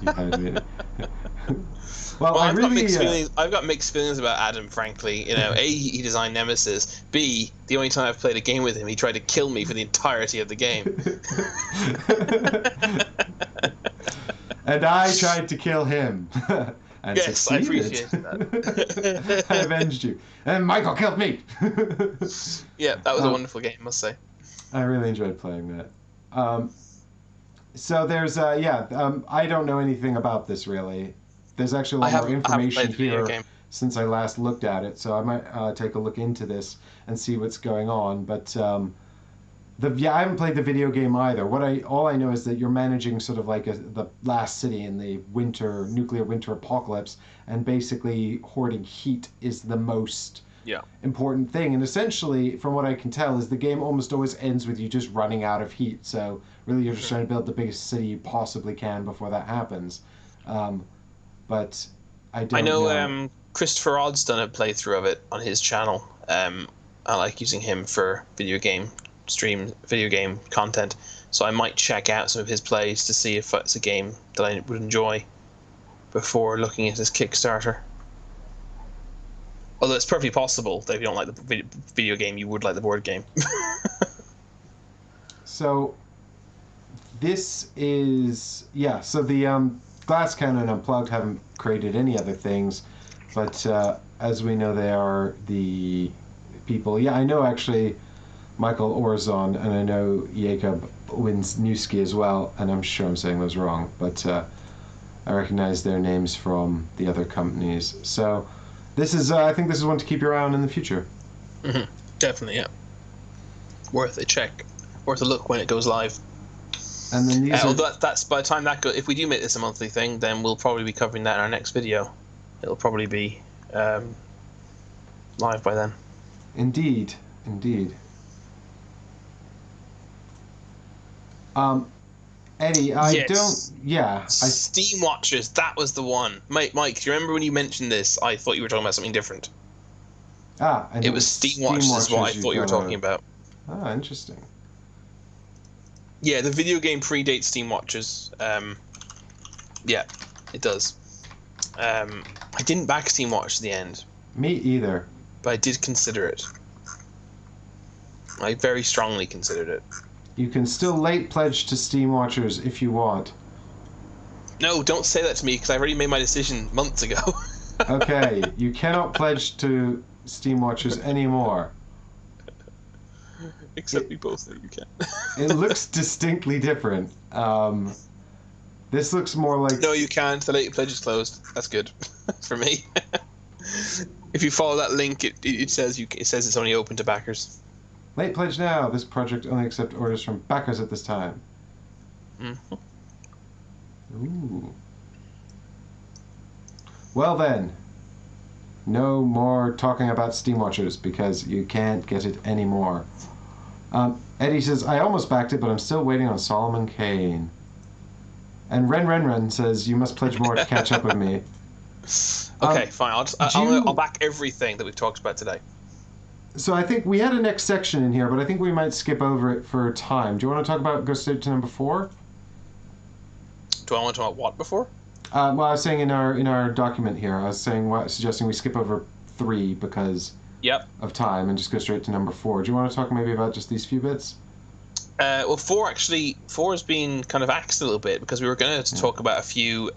You had me. Well, I've got mixed feelings about Adam, frankly. A, he designed Nemesis. B, the only time I've played a game with him, he tried to kill me for the entirety of the game. And I tried to kill him. And yes, succeeded. I appreciate that. I avenged you. And Michael killed me. Yeah, that was a wonderful game, I must say. I really enjoyed playing that. So there's, I don't know anything about this, really. There's actually a lot more information here since I last looked at it, so I might take a look into this and see what's going on. But I haven't played the video game either. All I know is that you're managing sort of like the last city in the nuclear winter apocalypse, and basically hoarding heat is the most important thing. And essentially, from what I can tell, is the game almost always ends with you just running out of heat. So really, you're just trying to build the biggest city you possibly can before that happens. But I know. Christopher Odd's done a playthrough of it on his channel. I like using him for video game content, so I might check out some of his plays to see if it's a game that I would enjoy before looking at his Kickstarter. Although it's perfectly possible that if you don't like the video game, you would like the board game. So this is so the Glass Cannon Unplugged haven't created any other things, but as we know, they are the people. Yeah, I know actually Michael Orzon, and I know Jakob Winsniewski as well, and I'm sure I'm saying those wrong, but I recognize their names from the other companies. So this is, I think this is one to keep your eye on in the future. Mm-hmm. Definitely, yeah. Worth a check, worth a look when it goes live. And then that's by the time that goes. If we do make this a monthly thing, then we'll probably be covering that in our next video. It'll probably be live by then. Indeed. Eddie, I Yes. don't... Yeah. Steam Watchers, that was the one. Mike, do you remember when you mentioned this? I thought you were talking about something different. And It was Steam Watchers is what I thought you were talking about. Ah, interesting. Yeah, the video game predates Steam Watchers. Yeah, it does. I didn't back Steam Watch at the end. Me either. But I did consider it. I very strongly considered it. You can still late pledge to Steam Watchers if you want. No, don't say that to me, because I already made my decision months ago. Okay, you cannot pledge to Steam Watchers anymore. Except we both know you can. It looks distinctly different. This looks more like... No, you can't. The late pledge is closed. That's good for me. If you follow that link, it says it's only open to backers. Late pledge now. This project only accepts orders from backers at this time. Mm-hmm. Ooh. Well then, no more talking about Steam Watchers because you can't get it anymore. Eddie says, I almost backed it, but I'm still waiting on Solomon Kane. And Ren says, you must pledge more to catch up with me. Okay, fine. I'll back everything that we've talked about today. So I think we had a next section in here, but I think we might skip over it for time. Do you want to go straight to number 4? Do I want to talk about what before? Well, I was saying in our document here, I was suggesting we skip over 3 because of time and just go straight to number 4. Do you want to talk maybe about just these few bits? Well, 4 has been kind of axed a little bit because we were going to talk about a few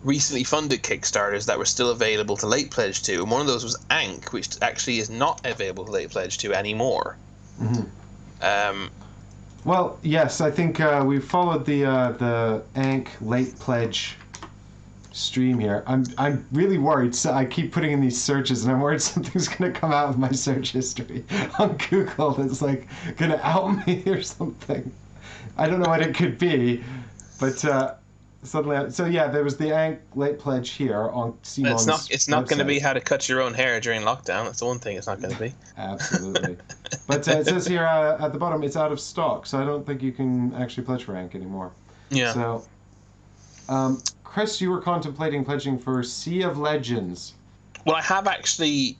recently funded Kickstarters that were still available to late pledge to, and one of those was Ankh, which actually is not available to late pledge to anymore. Mm-hmm. Well, yes, I think we followed the Ankh late pledge stream here. I'm really worried. So I keep putting in these searches, and I'm worried something's going to come out of my search history on Google that's like going to out me or something. I don't know what it could be, but suddenly. So yeah, there was the Ankh late pledge here on Simon's It's not going to website. be how to cut your own hair during lockdown. That's the one thing it's not going to be. Absolutely. But it says here at the bottom it's out of stock, so I don't think you can actually pledge for Ankh anymore. Yeah. So, Chris, you were contemplating pledging for Sea of Legends. Well, I have actually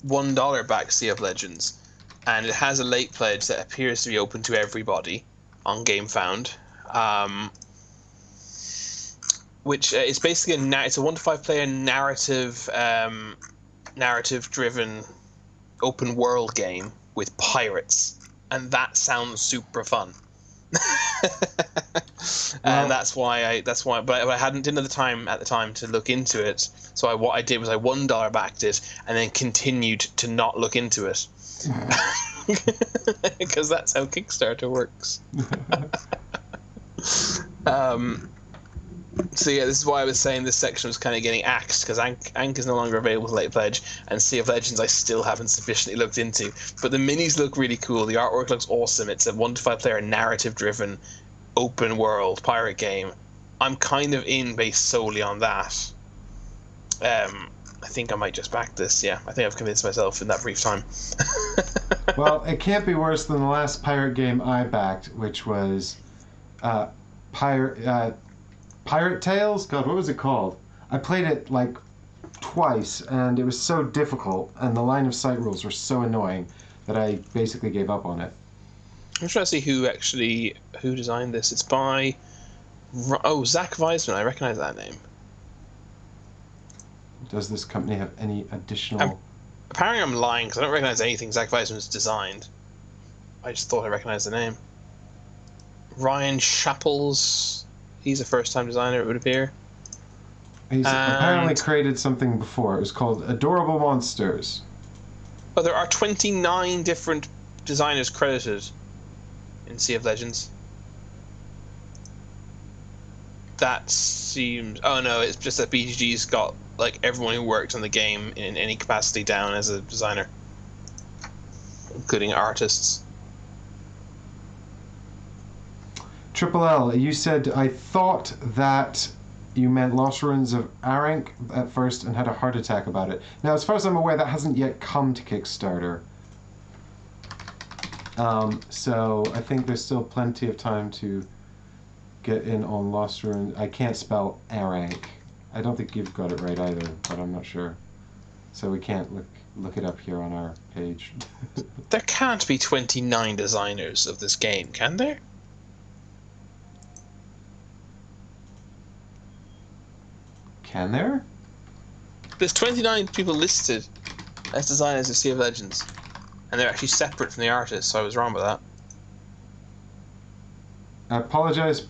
$1 back Sea of Legends, and it has a late pledge that appears to be open to everybody on GameFound. Which is basically it's a 1 to 5 player narrative driven open world game with pirates, and that sounds super fun. And that's why but I didn't have the time at the time to look into it. So what I did was I $1 backed it and then continued to not look into it. Because that's how Kickstarter works. So yeah, this is why I was saying this section was kind of getting axed, because Ankh is no longer available to late pledge, and Sea of Legends I still haven't sufficiently looked into. But the minis look really cool. The artwork looks awesome. It's a 1 to 5 player narrative-driven, open world pirate game. I'm kind of in based solely on that. I think I might just back this. Yeah, I think I've convinced myself in that brief time. Well, it can't be worse than the last pirate game I backed, which was Pirate Tales? God, what was it called? I played it like twice, and it was so difficult, and the line of sight rules were so annoying that I basically gave up on it. I'm trying to see who designed this. It's by Zach Weisman. I recognize that name. Does this company have any additional... Apparently I'm lying, because I don't recognize anything Zach Weisman's designed. I just thought I recognized the name. Ryan Shapples. He's a first-time designer, it would appear. He's apparently created something before. It was called Adorable Monsters. Oh, there are 29 different designers credited in Sea of Legends. That seems... Oh no, it's just that BGG's got like everyone who worked on the game in any capacity down as a designer, including artists. Triple L, you said, I thought that you meant Lost Ruins of Ankh at first and had a heart attack about it. Now, as far as I'm aware, that hasn't yet come to Kickstarter. So I think there's still plenty of time to get in on Lost Ruins. I can't spell Ankh. I don't think you've got it right either, but I'm not sure. So we can't look it up here on our page. There can't be 29 designers of this game, can there? Can there? There's 29 people listed as designers of Sea of Legends, and they're actually separate from the artists, so I was wrong with that. I apologize.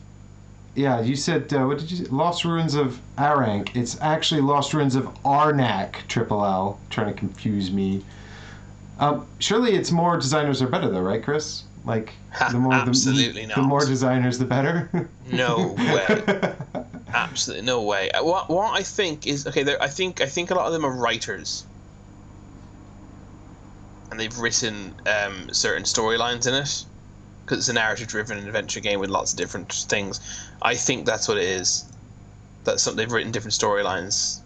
Yeah, you said, what did you say? Lost Ruins of Ankh. It's actually Lost Ruins of Arnak, triple L, trying to confuse me. Surely it's more designers are better, though, right, Chris? Like, Absolutely not. The more designers, the better? No way. Absolutely no way. What I think is, okay, I think a lot of them are writers. And they've written certain storylines in it. Because it's a narrative-driven adventure game with lots of different things. I think that's what it is. That's something they've written different storylines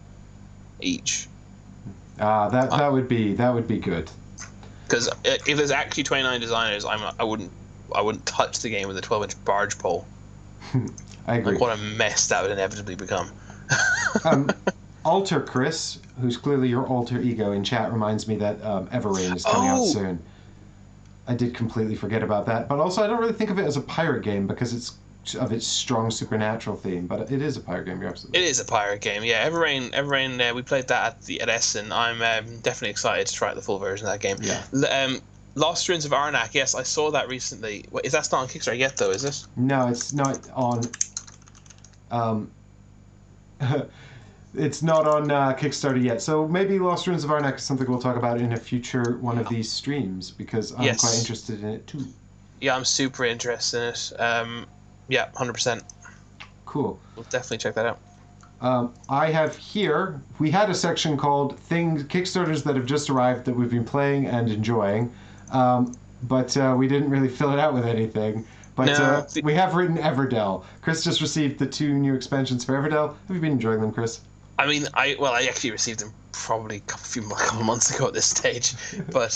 each. That would be good. Because if there's actually 29 designers, I wouldn't touch the game with a 12-inch barge pole. I agree. Like, what a mess that would inevitably become. Alter Chris, who's clearly your alter ego in chat, reminds me that Everrain is coming out soon. I did completely forget about that, but also I don't really think of it as a pirate game because it's of its strong supernatural theme. But it is a pirate game. You're absolutely. It is a pirate game, yeah. Everrain. We played that at Essen. I'm definitely excited to try out the full version of that game. Yeah. Lost Ruins of Arnak. Yes, I saw that recently. Is that not on Kickstarter yet, though? Is it? No, it's not on. It's not on Kickstarter yet, so maybe Lost Ruins of Arnak is something we'll talk about in a future one of these streams, because I'm quite interested in it too. Yeah, I'm super interested in it. Yeah, 100%. Cool. We'll definitely check that out. I have here, we had a section called Kickstarters that have just arrived that we've been playing and enjoying, but we didn't really fill it out with anything. But we have written Everdell. Chris just received the 2 new expansions for Everdell. Have you been enjoying them, Chris? I mean, I actually received them probably a couple months ago at this stage, but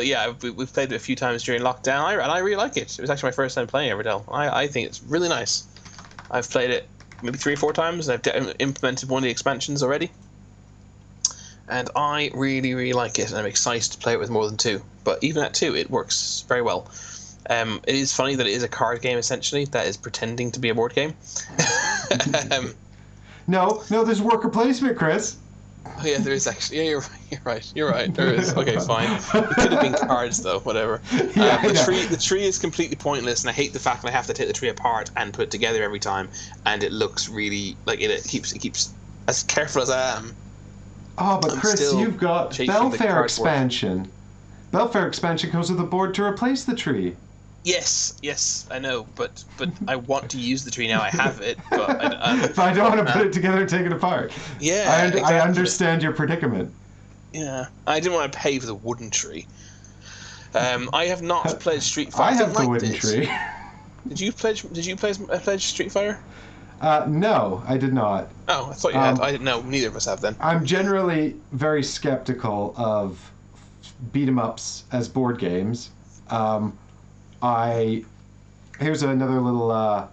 yeah, we've played it a few times during lockdown, and I really like it. It was actually my first time playing Everdell. I think it's really nice. I've played it maybe 3 or 4 times, and I've implemented one of the expansions already, and I really, really like it, and I'm excited to play it with more than 2. But even at 2, it works very well. It is funny that it is a card game, essentially, that is pretending to be a board game. No, there's worker placement, Chris. Oh, yeah, there is actually. Yeah, you're right. There is. Okay, fine. It could have been cards, though. Whatever. The tree is completely pointless, and I hate the fact that I have to take the tree apart and put it together every time, and it looks really like it keeps as careful as I am. Oh, but Chris, you've got Bellfaire expansion. Bellfaire expansion comes with a board to replace the tree. Yes, I know, but I want to use the tree now. I have it, but but I don't want to put it together and take it apart. Yeah, exactly. I understand your predicament. Yeah, I didn't want to pay for the wooden tree. I have not played Street Fighter. I have the wooden tree. Did you pledge Street Fighter? No, I did not. Oh, I thought you had. I didn't know. Neither of us have then. I'm generally very skeptical of beat 'em ups as board games. Here's another little. I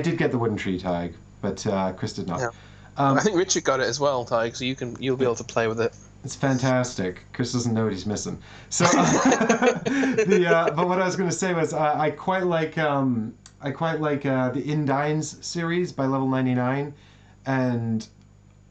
did get the wooden tree, Tig, but Chris did not. Yeah. I think Richard got it as well, Tig, so you'll be able to play with it. It's fantastic. Chris doesn't know what he's missing. So, but what I was going to say was I quite like the Endines series by Level 99, and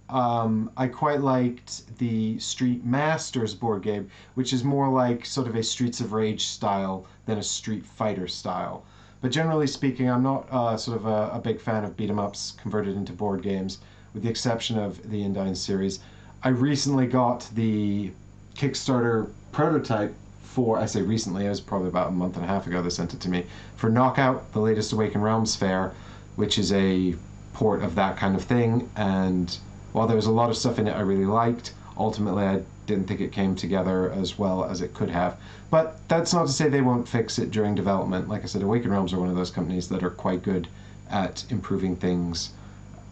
I quite liked the Street Masters board game, which is more like sort of a Streets of Rage style than a Street Fighter style. But generally speaking, I'm not sort of a big fan of beat 'em ups converted into board games, with the exception of the Endine series. I recently got the Kickstarter prototype for, I say recently, it was probably about a month and a half ago they sent it to me, for Knockout, the latest Awakened Realms Fair, which is a port of that kind of thing, and while there was a lot of stuff in it I really liked, ultimately I didn't think it came together as well as it could have. But that's not to say they won't fix it during development. Like I said, Awakened Realms are one of those companies that are quite good at improving things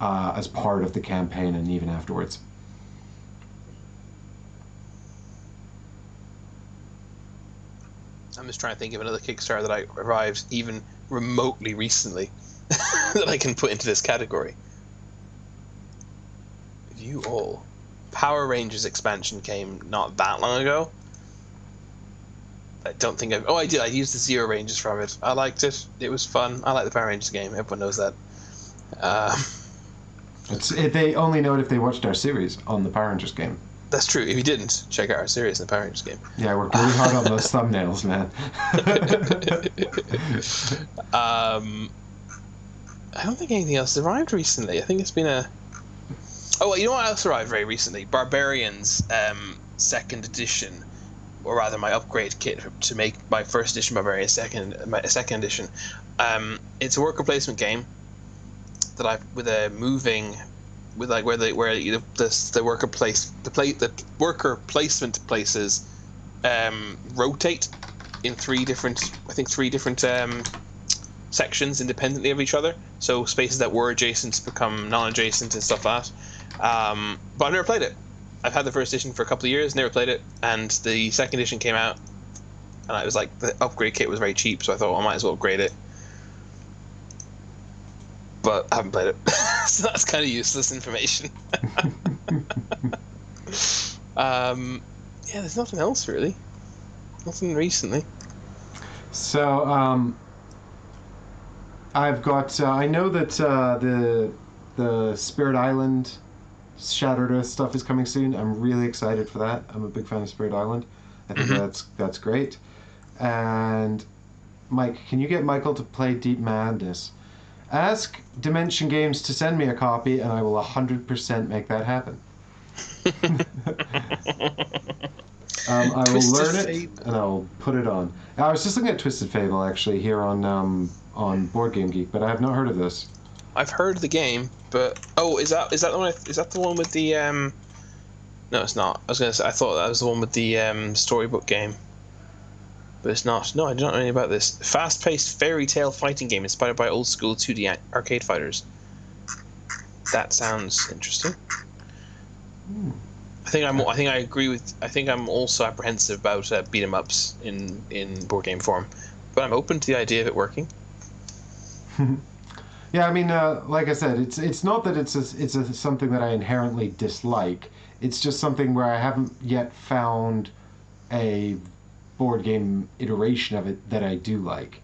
as part of the campaign and even afterwards. I'm just trying to think of another Kickstarter that I arrived even remotely recently. that I can put into this category. View all. Power Rangers expansion came not that long ago. I don't think I did. I used the Zero Rangers from it. I liked it. It was fun. I like the Power Rangers game. Everyone knows that. They only know it if they watched our series on the Power Rangers game. That's true. If you didn't, check out our series in the Power Rangers game. Yeah, we're really hard on those thumbnails, man. I don't think anything else arrived recently. I think it's been a... Oh, well, you know what else arrived very recently? Barbarians 2nd edition, or rather my upgrade kit to make my 1st edition Barbarian second edition. It's a worker placement game that I've with like where the worker placement places rotate in three different sections independently of each other. So spaces that were adjacent become non-adjacent and stuff like that. But I've never played it. I've had the 1st edition for a couple of years, never played it, and the 2nd edition came out, and I was like, the upgrade kit was very cheap, so I thought I might as well upgrade it. But I haven't played it, so that's kind of useless information. Yeah, there's nothing else really. Nothing recently. So, I've got. I know that the Spirit Island Shattered Earth stuff is coming soon. I'm really excited for that. I'm a big fan of Spirit Island. I think that's great. And Mike, can you get Michael to play Deep Madness? Ask Dimension Games to send me a copy, and I will 100% make that happen. I will learn it, and I'll put it on. I was just looking at Twisted Fable actually here on Board Game Geek, but I have not heard of this. I've heard of the game, but is that the one? Is that the one with the No, it's not. I was gonna say I thought that was the one with the storybook game, but it's not. No, I do not know anything about this. Fast-paced fairy tale fighting game inspired by old school 2D arcade fighters. That sounds interesting. I think I agree with. I think I'm also apprehensive about beat 'em ups in board game form, but I'm open to the idea of it working. Yeah, I mean, like I said, it's not that it's something that I inherently dislike. It's just something where I haven't yet found a board game iteration of it that I do like.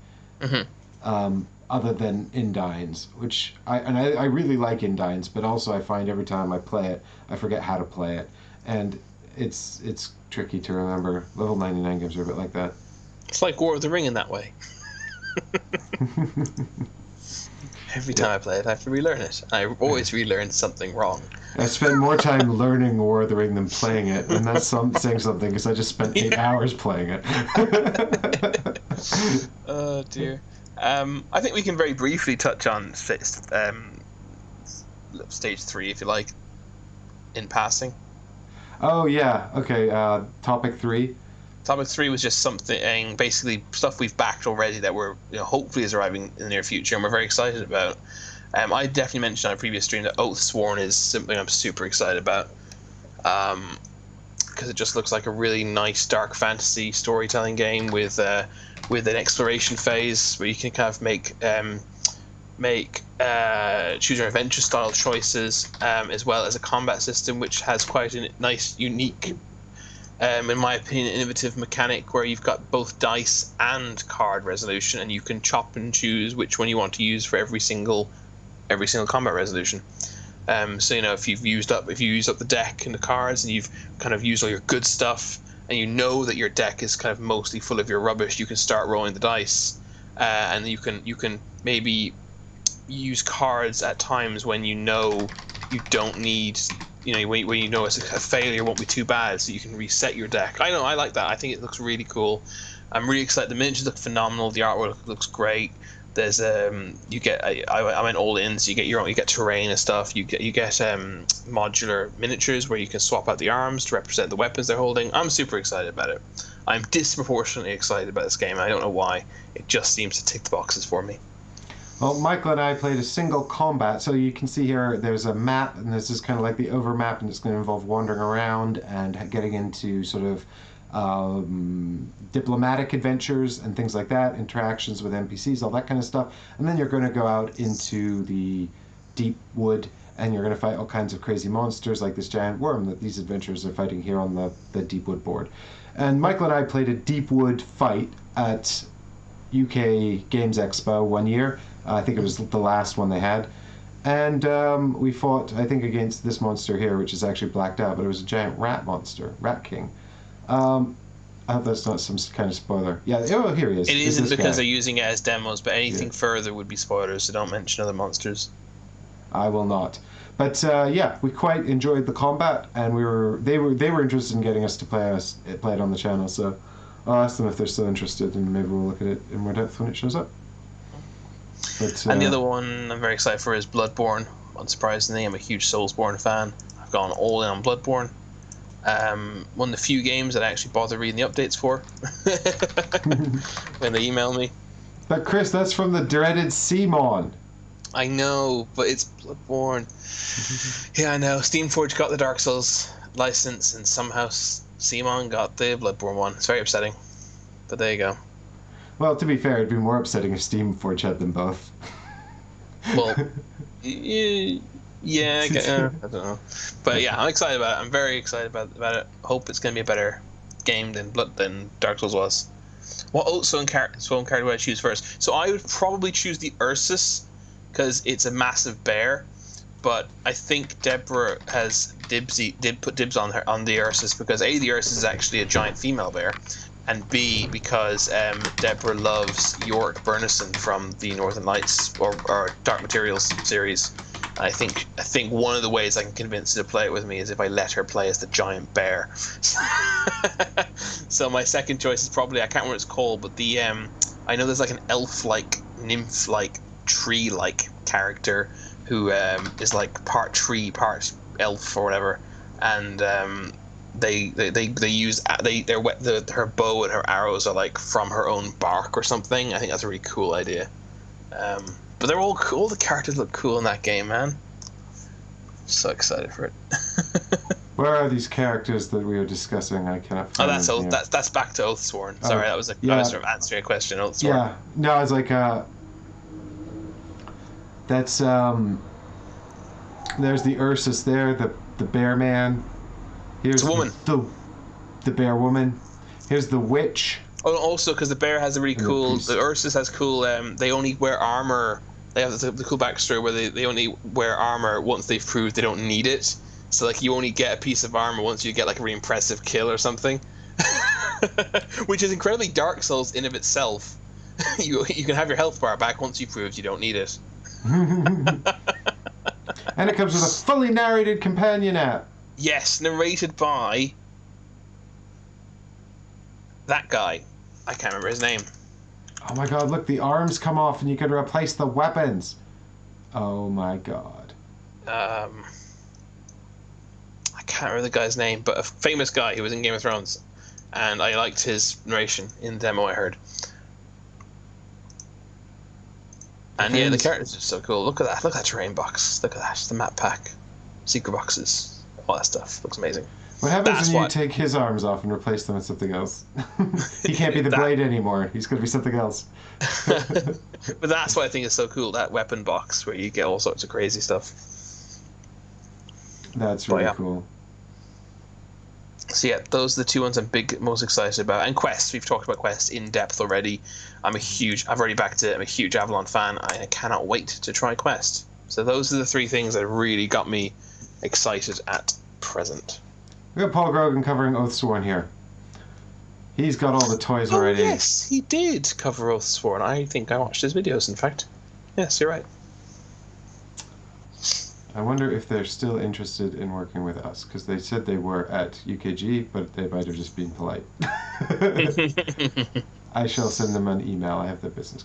Other than Endines, which I really like Endines, but also I find every time I play it, I forget how to play it, and it's tricky to remember. Level 99 games are a bit like that. It's like War of the Ring in that way. Every time I play it, I have to relearn it. I always relearn something wrong. I spent more time learning War of the Ring than playing it, and that's saying something because I just spent 8 hours playing it. Oh dear. I think we can very briefly touch on stage 3, if you like, in passing. Oh yeah, okay. Topic 3. Topic 3 was just something, basically stuff we've backed already that we're hopefully is arriving in the near future, and we're very excited about. I definitely mentioned on a previous stream that Oathsworn is something I'm super excited about, because it just looks like a really nice dark fantasy storytelling game with an exploration phase where you can kind of make choose your adventure style choices, as well as a combat system which has quite a nice, unique, in my opinion, innovative mechanic where you've got both dice and card resolution, and you can chop and choose which one you want to use for every single combat resolution. So if you use up the deck and the cards, and you've kind of used all your good stuff, and you know that your deck is kind of mostly full of your rubbish, you can start rolling the dice, and you can maybe use cards at times when you know you don't need. When you know it's a failure won't be too bad, so you can reset your deck. I know, I like that. I think it looks really cool. I'm really excited. The miniatures look phenomenal. The artwork looks great. There's you get I went all in, so you get terrain and stuff. You get modular miniatures where you can swap out the arms to represent the weapons they're holding. I'm super excited about it. I'm disproportionately excited about this game. I don't know why. It just seems to tick the boxes for me. Well, Michael and I played a single combat, so you can see here there's a map, and this is kind of like the over map, and it's going to involve wandering around and getting into sort of diplomatic adventures and things like that, interactions with NPCs, all that kind of stuff. And then you're going to go out into the deep wood, and you're going to fight all kinds of crazy monsters like this giant worm that these adventurers are fighting here on the deep wood board. And Michael and I played a deep wood fight at UK Games Expo one year. I think it was the last one they had. And we fought, I think, against this monster here, which is actually blacked out, but it was a giant rat monster, Rat King. I hope that's not some kind of spoiler. Yeah, oh, here he is. It isn't because they're using it as demos, but anything further would be spoilers, so don't mention other monsters. I will not. But yeah, we quite enjoyed the combat, and they were interested in getting us to play it on the channel. So I'll ask them if they're still interested, and maybe we'll look at it in more depth when it shows up. But, and the other one I'm very excited for is Bloodborne. Unsurprisingly, I'm a huge Soulsborne fan. I've gone all in on Bloodborne. One of the few games that I actually bother reading the updates for when they email me. But Chris, that's from the dreaded Simon. I know, but it's Bloodborne. Yeah, I know. Steamforge got the Dark Souls license, and somehow Simon got the Bloodborne one. It's very upsetting, but there you go. Well, to be fair, it'd be more upsetting if Steamforge had them both. Well, yeah, I don't know. But yeah, I'm excited about it. I'm very excited about it. Hope it's going to be a better game than Dark Souls was. What Oathsworn card would I choose first? So I would probably choose the Ursus, because it's a massive bear. But I think Deborah did put dibs on the Ursus, because A, the Ursus is actually a giant female bear, and B, because Deborah loves Yorick Burnison from the Northern Lights or Dark Materials series. I think one of the ways I can convince her to play it with me is if I let her play as the giant bear. So my second choice is probably, I can't remember what it's called, but the I know there's like an elf-like, nymph-like, tree-like character who is like part tree, part elf or whatever, and they use her bow and her arrows are like from her own bark or something. I think that's a really cool idea. But they're all cool. The characters look cool in that game, man. So excited for it. Where are these characters that we were discussing? I cannot find them. That's back to Oathsworn. Sorry, I was sort of answering a question. Oathsworn. Yeah, no, I was like, that's there's the Ursus there, the bear man. Here's it's a woman. The bear woman. Here's the witch. Oh, also because the bear has a really cool. The Ursus has cool. They only wear armor. They have the cool backstory where they only wear armor once they've proved they don't need it. So like you only get a piece of armor once you get like a really impressive kill or something, which is incredibly Dark Souls in of itself. You can have your health bar back once you proved you don't need it. And it comes with a fully narrated companion app. Yes, narrated by that guy. I can't remember his name. Oh my god, look, the arms come off and you can replace the weapons. Oh my god. I can't remember the guy's name, but a famous guy who was in Game of Thrones. And I liked his narration in the demo I heard. And yeah, the characters are so cool. Look at that. Look at that terrain box. Look at that. The map pack. Secret boxes. All that stuff. Looks amazing. What happens when you take his arms off and replace them with something else? He can't be the blade anymore. He's going to be something else. But that's what I think is so cool. That weapon box where you get all sorts of crazy stuff. That's really cool. So yeah, those are the two ones I'm most excited about. And Quest, we've talked about Quest in depth already. I've already backed it. I'm a huge Avalon fan. I cannot wait to try Quest. So those are the three things that really got me excited at present. We got Paul Grogan covering Oathsworn here. He's got all the toys already. Oh yes, he did cover Oathsworn. I think I watched his videos, in fact. Yes, you're right. I wonder if they're still interested in working with us, because they said they were at UKG, but they might have just been polite. I shall send them an email. I have their business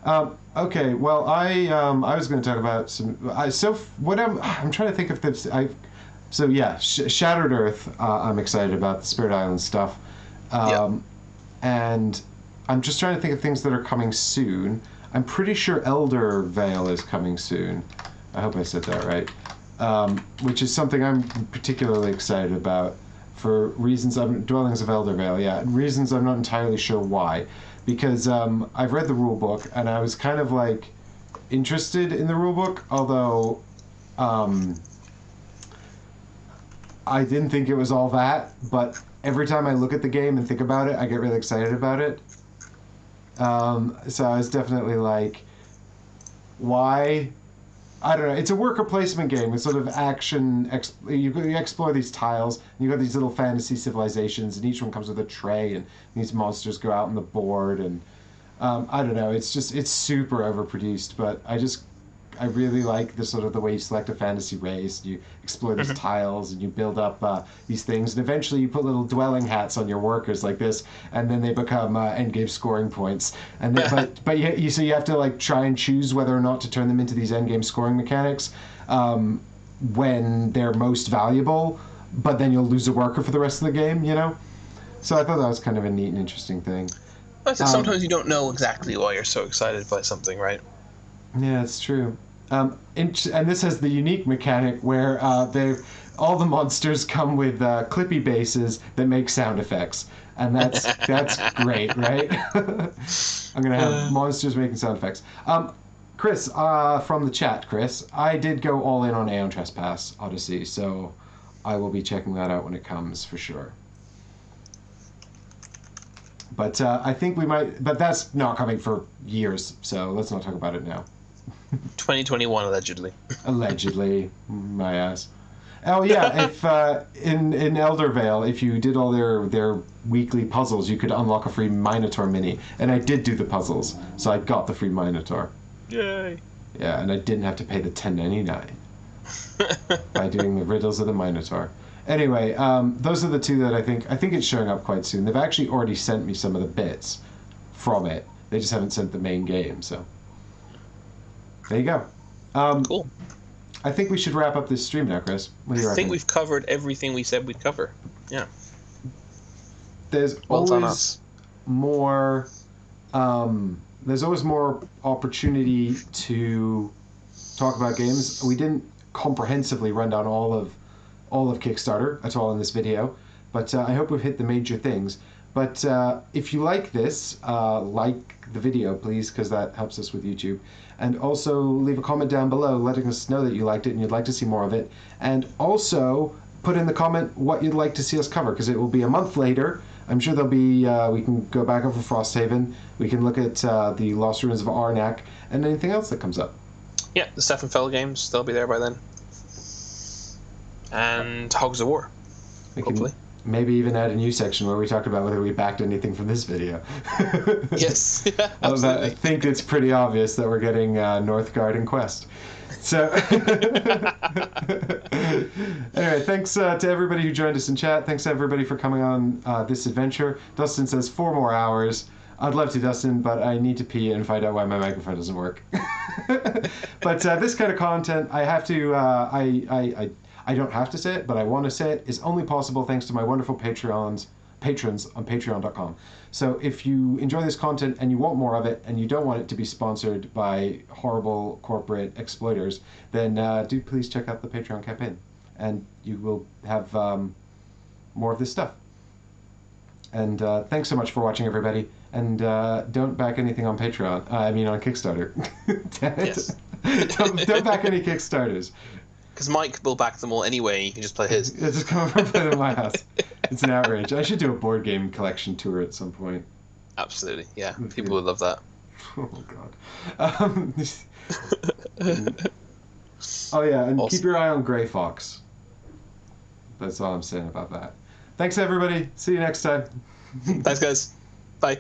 card. Okay, well, I was going to talk about some. I'm trying to think of this. So yeah, Shattered Earth. I'm excited about the Spirit Island stuff, and I'm just trying to think of things that are coming soon. I'm pretty sure Eldervale is coming soon. I hope I said that right. Which is something I'm particularly excited about. for reasons Dwellings of Eldervale, yeah, reasons I'm not entirely sure why, because I've read the rule book and I was kind of like interested in the rule book, although I didn't think it was all that, but every time I look at the game and think about it, I get really excited about it. So I was definitely like, why? I don't know. It's a worker placement game. It's sort of action. You explore these tiles, and you've got these little fantasy civilizations, and each one comes with a tray, and these monsters go out on the board, and I don't know. It's super overproduced, but I really like the way you select a fantasy race. You explore these tiles and you build up these things, and eventually you put little dwelling hats on your workers like this, and then they become endgame scoring points. And but you have to like try and choose whether or not to turn them into these endgame scoring mechanics when they're most valuable. But then you'll lose a worker for the rest of the game, you know. So I thought that was kind of a neat and interesting thing. Sometimes you don't know exactly why you're so excited by something, right? Yeah, it's true. And this has the unique mechanic where all the monsters come with clippy bases that make sound effects, and that's great, right? I'm gonna have monsters making sound effects. Chris, from the chat, Chris, I did go all in on Aeon Trespass Odyssey, so I will be checking that out when it comes for sure. But I think we might. But that's not coming for years, so let's not talk about it now. 2021 allegedly. Allegedly, my ass. Oh yeah, if in Eldervale, if you did all their weekly puzzles, you could unlock a free Minotaur mini, and I did do the puzzles, so I got the free Minotaur. Yay! Yeah, and I didn't have to pay the $10.99 by doing the riddles of the Minotaur. Anyway, those are the two that I think it's showing up quite soon. They've actually already sent me some of the bits from it. They just haven't sent the main game, so. There you go. Cool. I think we should wrap up this stream now, Chris. What do you reckon? I think we've covered everything we said we'd cover. Yeah. There's always more. There's always more opportunity to talk about games. We didn't comprehensively run down all of Kickstarter at all in this video, but I hope we've hit the major things. But if you like this, like the video, please, because that helps us with YouTube. And also leave a comment down below letting us know that you liked it and you'd like to see more of it. And also put in the comment what you'd like to see us cover, because it will be a month later. I'm sure there'll be, we can go back over Frosthaven. We can look at the Lost Ruins of Arnak and anything else that comes up. Yeah, the Stefan Feld games, they'll be there by then. And Hogs of War, hopefully. Maybe even add a new section where we talked about whether we backed anything from this video. Yes, yeah, absolutely. I think it's pretty obvious that we're getting Northgard and Quest. So, anyway, thanks to everybody who joined us in chat. Thanks to everybody for coming on this adventure. Dustin says 4 more hours. I'd love to, Dustin, but I need to pee and find out why my microphone doesn't work. But this kind of content, I have to, I don't have to say it, but I want to say it, is only possible thanks to my wonderful patrons on patreon.com. So if you enjoy this content and you want more of it and you don't want it to be sponsored by horrible corporate exploiters, then do please check out the Patreon campaign and you will have more of this stuff. And thanks so much for watching, everybody. And don't back anything on Patreon. On Kickstarter. Yes. don't back any Kickstarters. Because Mike will back them all anyway. You can just play his. Yeah, just come over and play them in my house. It's an outrage. I should do a board game collection tour at some point. Absolutely, yeah. People would love that. Oh God. Oh yeah, and awesome. Keep your eye on Grey Fox. That's all I'm saying about that. Thanks everybody. See you next time. Thanks guys. Bye.